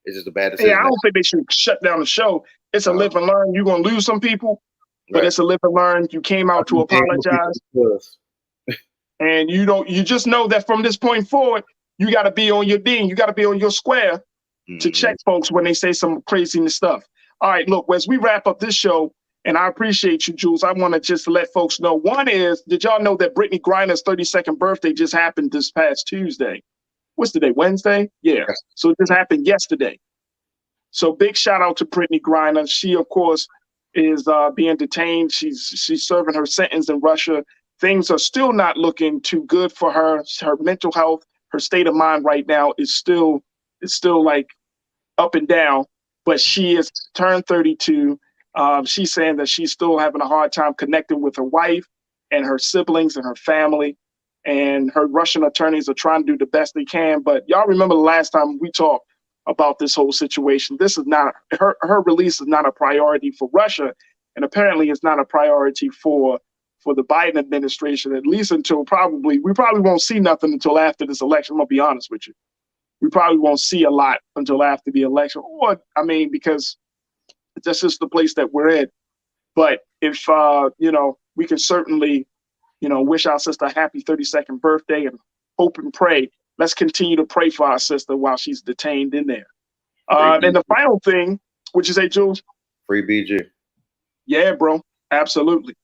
[SPEAKER 12] It's just a bad decision.
[SPEAKER 1] Yeah, I don't think they should shut down the show. It's a live and learn. You're going to lose some people, but it's a live and learn. You came out to apologize. And you just know that from this point forward, you got to be on your ding. You got to be on your square to check folks when they say some craziness stuff. All right, look, as we wrap up this show, and I appreciate you, Jules, I want to just let folks know. One is, did y'all know that Brittney Griner's 32nd birthday just happened this past Tuesday? What's today, Wednesday? Yeah. So it just happened yesterday. So big shout out to Brittney Griner. She, of course, is being detained. She's serving her sentence in Russia. Things are still not looking too good for her. Her mental health, her state of mind right now is still like up and down, but she is turned 32. She's saying that she's still having a hard time connecting with her wife and her siblings and her family, and her Russian attorneys are trying to do the best they can. But y'all remember the last time we talked about this whole situation. This is not her release is not a priority for Russia. and apparently it's not a priority for the Biden administration, at least until we probably won't see nothing until after this election. I'm gonna be honest with you. We probably won't see a lot until after the election, because that's just the place that we're in. But if we can certainly, wish our sister a happy 32nd birthday and hope and pray. Let's continue to pray for our sister while she's detained in there. And the final thing, would you say, Jules?
[SPEAKER 12] Free BG.
[SPEAKER 1] Yeah, bro. Absolutely.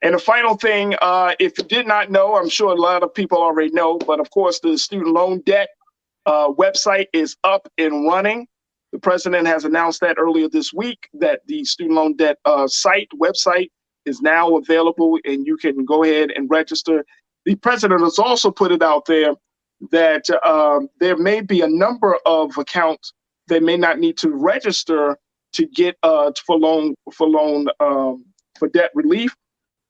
[SPEAKER 1] And the final thing, if you did not know, I'm sure a lot of people already know, but of course, the student loan debt website is up and running. The president has announced that earlier this week, that the student loan debt website is now available, and you can go ahead and register. The president has also put it out there that there may be a number of accounts that may not need to register to get for debt relief.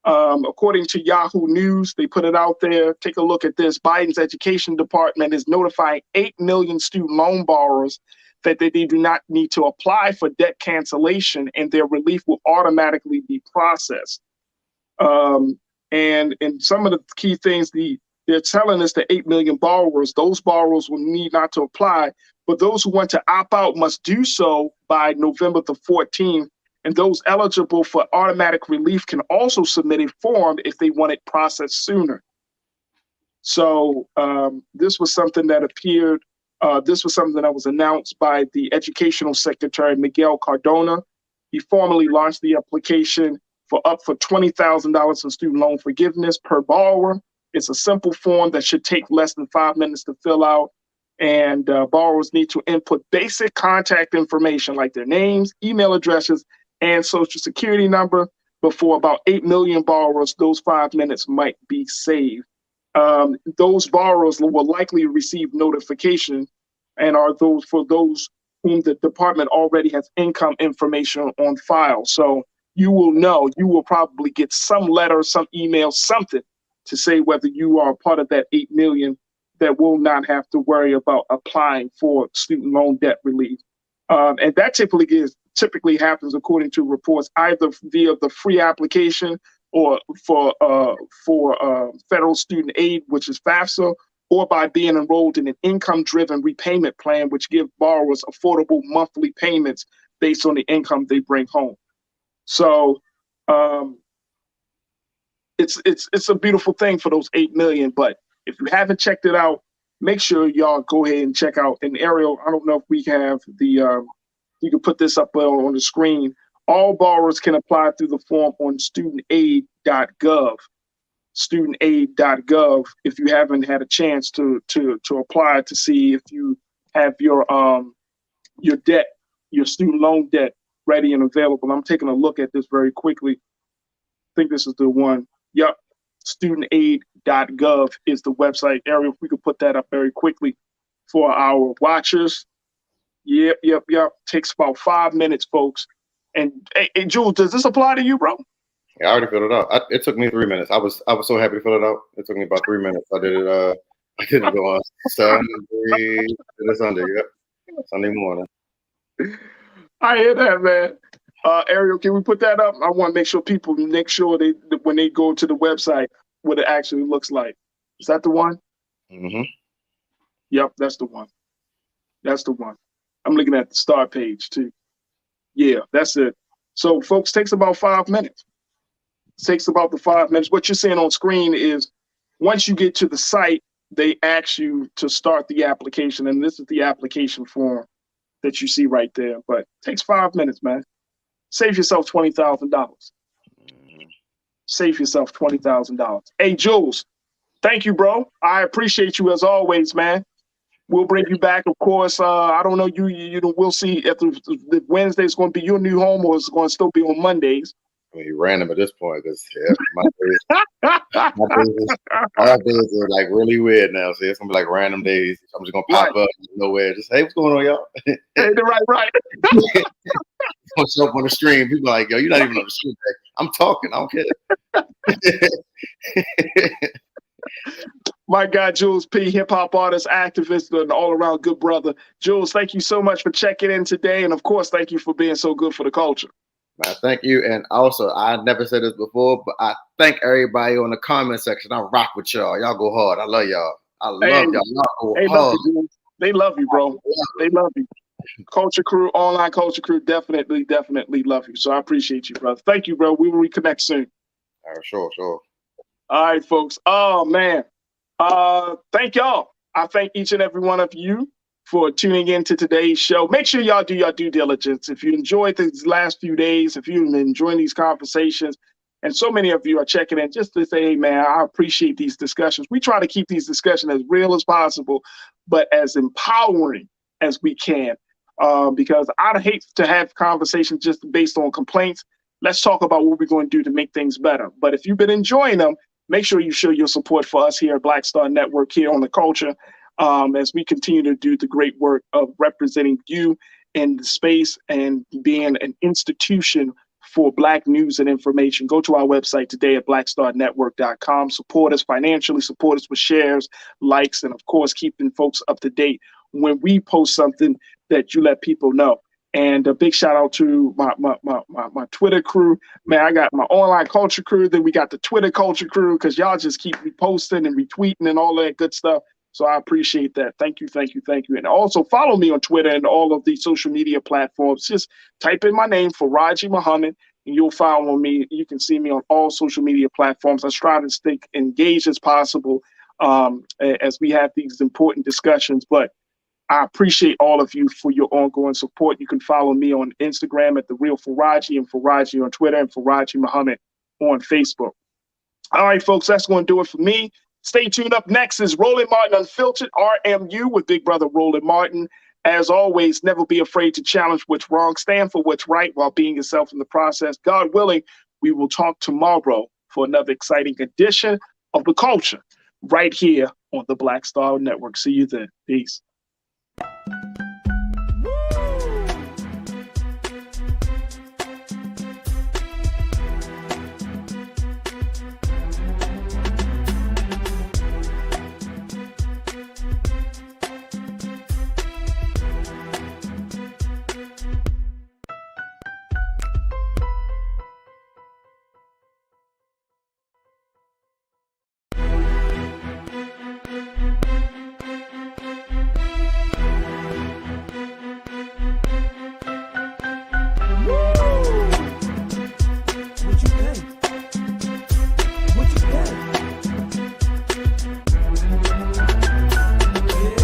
[SPEAKER 1] According to Yahoo News, they put it out there. Take a look at this. Biden's education department is notifying 8 million student loan borrowers that they do not need to apply for debt cancellation, and their relief will automatically be processed. And some of the key things they're telling us, the 8 million borrowers, those borrowers will need not to apply, but those who want to opt out must do so by November the 14th. And those eligible for automatic relief can also submit a form if they want it processed sooner. So this was something that appeared. This was something that was announced by the Educational Secretary, Miguel Cardona. He formally launched the application for up for $20,000 in student loan forgiveness per borrower. It's a simple form that should take less than 5 minutes to fill out. And borrowers need to input basic contact information like their names, email addresses, and social security number. But for about 8 million borrowers, those 5 minutes might be saved. Those borrowers will likely receive notification, and are those whom the department already has income information on file. So you will probably get some letter, some email, something to say whether you are part of that 8 million that will not have to worry about applying for student loan debt relief. And that typically happens, according to reports, either via the free application or for federal student aid, which is FAFSA, or by being enrolled in an income-driven repayment plan, which gives borrowers affordable monthly payments based on the income they bring home. So it's a beautiful thing for those 8 million. But if you haven't checked it out, make sure y'all go ahead and check out. And Ariel, I don't know if we have you can put this up on the screen. All borrowers can apply through the form on studentaid.gov. Studentaid.gov. If you haven't had a chance to apply to see if you have your debt, your student loan debt ready and available. I'm taking a look at this very quickly. I think this is the one. Yep. Studentaid.gov is the website. Ariel, if we could put that up very quickly for our watchers. Yep. Takes about 5 minutes, folks. And hey, Jules, does this apply to you, bro?
[SPEAKER 12] Yeah, I already filled it out. It took me 3 minutes. I was so happy to fill it out. It took me about 3 minutes. I did it on Sunday. Yep. Sunday morning.
[SPEAKER 1] I hear that, man. Ariel, can we put that up? I want to make sure they when they go to the website, what it actually looks like. Is that the one?
[SPEAKER 12] Mm-hmm.
[SPEAKER 1] Yep, that's the one. That's the one. I'm looking at the start page too. Yeah, that's it. So, folks, takes about 5 minutes. Takes about the 5 minutes. What you're seeing on screen is once you get to the site, they ask you to start the application, and this is the application form that you see right there. But it takes 5 minutes, man. Save yourself $20,000. Save yourself $20,000. Hey, Jules, thank you, bro. I appreciate you as always, man. We'll bring you back, of course. I don't know, we'll see if the Wednesday is going to be your new home or it's going to still be on Mondays.
[SPEAKER 12] I mean, random at this point because my days are like really weird now. So it's gonna be like random days. I'm just gonna pop up nowhere. Just hey, what's going on, y'all?
[SPEAKER 1] Hey, right.
[SPEAKER 12] Gonna show up on the stream. People are like, yo, you're not even on the stream. I'm talking. I don't care.
[SPEAKER 1] My guy, Jules P., hip-hop artist, activist, and all-around good brother. Jules, thank you so much for checking in today. And, of course, thank you for being so good for the culture.
[SPEAKER 12] Man, thank you. And also, I never said this before, but I thank everybody on the comment section. I rock with y'all. Y'all go hard. I love y'all. I love y'all. Y'all go hard.
[SPEAKER 1] They love you, bro. They love you. Culture Crew, online Culture Crew, definitely love you. So I appreciate you, brother. Thank you, bro. We will reconnect soon.
[SPEAKER 12] Sure.
[SPEAKER 1] All right, folks. Oh, man. Thank y'all. I thank each and every one of you for tuning in to today's show. Make sure y'all do your due diligence. If you enjoyed these last few days, if you've been enjoying these conversations, and so many of you are checking in just to say, hey, man, I appreciate these discussions. We try to keep these discussions as real as possible, but as empowering as we can, because I'd hate to have conversations just based on complaints. Let's talk about what we're going to do to make things better. But if you've been enjoying them, make sure you show your support for us here at Black Star Network here on the Culture, as we continue to do the great work of representing you in the space and being an institution for Black news and information. Go to our website today at blackstarnetwork.com. Support us financially, support us with shares, likes, and of course, keeping folks up to date when we post something that you let people know. And a big shout out to my Twitter crew. Man, I got my online Culture Crew. Then we got the Twitter Culture Crew, because y'all just keep reposting and retweeting and all that good stuff. So I appreciate that. Thank you. And also follow me on Twitter and all of the social media platforms. Just type in my name, Farajii Muhammad, and you'll follow me. You can see me on all social media platforms. I try to stay engaged as possible as we have these important discussions. But I appreciate all of you for your ongoing support. You can follow me on Instagram at The Real Farajii, and Farajii on Twitter, and Farajii Muhammad on Facebook. All right, folks, that's going to do it for me. Stay tuned. Up next is Roland Martin Unfiltered, RMU, with Big Brother Roland Martin. As always, never be afraid to challenge what's wrong. Stand for what's right while being yourself in the process. God willing, we will talk tomorrow for another exciting edition of The Culture right here on the Black Star Network. See you then. Peace.